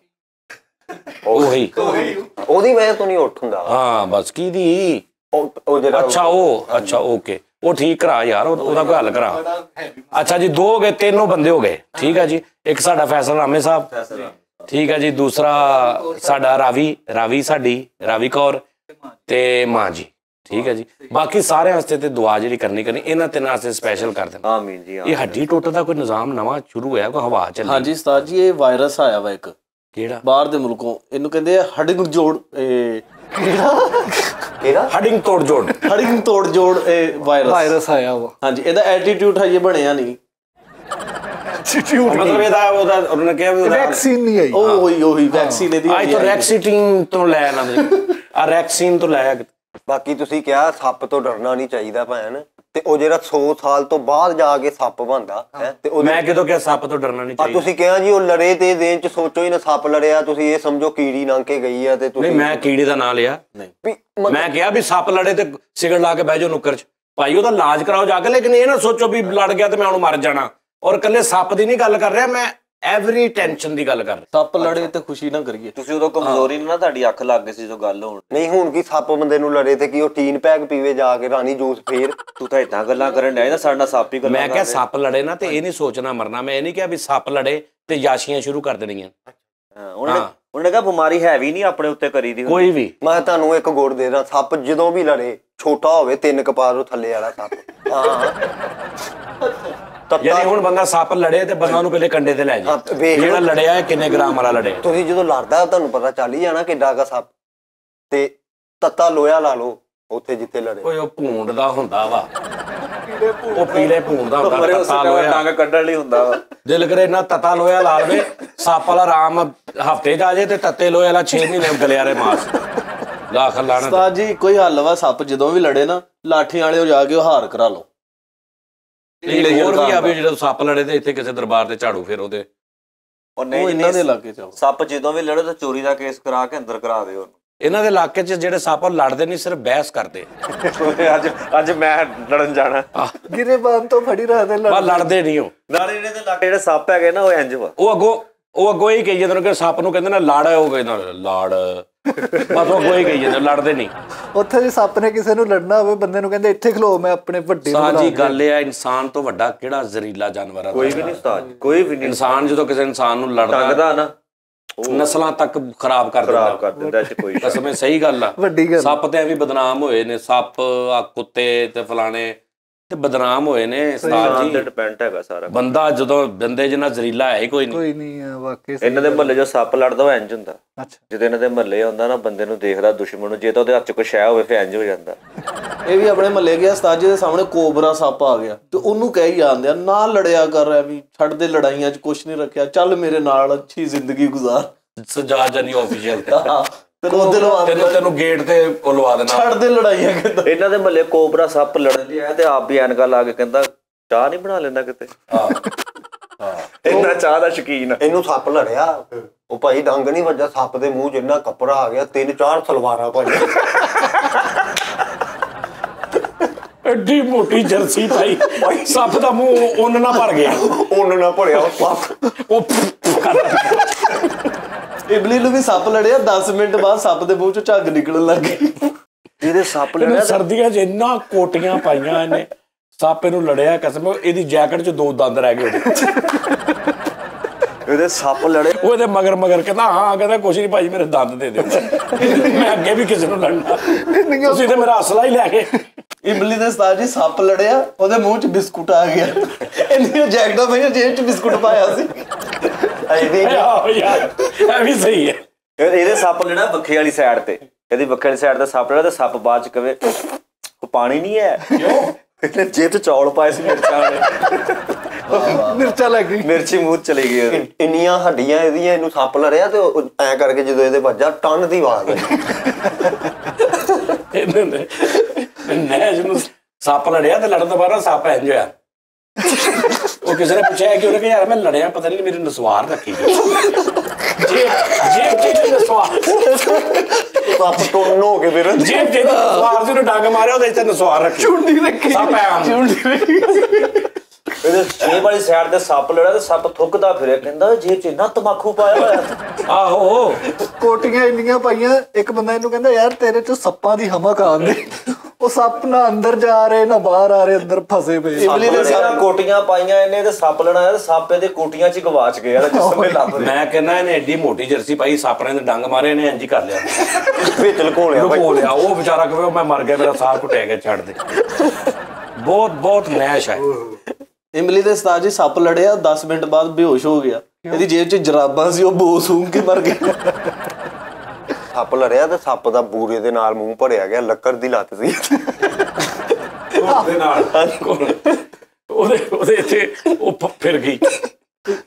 ਉਹੀ ਉਹਦੀ ਵਜ੍ਹਾ ਤੋਂ ਨਹੀਂ ਉੱਠ ਹੁੰਦਾ। ਹਾਂ ਬਸ ਕਿਹਦੀ? ਉਹ ਜਿਹੜਾ ਅੱਛਾ ਓਕੇ, ਉਹ ਠੀਕ ਕਰਾ ਯਾਰ, ਉਹਦਾ ਕੋਈ ਹੱਲ ਕਰਾ। ਅੱਛਾ ਜੀ, 2 ਹੋ ਗਏ, 3 ਬੰਦੇ ਹੋ ਗਏ, ਠੀਕ ਹੈ ਜੀ। ਇੱਕ ਸਾਡਾ ਫੈਸਲ ਰਾਮੇ ਸਾਹਿਬ, ਠੀਕ ਹੈ ਜੀ। ਦੂਸਰਾ ਸਾਡਾ ਰਾਵੀ ਕੌਰ ਤੇ ਮਾਂ ਜੀ, ਠੀਕ ਹੈ ਜੀ। ਬਾਕੀ ਸਾਰਿਆਂ ਵਾਸਤੇ ਤੇ ਦੁਆ ਜਿਹੜੀ ਕਰਨੀ ਇਹਨਾਂ 3 ਵਾਸਤੇ ਸਪੈਸ਼ਲ ਕਰ ਦੇਣਾ। ਆਮੀਨ ਜੀ। ਇਹ ਹੱਡੀ ਟੁੱਟ ਦਾ ਕੋਈ ਨਿਜ਼ਾਮ ਨਵਾਂ ਸ਼ੁਰੂ ਹੋਇਆ, ਕੋਈ ਹਵਾ ਚੱਲੀ? ਹਾਂਜੀ ਉਸਤਾਦ ਜੀ, ਇਹ ਵਾਇਰਸ ਆਇਆ ਵਾ ਇੱਕ, ਕਿਹੜਾ? ਬਾਹਰ ਦੇ ਮੁਲਕੋਂ, ਇਹਨੂੰ ਕਹਿੰਦੇ ਆ ਹਡਿੰਗ ਜੋੜ। ਹਡਿੰਗ ਤੋੜ ਜੋੜ ਇਹ ਵਾਇਰਸ ਆਇਆ ਵਾ। ਹਾਂਜੀ, ਇਹਦਾ ਐਟੀਟਿਊਡ ਹਜੇ ਬਣਿਆ ਨਹੀਂ, ਮਤਲਬ ਇਹਦਾ ਉਹਨੇ ਕਿਹਾ ਵੀ ਵੈਕਸੀਨ ਨਹੀਂ ਆਈ। ਉਹੀ ਵੈਕਸੀਨ ਇਹਦੀ ਅੱਜ ਤੋਂ ਰੈਕਸੀਟਿਨ ਤੋਂ ਲੈ ਨਾ, ਆ ਰੈਕਸੀਨ ਤੋਂ ਲੈ। ਬਾਕੀ ਤੁਸੀਂ ਕਿਹਾ ਸੱਪ ਤੋਂ ਡਰਨਾ ਨਹੀਂ ਚਾਹੀਦਾ ਭੈਣ, ਤੇ ਉਹ ਜਿਹੜਾ 100 ਸਾਲ ਤੋਂ ਬਾਅਦ ਜਾ ਕੇ ਸੱਪ ਬਣਦਾ ਹੈ ਤੇ ਮੈਂ ਕਿਦੋਂ ਕਿਹਾ ਸੱਪ ਤੋਂ ਡਰਨਾ ਨਹੀਂ ਚਾਹੀਦਾ। ਤੁਸੀਂ ਕਿਹਾ ਜੀ ਉਹ ਲੜੇ ਤੇ ਦੇਨ ਚ ਸੋਚੋ ਹੀ ਨਾ ਸੱਪ ਲੜਿਆ, ਤੁਸੀਂ ਇਹ ਸਮਝੋ ਕੀੜੀ ਲੰਘ ਕੇ ਗਈ ਆ ਤੇ ਤੁਸੀਂ ਨਹੀਂ, ਮੈਂ ਕੀੜੇ ਦਾ ਨਾਂ ਲਿਆ ਨਹੀਂ, ਮੈਂ ਕਿਹਾ ਵੀ ਸੱਪ ਲੜੇ ਤੇ ਸਿਗਰਟ ਲਾ ਕੇ ਬਹਿ ਜਾਓ ਨੁੱਕਰ 'ਚ, ਭਾਈ ਉਹਦਾ ਇਲਾਜ ਕਰਾਓ ਜਾ ਕੇ, ਲੇਕਿਨ ਇਹ ਨਾ ਸੋਚੋ ਵੀ ਲੜ ਗਿਆ ਤੇ ਮੈਂ ਉਹਨੂੰ ਮਰ ਜਾਣਾ। ਔਰ ਇਕੱਲੇ ਸੱਪ ਦੀ ਨਹੀਂ ਗੱਲ ਕਰ ਰਿਹਾ ਮੈਂ, ਐਵਰੀ ਟੈਨਸ਼ਨ ਦੀ ਗੱਲ ਕਰ ਰਿਹਾ। ਸੱਪ ਲੜੇ ਤੇ ਖੁਸ਼ੀ ਨਾ ਕਰੀਏ। ਤੁਸੀਂ ਉਦੋਂ ਕਮਜ਼ੋਰੀ ਨਾ ਤੁਹਾਡੀ ਅੱਖ ਲੱਗ ਗਈ ਸੀ ਜੋ ਗੱਲ ਹੋਣ। ਨਹੀਂ ਹੁਣ ਕੀ ਸੱਪ ਬੰਦੇ ਨੂੰ ਲੜੇ ਤੇ ਕੀ ਉਹ ਟੀਨ ਪੈਕ ਪੀਵੇ ਜਾ ਕੇ ਰਾਣੀ ਜੂਸ ਫੇਰ ਤੂੰ ਤਾਂ ਇਦਾਂ ਗੱਲਾਂ ਕਰਨ ਡਿਆ ਨਾ, ਸਾਡਾ ਸੱਪ ਹੀ ਗੱਲਾਂ ਮੈਂ ਕਿਹਾ ਸੱਪ ਲੜੇ ਨਾ ਤੇ ਇਹ ਨਹੀਂ ਸੋਚਣਾ ਮਰਨਾ। ਮੈਂ ਇਹ ਨਹੀਂ ਕਿਹਾ ਵੀ ਸੱਪ ਲੜੇ ਤੇ ਯਾਸ਼ੀਆਂ ਸ਼ੁਰੂ ਕਰ ਦੇਣੀਆਂ। ਉਹਨੇ ਕਿਹਾ ਬਿਮਾਰੀ ਹੈ ਵੀ ਨਹੀਂ ਆਪਣੇ ਉੱਤੇ ਕਰੀ ਦੀ ਕੋਈ ਵੀ। ਮੈਂ ਤੁਹਾਨੂੰ ਇੱਕ ਗੁੜ ਦੇ ਦਾਂ, ਸੱਪ ਜਦੋਂ ਵੀ ਲੜੇ ਛੋਟਾ ਹੋਵੇ 3 ਕਪਾਰ ਤੋਂ ਥੱਲੇ ਵਾਲਾ ਸੱਪ। ਯਾਨੀ ਹੁਣ ਬੰਦਾ ਸੱਪ ਲੜੇ ਤੇ ਬੰਦਾ ਨੂੰ ਪਹਿਲੇ ਕੰਡੇ ਤੇ ਲੈ ਜਾਏ, ਜਿਹੜਾ ਲੜਿਆ ਕਿੰਨੇ ਗ੍ਰਾਮ ਵਾਲਾ ਲੜਿਆ। ਤੁਸੀਂ ਜਦੋਂ ਲੜਦਾ ਤੁਹਾਨੂੰ ਪਤਾ ਚੱਲ ਹੀ ਜਾਣਾ ਕਿੱਡਾ ਕਾ ਸੱਪ। ਤੇ ਤੱਤਾ ਲੋਹਾ ਲਾ ਲਓ ਉੱਥੇ ਜਿੱਥੇ ਲੜੇ। ਓਏ ਉਹ ਭੂੰਡ ਦਾ ਹੁੰਦਾ ਵਾ, ਉਹ ਪੀਲੇ ਭੂੰਡ ਦਾ ਹੁੰਦਾ, ਤੱਤਾ ਲੋਹਾ ਡੰਗ ਕੱਢਣ ਲਈ ਹੁੰਦਾ ਵਾ। ਦਿਲ ਕਰੇ ਨਾ ਤੱਤਾ ਲੋਹਾ ਲਾ ਲਵੇ, ਸੱਪ ਵਾਲਾ ਆਰਾਮ ਹਫਤੇ 'ਚ ਆ ਜੇ ਤੇ ਤੱਤੇ ਲੋਹੇ ਵਾਲਾ 6 ਮਹੀਨੇ ਗਲਿਆਰੇ ਮਾਸ ਲੱਖ ਲਾਣਾ। ਉਸਤਾਦ ਜੀ ਕੋਈ ਹੱਲ ਵਾ, ਸੱਪ ਜਦੋਂ ਵੀ ਲੜੇ ਨਾ ਲਾਠੀਆਂ ਵਾਲੇ ਜਾ ਕੇ ਉਹ ਹਾਰ ਕਰਾ ਲਓ। ਹੋਰ ਵੀ ਆਵੇ ਜਦੋਂ ਸੱਪ ਲੜੇ ਤੇ ਇੱਥੇ ਕਿਸੇ ਦਰਬਾਰ ਤੇ ਝਾੜੂ ਫੇਰੋ ਤੇ ਉਹ ਨਹੀਂ ਇਹਨਾਂ ਦੇ ਇਲਾਕੇ ਚ ਸੱਪ ਜਦੋਂ ਵੀ ਲੜੇ ਤਾਂ ਚੋਰੀ ਦਾ ਕੇਸ ਕਰਾ ਕੇ ਅੰਦਰ ਕਰਾ ਦਿਓ ਉਹਨੂੰ। ਇਹਨਾਂ ਦੇ ਇਲਾਕੇ 'ਚ ਜਿਹੜੇ ਸੱਪ ਲੜਦੇ ਨਹੀਂ, ਸਿਰਫ ਬਹਿਸ ਕਰਦੇ। ਅੱਜ ਮੈਂ ਲੜਨ ਜਾਣਾ, ਗਿਰੇਬਾਨ ਤੋਂ ਫੜੀ ਰੱਖਦੇ ਲੜਦੇ ਨਹੀਂ ਉਹ। ਨਾਲੇ ਇਹਨਾਂ ਦੇ ਇਲਾਕੇ ਜਿਹੜੇ ਸੱਪ ਹੈਗੇ ਨਾ ਉਹ ਇੰਜ ਵਾ, ਉਹ ਅੱਗੋਂ ਹੀ ਕਹੀ ਜਾਂਦੇ ਨੇ ਕਿ ਸੱਪ ਨੂੰ ਕਹਿੰਦੇ ਨਾ ਲੜ, ਉਹ ਕਹਿੰਦਾ ਲੜ, ਬਸ ਉਹ ਅੱਗੋਂ ਹੀ ਕਹੀ ਜਾਂਦੇ, ਲੜਦੇ ਨਹੀਂ। ਉੱਥੇ ਜੇ ਸੱਪ ਨੇ ਕਿਸੇ ਨੂੰ ਲੜਨਾ ਹੋਵੇ ਬੰਦੇ ਨੂੰ ਕਹਿੰਦੇ ਇੱਥੇ ਖਲੋ, ਮੈਂ ਆਪਣੇ ਵੱਡੇ ਸਾਜੀ ਗੱਲ ਇਹ ਆ, ਇਨਸਾਨ ਤੋਂ ਵੱਡਾ ਕਿਹੜਾ ਜ਼ਹਿਰੀਲਾ ਜਾਨਵਰ ਆ? ਕੋਈ ਵੀ ਨਹੀਂ ਉਸਤਾਦ, ਕੋਈ ਵੀ ਨਹੀਂ। ਇਨਸਾਨ ਜਦੋਂ ਕਿਸੇ ਇਨਸਾਨ ਨੂੰ ਲੜਦਾ ਨਾ ਨਸਲਾਂ ਤੱਕ ਖਰਾਬ ਕਰ ਦਿੰਦਾ ਚ ਕੋਈ ਕਸਮੇ, ਸਹੀ ਗੱਲ ਆ। ਵੱਡੀ ਗੱਲ। ਸੱਪ ਤੇ ਐਵੇਂ ਬਦਨਾਮ ਹੋਏ ਨੇ, ਸੱਪ ਆ ਕੁੱਤੇ ਤੇ ਫਲਾਣੇ ਤੇ ਬਦਨਾਮ ਹੋਏ ਨੇ। ਉਸਤਾਦ ਜੀ ਡਿਪੈਂਡ ਹੈਗਾ ਸਾਰਾ। ਬੰਦਾ ਜਦੋਂ ਬੰਦੇ ਜਿੰਨਾ ਜ਼ਹਿਰੀਲਾ ਹੈ ਹੀ ਕੋਈ ਨਹੀਂ ਵਾਕਈ। ਇਹਨਾਂ ਦੇ ਮਹੱਲੇ ਜੋ ਸੱਪ ਲੜਦਾ ਉਹ ਇੰਜ ਹੁੰਦਾ। ਅੱਛਾ, ਜਦੋਂ ਇਹਨਾਂ ਦੇ ਮਹੱਲੇ ਆਉਂਦਾ ਨਾ, ਬੰਦੇ ਨੂੰ ਦੇਖਦਾ ਦੁਸ਼ਮਣ ਨੂੰ, ਜੇ ਤਾਂ ਉਹਦੇ ਹੱਥ 'ਚ ਕੁਛ ਸ਼ੈ ਹੋਵੇ ਫਿਰ ਇੰਜ ਹੋ ਜਾਂਦਾ। ਇਹ ਵੀ ਆਪਣੇ ਮਹੱਲੇ ਗਿਆ, ਉਸਤਾਦ ਜੀ ਦੇ ਸਾਹਮਣੇ ਕੋਬਰਾ ਸੱਪ ਆ ਗਿਆ ਤੇ ਉਹਨੂੰ ਕਹਿ ਜਾਂਦੇ ਆ ਨਾ ਲੜਿਆ ਕਰ, ਐਵੇਂ ਛੱਡ ਦੇ ਲੜਾਈਆਂ 'ਚ ਕੁਛ ਨਹੀਂ ਰੱਖਿਆ, ਚੱਲ ਮੇਰੇ ਨਾਲ ਅੱਛੀ ਜ਼ਿੰਦਗੀ ਗੁਜ਼ਾਰ। ਸਜਾ ਜਾਨੀ ਆਫੀਸ਼ੀਅਲ ਤੈਨੂੰ ਗੇਟ ਤੇ ਲਵਾ ਦੇਣਾ, ਛੱਡ ਦੇ ਲੜਾਈਆਂ। ਕਹਿੰਦਾ ਇਹਨਾਂ ਦੇ ਮਹੱਲੇ ਕੋਬਰਾ ਸੱਪ ਲੜਨ ਲਈ ਆਇਆ ਤੇ ਆਪ ਵੀ ਐਨਕਾਂ ਲਾ ਕੇ ਕਹਿੰਦਾ ਚਾਹ ਨਹੀਂ ਬਣਾ ਲੈਂਦਾ ਕਿਤੇ। ਇੰਨਾ ਚਾਹ ਦਾ ਸ਼ੌਕੀਨ। ਇਹਨੂੰ ਸੱਪ ਲੜਿਆ, ਉਹ ਭਾਈ ਡੰਗ ਨਹੀਂ ਵੱਜਾ, ਸੱਪ ਦੇ ਮੂੰਹ 'ਚ ਇੰਨਾ ਕੱਪੜਾ ਆ ਗਿਆ, 3-4 ਤਲਵਾਰਾਂ ਭਾਈ। ਐਡੀ ਮੋਟੀ ਜਰਸੀ ਭਾਈ, ਸੱਪ ਦਾ ਮੂੰਹ ਉੱਨ ਨਾ ਭਰ ਗਿਆ, ਉੱਨ ਨਾ ਭਰਿਆ ਉਹ ਸੱਪ। ਉਹ ਇਬਲੀ ਨੂੰ ਵੀ ਸੱਪ ਲੜਿਆ, 10 ਮਿੰਟ ਬਾਅਦ ਸੱਪ ਦੇ ਮੂੰਹ 'ਚੋਂ ਝੱਗ ਨਿਕਲਣ ਲੱਗ ਗਈ। ਇਹਦੇ ਸੱਪ ਲੜਿਆ ਸਰਦੀਆਂ 'ਚ ਇੰਨਾ ਕੋਟੀਆਂ ਪਾਈਆਂ ਇਹਨੇ, ਸੱਪ ਇਹਨੂੰ ਲੜਿਆ ਕਸਮ, ਇਹਦੀ ਜੈਕਟ 'ਚ 2 ਦੰਦ ਰਹਿ ਗਏ ਇਹਦੇ ਸੱਪ ਲੜੇ। ਉਹਦੇ ਮਗਰ ਕਹਿੰਦਾ ਹਾਂ, ਕਹਿੰਦਾ ਕੁਛ ਨਹੀਂ ਭਾਈ ਮੇਰੇ ਦੰਦ ਦੇ ਦਿਓ, ਮੈਂ ਅੱਗੇ ਵੀ ਕਿਸੇ ਨੂੰ ਲੜਨਾ, ਤੁਸੀਂ ਤੇ ਮੇਰਾ ਅਸਲਾ ਹੀ ਲੈ ਗਏ। ਇਮਲੀ ਦੇ ਉਸਤਾਦ ਜੀ ਸੱਪ ਲੜਿਆ, ਉਹਦੇ ਮੂੰਹ 'ਚ ਬਿਸਕੁਟ ਆ ਗਿਆ, ਇੰਨੀਆਂ ਜੈਕਟਾਂ ਪਈਆਂ ਜੇਬ 'ਚ ਬਿਸਕੁਟ ਪਾਇਆ ਸੀ। ਯਾਰ ਇਹ ਵੀ ਸਹੀ ਹੈ। ਇਹਦੇ ਸੱਪ ਲੜਾ ਵੱਖੇ ਵਾਲੀ ਸਾਈਡ ਤੇ, ਇਹਦੀ ਵੱਖੇ ਵਾਲੀ ਸਾਈਡ ਤੇ ਸੱਪ ਲੜਾ ਤੇ ਸੱਪ ਬਾਅਦ 'ਚ ਕਵੇ ਉਹ ਪਾਣੀ ਨਹੀਂ ਹੈ, ਕਿਉਂ ਜੇਬ 'ਚ ਚੌਲ ਪਾਏ ਸੀ ਮਿਰਚਾਂ ਵਾਲੇ, ਮਿਰਚਾਂ ਲੱਗ ਗਈ, ਮਿਰਚੀ ਮੂੰਹ ਚਲੀ ਗਈ। ਇੰਨੀਆਂ ਹੱਡੀਆਂ ਇਹਦੀਆਂ, ਇਹਨੂੰ ਸੱਪ ਲੜਿਆ ਤੇ ਐ ਕਰਕੇ ਜਦੋਂ ਇਹਦੇ ਵੱਜਾ ਟਨ ਦੀ ਆਵਾਜ਼ ਨੈਜ ਨੂੰ ਸੱਪ ਲੜਿਆ ਤੇ ਲੜਨ ਤੋਂ ਬਾਅਦ ਸੱਪ ਇੰਜ ਹੋਇਆ। ਉਹ ਕਿਸੇ ਨੇ ਪੁੱਛਿਆ ਕਿ ਉਹਨੇ ਕਿਹਾ ਯਾਰ ਮੈਂ ਲੜਿਆ, ਪਤਾ ਨਹੀਂ ਮੇਰੀ ਨਸਵਾਰ ਰੱਖੀ ਗਈ ਜੇਬ ਚ ਨਸਵਾਰ, ਸੱਪ ਟੁੰਨ ਹੋ ਕੇ ਫਿਰ ਜੇਬ ਚ ਨਸਵਾਰ ਜਿਹਨੂੰ ਡੰਗ ਮਾਰਿਆ ਉਹਦੇ ਚ ਨਸਵਾਰ ਰੱਖੀ, ਚੁੰਡੀ ਰੱਖੀ, ਸੱਪ ਆਇਆ ਚੁੰਡੀ ਰੱਖੀ। ਇਹਦੇ ਜੇਬ ਵਾਲੀ ਸਾਈਡ ਤੇ ਸੱਪ ਲੜਿਆ ਤੇ ਸੱਪ ਥੁੱਕਦਾ ਫਿਰਿਆ, ਕਹਿੰਦਾ ਜੇਬ 'ਚ ਇੰਨਾ ਤਮਾਕੂ ਪਾਇਆ ਹੋਇਆ। ਆਹੋ ਕੋਟੀਆਂ ਇੰਨੀਆਂ ਪਾਈਆਂ, ਇੱਕ ਬੰਦਾ ਇਹਨੂੰ ਕਹਿੰਦਾ ਯਾਰ ਤੇਰੇ 'ਚ ਸੱਪਾਂ ਦੀ ਹਮਕ ਆਉਂਦੀ, ਉਹ ਸੱਪ ਨਾ ਅੰਦਰ ਜਾ ਰਹੇ ਨਾ ਬਾਹਰ ਆ ਰਹੇ, ਅੰਦਰ ਫਸੇ ਪਏ। ਇਮਲੀ ਦੇ ਸਾਰਾ ਕੋਟੀਆਂ ਪਾਈਆਂ ਇਹਨੇ ਤੇ ਸੱਪ ਲੜਾਇਆ ਤੇ ਸੱਪ ਇਹਦੇ ਕੋਟੀਆਂ 'ਚ ਗਵਾਚ ਗਿਆ ਜਿਸਮੇ ਲੱਭ ਰਿਹਾ। ਮੈਂ ਕਹਿੰਦਾ ਇਹਨੇ ਐਡੀ ਮੋਟੀ ਜਰਸੀ ਪਾਈ, ਸੱਪ ਨੇ ਡੰਗ ਮਾਰੇ, ਇਹਨੇ ਇੰਜ ਹੀ ਕਰ ਲਿਆ, ਵਿੱਚ ਲੁਕੋ ਲਿਆ। ਉਹ ਵਿਚਾਰਾ ਕਹੇ ਮੈਂ ਮਰ ਗਿਆ, ਮੇਰਾ ਸਾਹ ਘੁੱਟਿਆ ਗਿਆ, ਛੱਡ ਦੇ। ਬਹੁਤ ਨੈਸ਼ ਹੈ। ਇਮਲੀ ਦੇ ਉਸਤਾਦ ਜੀ ਸੱਪ ਲੜਿਆ, 10 ਮਿੰਟ ਬਾਅਦ ਬੇਹੋਸ਼ ਹੋ ਗਿਆ, ਇਹਦੀ ਜੇਬ 'ਚ ਜਰਾਬਾਂ ਸੀ, ਉਹ ਬੋ ਸੂੰਘ ਕੇ ਮਰ ਗਿਆ। ਸੱਪ ਲੜਿਆ ਤੇ ਸੱਪ ਦਾ ਬੂਰੇ ਦੇ ਨਾਲ ਮੂੰਹ ਭਰਿਆ ਗਿਆ, ਲੱਕੜ ਦੀ ਲੱਤ ਸੀ ਉਹਦੇ ਨਾਲ, ਉਹਦੇ ਇੱਥੇ ਉਹ ਫਿਰ ਗਈ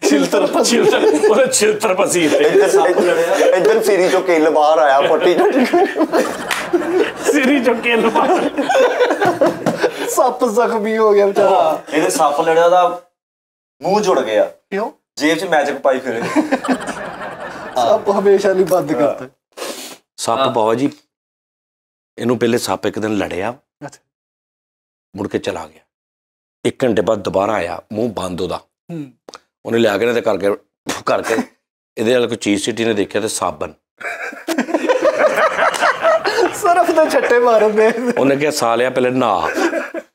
ਛਿਲਤਰ, ਉਹਦੇ ਛਿਲਤਰ ਪਸੀ ਇੱਧਰ ਸਿਰੀ ਚੋਂ ਕਿੱਲ ਬਾਹਰ ਆਇਆ, ਫੱਟੀ ਸਿਰੀ ਚੋਂ ਕਿੱਲ ਬਾਹਰ, ਸੱਪ ਜ਼ਖਮੀ ਹੋ ਗਿਆ ਵਿਚਾਰਾ। ਇਹਦੇ ਸੱਪ ਲੜਿਆ ਦਾ ਮੂੰਹ ਜੁੜ ਗਿਆ, ਕਿਉਂ? ਜੇਬ 'ਚ ਮੈਜਿਕ ਪਾਈ ਫਿਰੇ। ਸੱਪ ਹਮੇਸ਼ਾ ਲਈ ਬੰਦ ਕਰਤਾ। ਸੱਪ ਬਾਬਾ ਜੀ, ਇਹਨੂੰ ਪਹਿਲੇ ਸੱਪ ਇੱਕ ਦਿਨ ਲੜਿਆ, ਅੱਛਾ। ਮੁੜ ਕੇ ਚਲਾ ਗਿਆ। 1 ਘੰਟੇ ਬਾਅਦ ਦੁਬਾਰਾ ਆਇਆ, ਮੂੰਹ ਬੰਦ ਉਹਦਾ। ਉਹਨੇ ਲਿਆ ਕੇ ਨਾ ਤੇ ਕਰਕੇ ਇਹਦੇ ਨਾਲ ਕੋਈ ਚੀਜ਼ ਸਿੱਟੀ ਨੇ ਦੇਖਿਆ ਤੇ ਸਾਬਣ। ਸਰਫ ਦੇ ਛੱਟੇ ਮਾਰਦੇ। ਉਹਨੇ ਕਿਹਾ ਸਾਲਿਆ ਪਹਿਲੇ ਨਹਾ।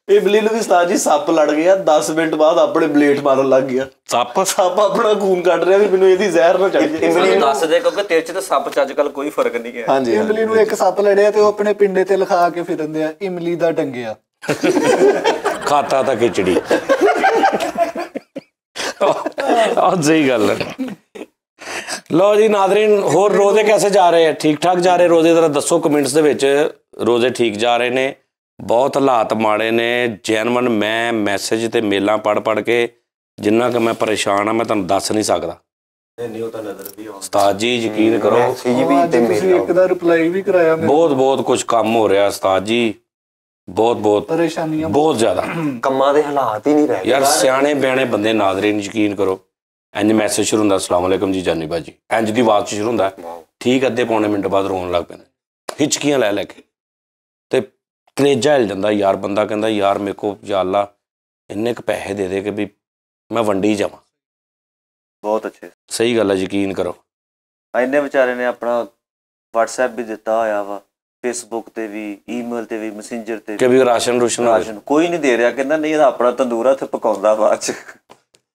ਇਮਲੀ ਨੂੰ ਵੀ ਉਸਤਾਦ ਜੀ ਸੱਪ ਲੜ ਗਿਆ, 10 ਮਿੰਟ ਬਾਅਦ ਆਪਣੇ ਬਲੇਡ ਮਾਰਨ ਲੱਗ ਗਿਆ। ਸੱਪ ਆਪਣਾ ਖੂਨ ਕੱਢ ਰਿਹਾ ਵੀ ਮੈਨੂੰ ਇਹਦੀ ਜ਼ਹਿਰ ਨਾ ਚੜ ਜਾਏ। ਇਮਲੀ ਦੱਸ ਦੇ, ਕਿਉਂਕਿ ਤੇਰੇ 'ਚ ਤਾਂ ਸੱਪ 'ਚ ਅੱਜ ਕੱਲ ਕੋਈ ਫਰਕ ਨਹੀਂ ਹੈ। ਹਾਂਜੀ, ਇਮਲੀ ਨੂੰ ਇੱਕ ਸੱਪ ਲੜਿਆ ਤੇ ਉਹ ਆਪਣੇ ਪਿੰਡੇ ਤੇ ਲਿਖਾ ਕੇ ਫਿਰਦੇ ਆ, ਇਮਲੀ ਦਾ ਡੰਗਿਆ। ਖਾਤਾ ਤਾਂ ਖਿਚੜੀ। ਆਹ ਸਹੀ ਗੱਲ ਹੈ। ਲਓ ਜੀ ਨਾਜ਼ਰੀਨ, ਹੋਰ ਰੋਜ਼ੇ ਕੈਸੇ ਜਾ ਰਹੇ ਹੈ? ਠੀਕ ਠਾਕ ਜਾ ਰਹੇ ਰੋਜ਼ੇ? ਜ਼ਰਾ ਦੱਸੋ ਕਮੈਂਟਸ ਦੇ ਵਿੱਚ। ਰੋਜ਼ੇ ਠੀਕ ਜਾ ਰਹੇ ਨੇ? ਬਹੁਤ ਹਾਲਾਤ ਮਾੜੇ ਨੇ ਜੈਨਮਨ। ਮੈਂ ਮੈਸੇਜ ਤੇ ਮੇਲਾਂ ਪੜ੍ਹ ਕੇ ਜਿੰਨਾ ਕਿ ਮੈਂ ਪਰੇਸ਼ਾਨ ਆ, ਮੈਂ ਤੁਹਾਨੂੰ ਦੱਸ ਨਹੀਂ ਸਕਦਾ। ਉਸਤਾਦ ਜੀ ਯਕੀਨ ਕਰੋ, ਤੁਸੀਂ ਇੱਕ ਦਾ ਰਿਪਲਾਈ ਵੀ ਕਰਾਇਆ। ਬਹੁਤ ਕੁਝ ਕੰਮ ਹੋ ਰਿਹਾ ਉਸਤਾਦ ਜੀ, ਬਹੁਤ ਪਰੇਸ਼ਾਨੀਆਂ, ਬਹੁਤ ਜ਼ਿਆਦਾ ਕੰਮਾਂ ਦੇ ਹਾਲਾਤ ਹੀ ਨਹੀਂ ਰਹੇ ਯਾਰ। ਸਿਆਣੇ ਬਿਆਣੇ ਬੰਦੇ ਨਾਜ਼ਰੀਨ ਯਕੀਨ ਕਰੋ, ਇੰਜ ਮੈਸੇਜ ਸ਼ੁਰੂ ਹੁੰਦਾ, ਅਸਲਾਮ ਵਾਲੇਕਮ ਜੀ ਜਾਨੀ ਬਾਜੀ, ਇੰਜ ਦੀ ਆਵਾਜ਼ ਸ਼ੁਰੂ ਹੁੰਦਾ, ਠੀਕ ਅੱਧੇ ਪੌਣੇ ਮਿੰਟ ਬਾਅਦ ਰੋਣ ਲੱਗ ਪੈਂਦੇ, ਹਿਚਕੀਆਂ ਲੈ ਕੇ, ਤੇ ਕਲੇਜਾ ਹਿਲ ਜਾਂਦਾ ਯਾਰ। ਬੰਦਾ ਕਹਿੰਦਾ ਯਾਰ ਮੇਰੇ ਕੋ ਯਾ ਅੱਲਾ ਇੰਨੇ ਕੁ ਪੈਸੇ ਦੇ ਦੇ ਕਿ ਵੀ ਮੈਂ ਵੰਡੀ ਜਾਵਾਂ। ਬਹੁਤ ਅੱਛੇ, ਸਹੀ ਗੱਲ ਹੈ, ਯਕੀਨ ਕਰੋ। ਇੰਨੇ ਵਿਚਾਰੇ ਨੇ ਆਪਣਾ WhatsApp ਵੀ ਦਿੱਤਾ ਹੋਇਆ ਵਾ, ਫੇਸਬੁੱਕ ਤੇ ਵੀ, ਈਮੇਲ ਤੇ ਵੀ, ਮੈਸੇਂਜਰ ਤੇ ਕਿ ਵੀ ਰਾਸ਼ਨ ਕੋਈ ਨਹੀਂ ਦੇ ਰਿਹਾ। ਕਹਿੰਦਾ ਨਹੀਂ, ਇਹਦਾ ਆਪਣਾ ਤੰਦੂਰ ਆ, ਉੱਥੇ ਪਕਾਉਂਦਾ ਬਾਅਦ 'ਚ।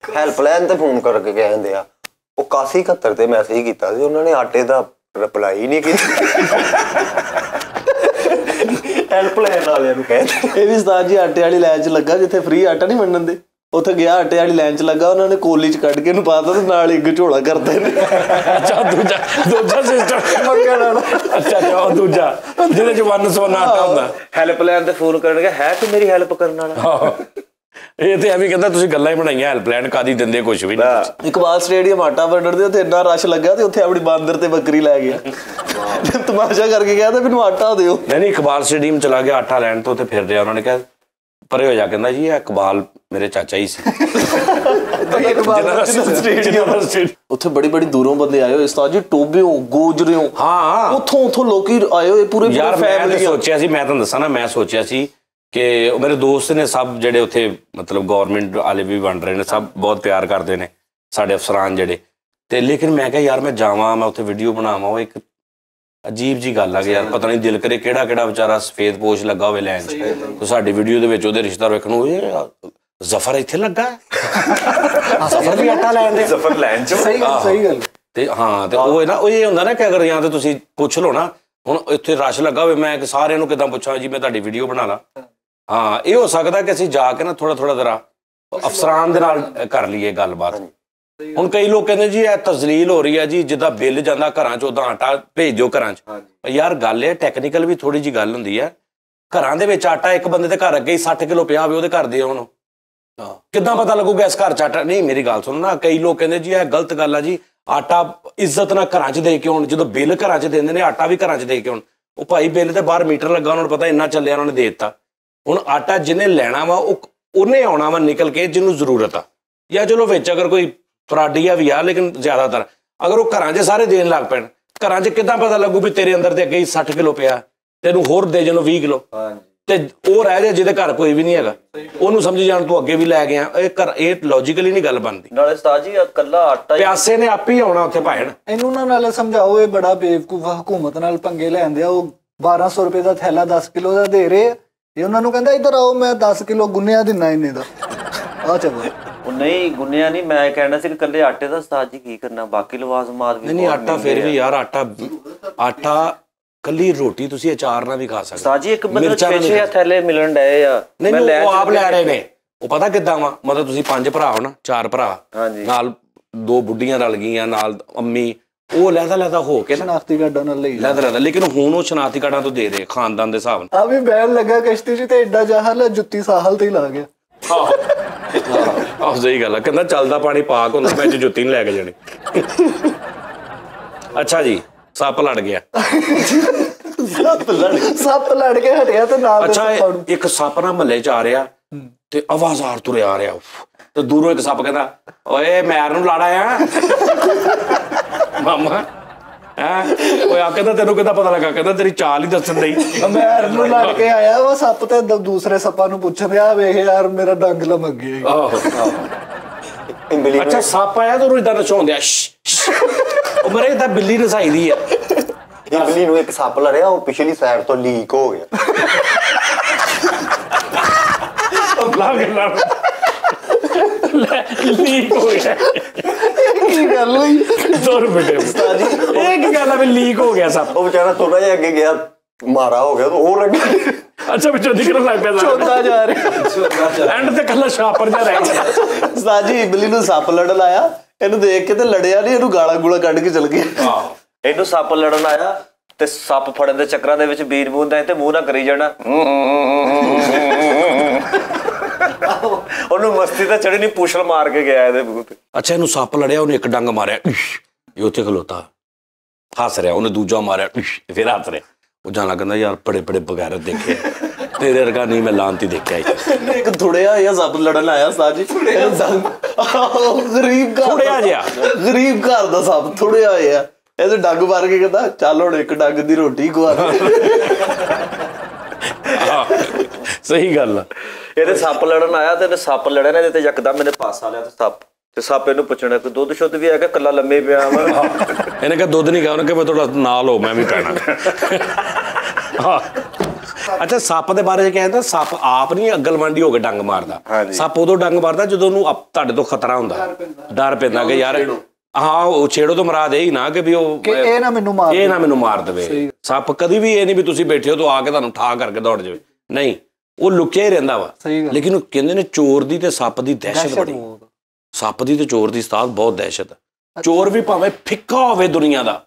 ਹੈਲਪਲਾਈਨ ਤੇ ਫੋਨ ਕਰਕੇ ਕਹਿੰਦੇ ਆ, ਉਹ 8171 ਤੇ ਮੈਸੇਜ ਕੀਤਾ ਸੀ, ਉਹਨਾਂ ਨੇ ਆਟੇ ਦਾ ਰਿਪਲਾਈ ਨਹੀਂ ਕੀਤਾ। ਹੈਲਪਲਾਈਨ ਵਾਲਿਆਂ ਨੂੰ ਕਹਿੰਦੇ। ਇਹ ਵੀ ਉਸਤਾਦ ਜੀ ਆਟੇ ਵਾਲੀ ਲਾਈਨ 'ਚ ਲੱਗਾ, ਜਿੱਥੇ ਫ੍ਰੀ ਆਟਾ ਨਹੀਂ ਵੰਡਣ ਦੇ, ਉੱਥੇ ਗਿਆ ਆਟੇ ਵਾਲੀ ਲਾਈਨ 'ਚ ਲੱਗਾ, ਉਹਨਾਂ ਨੇ ਕੋਲੀ 'ਚ ਕੱਢ ਕੇ ਇਹਨੂੰ ਪਾਤਾ ਤੇ ਨਾਲ ਇੱਕ ਝੋਲਾ ਕਰਦੇ ਨੇ। ਅੱਛਾ, ਦੂਜਾ ਸਿਸਟਮ ਮੰਗਣ ਵਾਲਾ। ਅੱਛਾ, ਉਹ ਦੂਜਾ ਜਿਹਦੇ 'ਚ ਵੰਨ ਸਵੰਨਾ ਆਟਾ ਹੁੰਦਾ। ਹੈਲਪਲਾਈਨ ਤੇ ਫੋਨ ਕਰਨਗੇ, ਹੈ ਕਿ ਮੇਰੀ ਹੈਲਪ ਕਰਨ ਵਾਲਾ? ਇਹ ਤੇ ਐਵੇਂ ਕਹਿੰਦਾ ਤੁਸੀਂ ਗੱਲਾਂ ਹੀ ਬਣਾਈਆਂ, ਹੈਲਪਲਾਈਨ ਕਾਦੀ ਦਿੰਦੇ ਕੁਝ ਵੀ ਨਹੀਂ। ਇਕਬਾਲ ਸਟੇਡੀਅਮ ਆਟਾ ਵੰਡਣ ਦੇ ਉੱਥੇ ਇੰਨਾ ਰਸ਼ ਲੱਗਾ ਤੇ ਉੱਥੇ ਆਪਣੀ ਬਾਂਦਰ ਤੇ ਬੱਕਰੀ ਲੈ ਗਿਆ, ਤਮਾਸ਼ਾ ਕਰਕੇ ਗਿਆ ਤਾਂ ਮੈਨੂੰ ਆਟਾ ਦਿਓ। ਨਹੀਂ, ਇਕਬਾਲ ਸਟੇਡੀਅਮ ਚਲਾ ਗਿਆ ਆਟਾ ਲੈਣ ਤੋਂ, ਤੇ ਫਿਰ ਰਿਹਾ। ਉਹਨਾਂ ਨੇ ਕਿਹਾ ਪਰੇ ਹੋ ਜਾ, ਕਹਿੰਦਾ ਜੀ ਇਹ ਇਕਬਾਲ ਮੇਰੇ ਚਾਚਾ ਹੀ ਸੀ। ਉੱਥੇ ਬੜੀ ਦੂਰੋਂ ਬੰਦੇ ਆਏ ਹੋਏ ਉਸਤਾਦ ਜੀ, ਟੋਬਿਓਂ, ਗੋਜਰਿਓਂ, ਹਾਂ ਉੱਥੋਂ ਲੋਕੀ ਆਏ ਹੋਏ ਪੂਰੇ ਫੈਮਿਲੀ। ਸੋਚਿਆ ਸੀ, ਮੈਂ ਤੁਹਾਨੂੰ ਦੱਸਾਂ ਨਾ, ਮੈਂ ਸੋਚਿਆ ਸੀ ਕਿ ਮੇਰੇ ਦੋਸਤ ਨੇ ਸਭ ਜਿਹੜੇ ਉੱਥੇ ਮਤਲਬ ਗੌਰਮੈਂਟ ਵਾਲੇ ਵੀ ਬਣ ਰਹੇ ਨੇ, ਸਭ ਬਹੁਤ ਪਿਆਰ ਕਰਦੇ ਨੇ ਸਾਡੇ ਅਫਸਰਾਨ ਜਿਹੜੇ, ਤੇ ਲੇਕਿਨ ਮੈਂ ਕਿਹਾ ਯਾਰ ਮੈਂ ਜਾਵਾਂ, ਮੈਂ ਉੱਥੇ ਵੀਡੀਓ ਬਣਾਵਾਂ। ਉਹ ਇੱਕ ਅਜੀਬ ਜੀ ਗੱਲ ਆ ਕਿ ਯਾਰ ਪਤਾ ਨਹੀਂ ਦਿਲ ਕਰੇ ਕਿਹੜਾ ਵਿਚਾਰਾ ਸਫੇਦ ਪੋਸ਼ ਲੱਗਾ ਹੋਵੇ ਲਾਈਨ 'ਚ, ਤੇ ਸਾਡੀ ਵੀਡੀਓ ਦੇ ਵਿੱਚ ਉਹਦੇ ਰਿਸ਼ਤੇਦਾਰ ਵੇਖਣ ਨੂੰ, ਇਹ ਜ਼ਫਰ ਇੱਥੇ ਲੱਗਾ, ਜ਼ਫਰ ਵੀ ਆਟਾ ਲੈਣ ਦੇ, ਜ਼ਫਰ ਲੈਣ 'ਚ। ਸਹੀ ਗੱਲ। ਤੇ ਹਾਂ, ਤੇ ਉਹ ਨਾ ਉਹ ਇਹ ਹੁੰਦਾ ਨਾ ਕਿ ਅਗਰ ਜਾਂ ਤੇ ਤੁਸੀਂ ਪੁੱਛ ਲਓ ਨਾ, ਹੁਣ ਇੱਥੇ ਰਸ਼ ਲੱਗਾ ਹੋਵੇ, ਮੈਂ ਸਾਰਿਆਂ ਨੂੰ ਕਿੱਦਾਂ ਪੁੱਛਾਂ ਜੀ ਮੈਂ ਤੁਹਾਡੀ ਵੀਡੀਓ ਬਣਾ ਲਾ। ਹਾਂ, ਇਹ ਹੋ ਸਕਦਾ ਕਿ ਅਸੀਂ ਜਾ ਕੇ ਨਾ ਥੋੜਾ ਜ਼ਰਾ ਅਫਸਰਾਨ ਦੇ ਨਾਲ ਕਰ ਲਈਏ ਗੱਲਬਾਤ। ਹੁਣ ਕਈ ਲੋਕ ਕਹਿੰਦੇ ਜੀ ਇਹ ਤਜ਼ਲੀਲ ਹੋ ਰਹੀ ਹੈ ਜੀ, ਜਿੱਦਾਂ ਬਿੱਲ ਜਾਂਦਾ ਘਰਾਂ 'ਚ ਉਦਾਂ ਆਟਾ ਭੇਜ ਦਿਓ ਘਰਾਂ 'ਚ। ਯਾਰ ਗੱਲ ਇਹ ਟੈਕਨੀਕਲ ਵੀ ਥੋੜੀ ਜਿਹੀ ਗੱਲ ਹੁੰਦੀ ਹੈ। ਘਰਾਂ ਦੇ ਵਿੱਚ ਆਟਾ ਇੱਕ ਬੰਦੇ ਦੇ ਘਰ ਅੱਗੇ ਹੀ 60 ਕਿਲੋ ਪਿਆ ਹੋਵੇ, ਉਹਦੇ ਘਰ ਦੇ ਹੁਣ ਕਿੱਦਾਂ ਪਤਾ ਲੱਗੂਗਾ ਇਸ ਘਰ 'ਚ ਆਟਾ ਨਹੀਂ? ਮੇਰੀ ਗੱਲ ਸੁਣੋ ਨਾ, ਕਈ ਲੋਕ ਕਹਿੰਦੇ ਜੀ ਇਹ ਗਲਤ ਗੱਲ ਆ ਜੀ, ਆਟਾ ਇੱਜ਼ਤ ਨਾਲ ਘਰਾਂ 'ਚ ਦੇ ਕੇ ਆਉਣ। ਜਦੋਂ ਬਿੱਲ ਘਰਾਂ 'ਚ ਦਿੰਦੇ ਨੇ, ਆਟਾ ਵੀ ਘਰਾਂ 'ਚ ਦੇ ਕੇ ਆਉਣ। ਉਹ ਭਾਈ ਬਿੱਲ ਤੇ ਬਾਹਰ ਮੀਟਰ ਲੱਗਾ, ਉਹਨਾਂ ਨੂੰ ਪਤਾ ਇੰਨਾ ਚੱਲਿਆ, ਉਹਨਾਂ ਨੇ ਦੇ ਦਿੱਤਾ। ਹੁਣ ਆਟਾ ਜਿਹਨੇ ਲੈਣਾ ਵਾ ਉਹਨੇ ਆਉਣਾ ਵਾ ਨਿਕਲ ਕੇ, ਜਿਹਨੂੰ ਜ਼ਰੂਰਤ ਆ। ਜਾਂ ਚਲੋ ਵਿੱਚ ਅਗਰ ਕੋਈ ਫਰਾਡੀਆ ਵੀ ਆ, ਲੇਕਿਨ ਜ਼ਿਆਦਾਤਰ ਅਗਰ ਉਹ ਘਰਾਂ 'ਚ ਸਾਰੇ ਦੇਣ ਲੱਗ ਪੈਣ, ਘਰਾਂ 'ਚ ਕਿੱਦਾਂ ਪਤਾ ਲੱਗੂ ਵੀ ਤੇਰੇ ਅੰਦਰ ਦੇ ਅੱਗੇ ਹੀ 60 ਕਿਲੋ ਪਿਆ, ਤੈਨੂੰ ਹੋਰ ਦੇ ਜਾਣੋ 20 ਕਿਲੋ, ਤੇ ਉਹ ਰਹਿ ਜਾ ਜਿਹਦੇ ਘਰ ਕੋਈ ਵੀ ਨਹੀਂ ਹੈਗਾ, ਉਹਨੂੰ ਸਮਝ ਜਾਣ ਤੂੰ ਅੱਗੇ ਵੀ ਲੈ ਗਿਆ। ਇਹ ਲੌਜੀਕਲੀ ਨਹੀਂ ਗੱਲ ਬਣਦੀ। ਨਾਲੇ ਉਸਤਾਦ ਜੀ ਇਕੱਲਾ ਆਟਾ ਪਿਆਸੇ ਨੇ ਆਪੇ ਹੀ ਆਉਣਾ ਉੱਥੇ ਭਾਣ। ਇਹਨੂੰ ਨਾ ਨਾਲੇ ਸਮਝਾਓ, ਇਹ ਬੜਾ ਬੇਵਕੂਫ ਹਕੂਮਤ ਨਾਲ ਪੰਗੇ ਲੈਂਦੇ ਆ। ਉਹ 1200 ਰੁਪਏ ਦਾ ਥੈਲਾ 10 ਕਿਲੋ ਦਾ ਦੇ ਰਹੇ ਆ, ਇਹ ਉਹਨਾਂ ਨੂੰ ਕਹਿੰਦਾ ਇੱਧਰ ਆਓ ਮੈਂ 10 ਕਿਲੋ ਗੁੰਨਿਆ ਦਿੰਨਾ ਇੰਨੇ ਦਾ। ਆ ਚਲੋ ਉਹ ਨਹੀਂ ਗੁੰਨਿਆ ਨਹੀਂ, ਮੈਂ ਕਹਿਣਾ ਸੀ ਕਿ ਇਕੱਲੇ ਆਟੇ ਦਾ ਉਸਤਾਦ ਜੀ ਕੀ ਕਰਨਾ, ਬਾਕੀ ਲਵਾਜ਼ਮਾਤ ਵੀ ਨਹੀਂ। ਆਟਾ ਫਿਰ ਵੀ ਯਾਰ ਆਟਾ ਕੱਲੀ ਰੋਟੀ ਤੁਸੀਂ ਅਚਾਰ ਨਾਲ ਵੀ ਖਾ ਸਕਦੇ। ਉਸਤਾਦ ਜੀ ਇੱਕ ਬੰਦੇ 6 ਥੈਲੇ ਮਿਲਣ ਡਏ ਆ, ਨਹੀਂ ਉਹ ਆਪ ਲੈ ਰਹੇ ਨੇ। ਉਹ ਪਤਾ ਕਿੱਦਾਂ ਵਾ, ਮਤਲਬ ਤੁਸੀਂ 5 ਭਰਾ ਹੋ ਨਾ, 4 ਭਰਾ ਨਾਲ 2 ਬੁੱਢੀਆਂ ਰਲ ਗਈਆਂ, ਨਾਲ ਅੰਮੀ, ਉਹ ਲਹਿਦਾ ਹੋ ਕੇ ਸ਼ਨਾਖਤੀ ਕਾਰਡਾਂ ਨਾਲ ਲਈ ਲਹਿਦਾ। ਲੇਕਿਨ ਹੁਣ ਉਹ ਸ਼ਨਾਖਤੀ ਕਾਰਡਾਂ ਤੋਂ ਦੇ ਰਹੇ ਖਾਨਦਾਨ ਦੇ ਹਿਸਾਬ ਨਾਲ। ਆ ਵੀ ਬੈਲ ਲੱਗਾ ਕਿਸ਼ਤੀ 'ਚ ਤੇ ਐਡਾ ਜਹਾਲ ਜੁੱਤੀ ਸਾਹਲ ਤੇ ਹੀ ਲਾ ਗਿਆ। ਆਹ ਸਹੀ ਗੱਲ ਆ, ਕਹਿੰਦਾ ਚੱਲਦਾ ਪਾਣੀ ਪਾਕ ਹੁੰਦਾ, ਮੈਂ ਜੁੱਤੀ ਨਹੀਂ ਲੈ ਕੇ ਜਾਣੀ। ਅੱਛਾ ਜੀ, ਸੱਪ ਲੜ ਗਿਆ। ਸੱਪ ਲੜ ਕੇ ਹਟਿਆ ਤੇ ਨਾਲ ਦੇ ਅੱਛਾ ਸੱਪਾਂ ਨੂੰ ਇੱਕ ਸੱਪ ਨਾ ਮਹੱਲੇ 'ਚ ਆ ਰਿਹਾ ਤੇ ਆਵਾਜ਼ਾਰ ਤੁਰਿਆ ਆ ਰਿਹਾ ਤੇ ਦੂਰੋਂ ਇੱਕ ਸੱਪ ਕਹਿੰਦਾ ਓਏ ਮੈਰ ਨੂੰ ਲੜ ਆਇਆ ਮਾਮਾ ਓਏ ਆ ਕਹਿੰਦਾ ਤੈਨੂੰ ਕਿੱਦਾਂ ਪਤਾ ਲੱਗਾ? ਕਹਿੰਦਾ ਤੇਰੀ ਚਾਲ ਹੀ ਦੱਸਣ ਡਈ। ਮੈਰ ਨੂੰ ਲੜ ਕੇ ਆਇਆ ਉਹ ਸੱਪ ਤੇ ਦੂਸਰੇ ਸੱਪਾਂ ਨੂੰ ਪੁੱਛ ਰਿਹਾ ਵੇਖ ਯਾਰ ਮੇਰਾ ਡੰਗ ਲਮਕ ਗਿਆ। ਆਹੋ ਇਮਲੀ ਅੱਛਾ ਸੱਪ ਆਇਆ ਤੇ ਉਹਨੂੰ ਇਦਾਂ ਨਚਾਉਂਦੇ ਆ ਉਹ ਮਰੇ ਤਾਂ ਬਿੱਲੀ ਨਸਾਈ ਦੀ ਆ। ਇਮਲੀ ਨੂੰ ਇੱਕ ਸੱਪ ਲੜਿਆ, ਉਹ ਪਿਛਲੀ ਸਾਈਡ ਤੋਂ ਲੀਕ ਹੋ ਗਿਆ। ਲੀਕ ਹੋ ਗਿਆ। ਕੀ ਗੱਲ ਹੋਈ? 2 ਰੁਪਏ ਉਸਤਾਦ ਜੀ ਇਹ ਕੀ ਗੱਲ ਆ ਵੀ ਲੀਕ ਹੋ ਗਿਆ ਸੱਪ? ਉਹ ਵਿਚਾਰਾ ਥੋੜਾ ਜਿਹਾ ਅੱਗੇ ਗਿਆ, ਮਾਰਾ ਹੋ ਗਿਆ ਤਾਂ ਉਹ ਲੱਗਾ। ਅੱਛਾ ਵਿੱਚੋਂ ਨਿਕਲਣ ਲੱਗ ਪਿਆ ਚੋਂਦਾ ਜਾ ਰਿਹਾ ਐਂਡ ਤੇ ਕੱਲਾ ਸ਼ਾਪਰ ਜਾ ਰਹਿ ਗਿਆ। ਉਸਤਾਦ ਜੀ ਇਮਲੀ ਨੂੰ ਸੱਪ ਲੜਨ ਆਇਆ, ਇਹਨੂੰ ਦੇਖ ਕੇ ਤੇ ਲੜਿਆ ਨਹੀਂ, ਇਹਨੂੰ ਗਾਲਾਂ ਗੂਲਾਂ ਕੱਢ ਕੇ ਚਲ ਗਿਆ। ਇਹਨੂੰ ਸੱਪ ਲੜਨ ਆਇਆ ਤੇ ਸੱਪ ਫੜਨ ਦੇ ਚੱਕਰਾਂ ਦੇ ਵਿੱਚ ਬੀਨ ਬੂੰਦਾ ਤੇ ਮੂੰਹ ਨਾ ਕਰੀ ਜਾਣਾ। ਉਹਨੂੰ ਮਸਤੀ ਤਾਂ ਚੜੀ ਨਹੀਂ, ਪੁਛਲ ਮਾਰ ਕੇ ਗਿਆ ਇਹਦੇ ਮੂੰਹ ਤੇ। ਅੱਛਾ ਇਹਨੂੰ ਸੱਪ ਲੜਿਆ, ਉਹਨੇ ਇੱਕ ਡੰਗ ਮਾਰਿਆ, ਇਹ ਉੱਥੇ ਖਲੋਤਾ ਹੱਸ ਰਿਹਾ, ਉਹਨੇ ਦੂਜਾ ਮਾਰਿਆ, ਫਿਰ ਹੱਸ ਰਿਹਾ। ਉਹ ਜਾਣ ਲੱਗ ਕਹਿੰਦਾ ਯਾਰ ਬੜੇ ਬੜੇ ਬਗੈਰਤ ਦੇਖੇ, ਤੇਰੇ ਵਰਗਾ ਨਹੀਂ ਮੈਂ ਲਾਂਤੀ ਦੇਖਿਆ। ਇੱਕ ਥੁੜਿਆ ਜਾਂ ਸੱਪ ਲੜਨ ਆਇਆ ਉਸਤਾਦ ਜੀ, ਗਰੀਬ ਘਰ ਦਾ ਸੱਪ ਥੁੜਿਆ ਹੋਇਆ, ਇਹਦੇ ਡੰਗ ਮਾਰ ਕੇ ਕਹਿੰਦਾ ਚੱਲ ਹੁਣ ਇੱਕ ਡੰਗ ਦੀ ਰੋਟੀ ਖਵਾ ਦੇ। ਸਹੀ ਗੱਲ ਆ। ਇਹਦੇ ਸੱਪ ਲੜਨ ਆਇਆ ਤੇ ਇਹਨੇ ਸੱਪ ਲੜਿਆ ਨਾ, ਇਹਦੇ ਤੇ ਯਕਦਮ ਇਹਨੇ ਪਾਸਾ ਲਿਆ ਤੇ ਸੱਪ ਇਹਨੂੰ ਪੁੱਛਣਾ ਕਿ ਦੁੱਧ ਸ਼ੁੱਧ ਵੀ ਹੈਗਾ, ਕੱਲਾ ਲੰਮੇ ਪਿਆ ਵਾ। ਇਹਨੇ ਕਿਹਾ ਦੁੱਧ ਨਹੀਂ ਗਾ, ਉਹਨੇ ਕਿਹਾ ਮੈਂ ਤੁਹਾਡਾ ਨਾਲ ਹੋ, ਮੈਂ ਵੀ ਪੈਣਾ। ਅੱਛਾ ਸੱਪ ਦੇ ਬਾਰੇ ਕਹਿੰਦਾ ਸੱਪ ਆਪ ਨਹੀਂ ਅਗਲਵਾਂਡੀ ਹੋ ਕੇ ਡੰਗ ਮਾਰਦਾ, ਸੱਪ ਉਦੋਂ ਡੰਗ ਮਾਰਦਾ ਜਦੋਂ ਉਹਨੂੰ ਤੁਹਾਡੇ ਤੋਂ ਖਤਰਾ ਹੁੰਦਾ, ਡਰ ਪੈਂਦਾ ਕਿ ਯਾਰ ਹਾਂ ਉਹ ਛੇੜੋ ਤੋਂ ਮਰਾ ਦੇ ਹੀ ਨਾ ਕਿ ਵੀ ਉਹ ਇਹ ਨਾ ਮੈਨੂੰ ਮਾਰ ਦੇਵੇ। ਸੱਪ ਕਦੀ ਵੀ ਇਹ ਨਹੀਂ ਵੀ ਤੁਸੀਂ ਬੈਠੇ ਹੋ ਤਾਂ ਆ ਕੇ ਤੁਹਾਨੂੰ ਠਾ ਕਰਕੇ ਦੌੜ ਜਾਵੇ, ਨਹੀਂ ਉਹ ਲੁਕਿਆ ਹੀ ਰਹਿੰਦਾ ਵਾ। ਲੇਕਿਨ ਉਹ ਕਹਿੰਦੇ ਨੇ ਚੋਰ ਦੀ ਤੇ ਸੱਪ ਦੀ ਦਹਿਸ਼ਤ ਬੜੀ, ਸੱਪ ਦੀ ਤੇ ਚੋਰ ਦੀ ਉਸਤਾਦ ਬਹੁਤ ਦਹਿਸ਼ਤ। ਚੋਰ ਵੀ ਭਾਵੇਂ ਫਿੱਕਾ ਹੋਵੇ ਦੁਨੀਆ ਦਾ,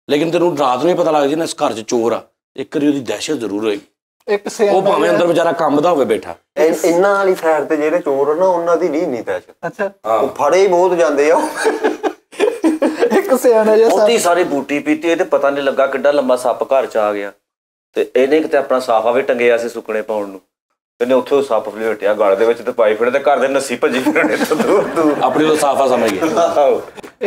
ਲੇਕਿਨ ਤੈਨੂੰ ਰਾਤ ਨੂੰ ਹੀ ਪਤਾ ਲੱਗ ਜੇ ਨਾ ਇਸ ਘਰ 'ਚ ਚੋਰ ਆ, ਇੱਕ ਵਾਰੀ ਉਹਦੀ ਦਹਿਸ਼ਤ ਜ਼ਰੂਰ ਹੋਏਗੀ। ਉਹ ਭਾਵੇਂ ਅੰਦਰ ਵਿਚਾਰਾ ਕੰਬਦਾ ਹੋਵੇ ਬੈਠਾ। ਇਹਨਾਂ ਵਾਲੀ ਸਾਈਡ ਤੇ ਜਿਹੜੇ ਚੋਰ ਨਾ ਉਹਨਾਂ ਦੀ ਨਹੀਂ ਇੰਨੀ ਦਹਿਸ਼ਤ। ਅੱਛਾ ਉਹ ਫੜੇ ਹੀ ਬਹੁਤ ਜਾਂਦੇ ਆ। ਇੱਕ ਸਿਆਣਾ ਜਿਹਾ ਉਹਦੀ ਸਾਰੀ ਬੂਟੀ ਪੀਤੀ, ਇਹ ਤੇ ਪਤਾ ਨਹੀਂ ਲੱਗਾ ਕਿੱਡਾ ਲੰਬਾ ਸੱਪ ਘਰ 'ਚ ਆ ਗਿਆ ਤੇ ਇਹਨੇ ਕਿਤੇ ਆਪਣਾ ਸਾਫਾ ਵੀ ਟੰਗਿਆ ਸੀ ਸੁੱਕਣੇ ਪਾਉਣ ਨੂੰ, ਇਹਨੇ ਉੱਥੇ ਉਹ ਸੱਪ ਫਲੇਟਿਆ ਗਲ ਦੇ ਵਿੱਚ ਤੇ ਪਾਈ ਫਿਰਦੇ, ਘਰ ਦੇ ਨੱਸੀ ਭੱਜੀ ਫਿਰਦੇ ਆਪਣੀ ਉਹ ਸਾਫਾ ਸਮਝ ਗਏ।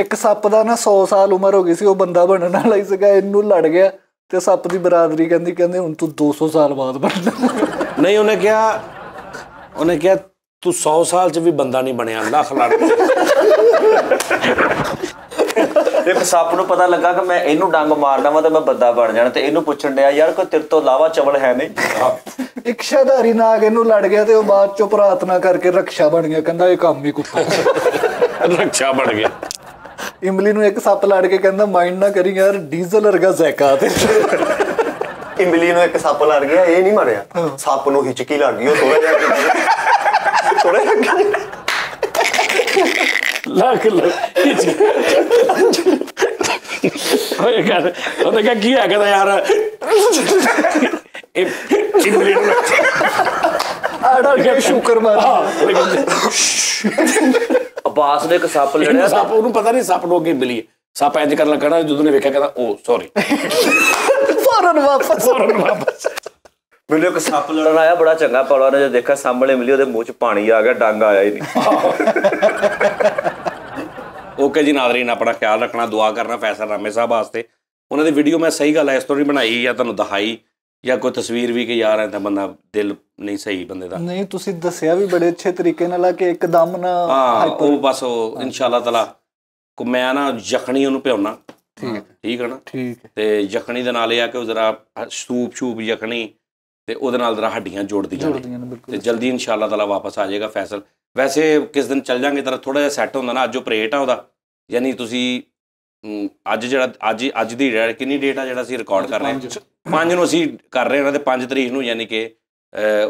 ਇੱਕ ਸੱਪ ਦਾ ਨਾ 100 ਸਾਲ ਉਮਰ ਹੋ ਗਈ ਸੀ, ਉਹ ਬੰਦਾ ਬਣਨ ਵਾਲਾ ਹੀ ਸੀਗਾ, ਇਹਨੂੰ ਲੜ ਗਿਆ ਤੇ ਸੱਪ ਦੀ ਬਰਾਦਰੀ ਕਹਿੰਦੇ ਹੁਣ ਤੂੰ 200 ਸਾਲ ਬਾਅਦ ਬਣਨਾ। ਨਹੀਂ ਉਹਨੇ ਕਿਹਾ ਤੂੰ 100 ਸਾਲ 'ਚ ਵੀ ਬੰਦਾ ਨਹੀਂ ਬਣਿਆ, ਲੱਖ ਲੜ। ਇੱਕ ਸੱਪ ਨੂੰ ਪਤਾ ਲੱਗਾ ਕਿ ਮੈਂ ਇਹਨੂੰ ਡੰਗ ਮਾਰਨਾ ਵਾ ਤੇ ਮੈਂ ਬੰਦਾ ਬਣ ਜਾਣਾ, ਤੇ ਇਹਨੂੰ ਪੁੱਛਣ ਡਿਆ ਯਾਰ ਕੋਈ ਤੇਰੇ ਤੋਂ ਇਲਾਵਾ ਚਵਲ ਹੈ ਨਹੀਂ। ਇੱਕ ਸ਼ਾਧਾਰੀ ਨਾਗ ਇਹਨੂੰ ਲੜ ਗਿਆ ਤੇ ਉਹ ਬਾਅਦ ਚੋਂ ਪ੍ਰਾਰਥਨਾ ਕਰਕੇ ਰਕਸ਼ਾ ਬਣ ਗਿਆ, ਕਹਿੰਦਾ ਇਹ ਕੰਮ ਹੀ ਕੁੱਤਾ। ਰਕਸ਼ਾ ਬਣ ਗਿਆ। ਇਮਲੀ ਨੂੰ ਇੱਕ ਸੱਪ ਲੜ ਕੇ ਕਹਿੰਦਾ ਮਾਈਂਡ ਨਾ ਕਰੀ ਯਾਰ ਡੀਜ਼ਲ ਵਰਗਾ ਜ਼ੈਕਾ ਤੇ। ਇਮਲੀ ਨੂੰ ਇੱਕ ਸੱਪ ਲੜ ਗਿਆ, ਇਹ ਨਹੀਂ ਮਰਿਆ, ਸੱਪ ਨੂੰ ਹਿਚਕੀ ਲੱਗ ਗਈ, ਉਹ ਥੋੜਾ ਜਿਹਾ ਲੱਖ ਉਹਨੇ ਕਿਹਾ ਕੀ ਹੈ, ਕਹਿੰਦਾ ਯਾਰ ਇਮਲੀ ਨੂੰ ਆੜਾ ਕੇ ਸ਼ੁਕਰ ਮਾਰ। ਅਬਾਸ ਨੇ ਇੱਕ ਸੱਪ ਲੜਿਆ, ਸੱਪ ਉਹਨੂੰ ਪਤਾ ਨਹੀਂ ਸੱਪ ਨੂੰ ਅੱਗੇ ਮਿਲੀ, ਸੱਪ ਇੰਜ ਕਰਨ ਲੱਗਾ, ਜਦੋਂ ਨੇ ਵੇਖਿਆ ਕਹਿੰਦਾ ਉਹ ਸੌਰੀ, ਫੌਰਨ ਵਾਪਸ। ਮੈਨੂੰ ਇੱਕ ਸੱਪ ਲੜਨ ਆਇਆ ਬੜਾ ਚੰਗਾ ਪੌੜਾ ਨੇ, ਜਦੋਂ ਦੇਖਿਆ ਸਾਹਮਣੇ ਮਿਲੀ ਉਹਦੇ ਮੂੰਹ 'ਚ ਪਾਣੀ ਆ ਗਿਆ, ਡੰਗ ਆਇਆ ਹੀ ਨਹੀਂ। ਓਕੇ ਜੀ ਨਾਜ਼ਰੀਨ, ਆਪਣਾ ਖਿਆਲ ਰੱਖਣਾ, ਦੁਆ ਕਰਨਾ ਫੈਸਲ ਰਾਮੇ ਸਾਹਿਬ ਵਾਸਤੇ। ਉਹਨਾਂ ਦੀ ਵੀਡੀਓ ਮੈਂ ਸਹੀ ਗੱਲ ਹੈ ਇਸ ਤੋਂ ਨਹੀਂ ਬਣਾਈ ਜਾਂ ਤੁਹਾਨੂੰ ਦਿਖਾਈ ਜਾਂ ਕੋਈ ਤਸਵੀਰ ਵੀ ਕਿ ਯਾਰ ਐਦਾਂ ਬੰਦਾ ਦਿਲ ਨਹੀਂ ਸਹੀ ਬੰਦੇ ਦਾ, ਨਹੀਂ ਤੁਸੀਂ ਦੱਸਿਆ ਵੀ ਬੜੇ ਅੱਛੇ ਤਰੀਕੇ ਨਾਲ ਕਿ ਇੱਕਦਮ ਨਾ ਉਹ ਬਸ ਉਹ ਇਨਸ਼ਾਅੱਲਾ ਤਾਲਾ ਮੈਂ ਨਾ ਯਖਣੀ ਉਹਨੂੰ ਭਿਉਣਾ, ਠੀਕ ਹੈ ਨਾ, ਤੇ ਯਖਣੀ ਦੇ ਨਾਲ ਇਹ ਆ ਕਿ ਉਹ ਜ਼ਰਾ ਸੂਪ ਯਖਣੀ ਤੇ ਉਹਦੇ ਨਾਲ ਜ਼ਰਾ ਹੱਡੀਆਂ ਜੋੜਦੀਆਂ ਨੇ ਤੇ ਜਲਦੀ ਇਨਸ਼ਾਅੱਲਾ ਤਾਲਾ ਵਾਪਸ ਆ ਜਾਏਗਾ ਫੈਸਲ। ਵੈਸੇ ਕਿਸ ਦਿਨ ਚੱਲ ਜਾਂਗੇ ਤਾਂ ਥੋੜਾ ਜਿਹਾ ਸੈੱਟ ਹੁੰਦਾ ਨਾ, ਅੱਜ ਆਪਰੇਟ ਆ ਉਹਦਾ, ਯਾਨੀ ਤੁਸੀਂ ਅੱਜ ਜਿਹੜਾ ਅੱਜ ਦੀ ਕਿੰਨੀ ਡੇਟ ਆ ਜਿਹੜਾ ਅਸੀਂ ਰਿਕਾਰਡ ਕਰ ਰਹੇ ਹਾਂ, 5 ਨੂੰ ਅਸੀਂ ਕਰ ਰਹੇ ਹਾਂ ਤੇ 5 ਤਰੀਕ ਨੂੰ ਯਾਨੀ ਕਿ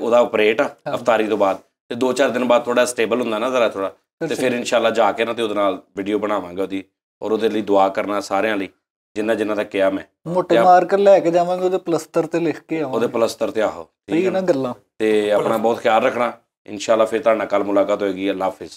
ਉਹਦਾ ਆਪਰੇਟ ਆ ਅਫਤਾਰੀ ਤੋਂ ਬਾਅਦ, ਤੇ 2-4 ਦਿਨ ਬਾਅਦ ਥੋੜਾ ਸਟੇਬਲ ਹੁੰਦਾ ਨਾ ਜ਼ਰਾ ਥੋੜਾ, ਤੇ ਫਿਰ ਇਨਸ਼ਾਅੱਲਾ ਜਾ ਕੇ ਨਾ ਤੇ ਉਹਦੇ ਨਾਲ ਵੀਡੀਓ ਬਣਾਵਾਂਗੇ ਉਹਦੀ, ਔਰ ਉਹਦੇ ਲਈ ਦੁਆ ਕਰਨਾ ਸਾਰਿਆਂ ਲਈ ਜਿੰਨਾ ਦਾ ਕਿਹਾ ਮੈਂ। ਮੋਟੇ ਮਾਰਕਰ ਲੈ ਕੇ ਜਾਵਾਂਗੇ, ਉਹਦੇ ਪਲਸਤਰ ਤੇ ਲਿਖ ਕੇ ਆਵਾਂਗੇ, ਉਹਦੇ ਪਲਸਤਰ ਤੇ ਆਹੋ ਠੀਕ ਹੈ ਨਾ ਗੱਲਾਂ, ਤੇ ਆਪਣਾ ਬਹੁਤ ਖਿਆਲ ਰੱਖਣਾ। ਇਨਸ਼ਾਅੱਲਾ ਫਿਰ ਤੁਹਾਡੇ ਨਾਲ ਕੱਲ ਮੁਲਾਕਾਤ ਹੋਏਗੀ। ਅੱਲਾ ਹਾਫਿਜ਼।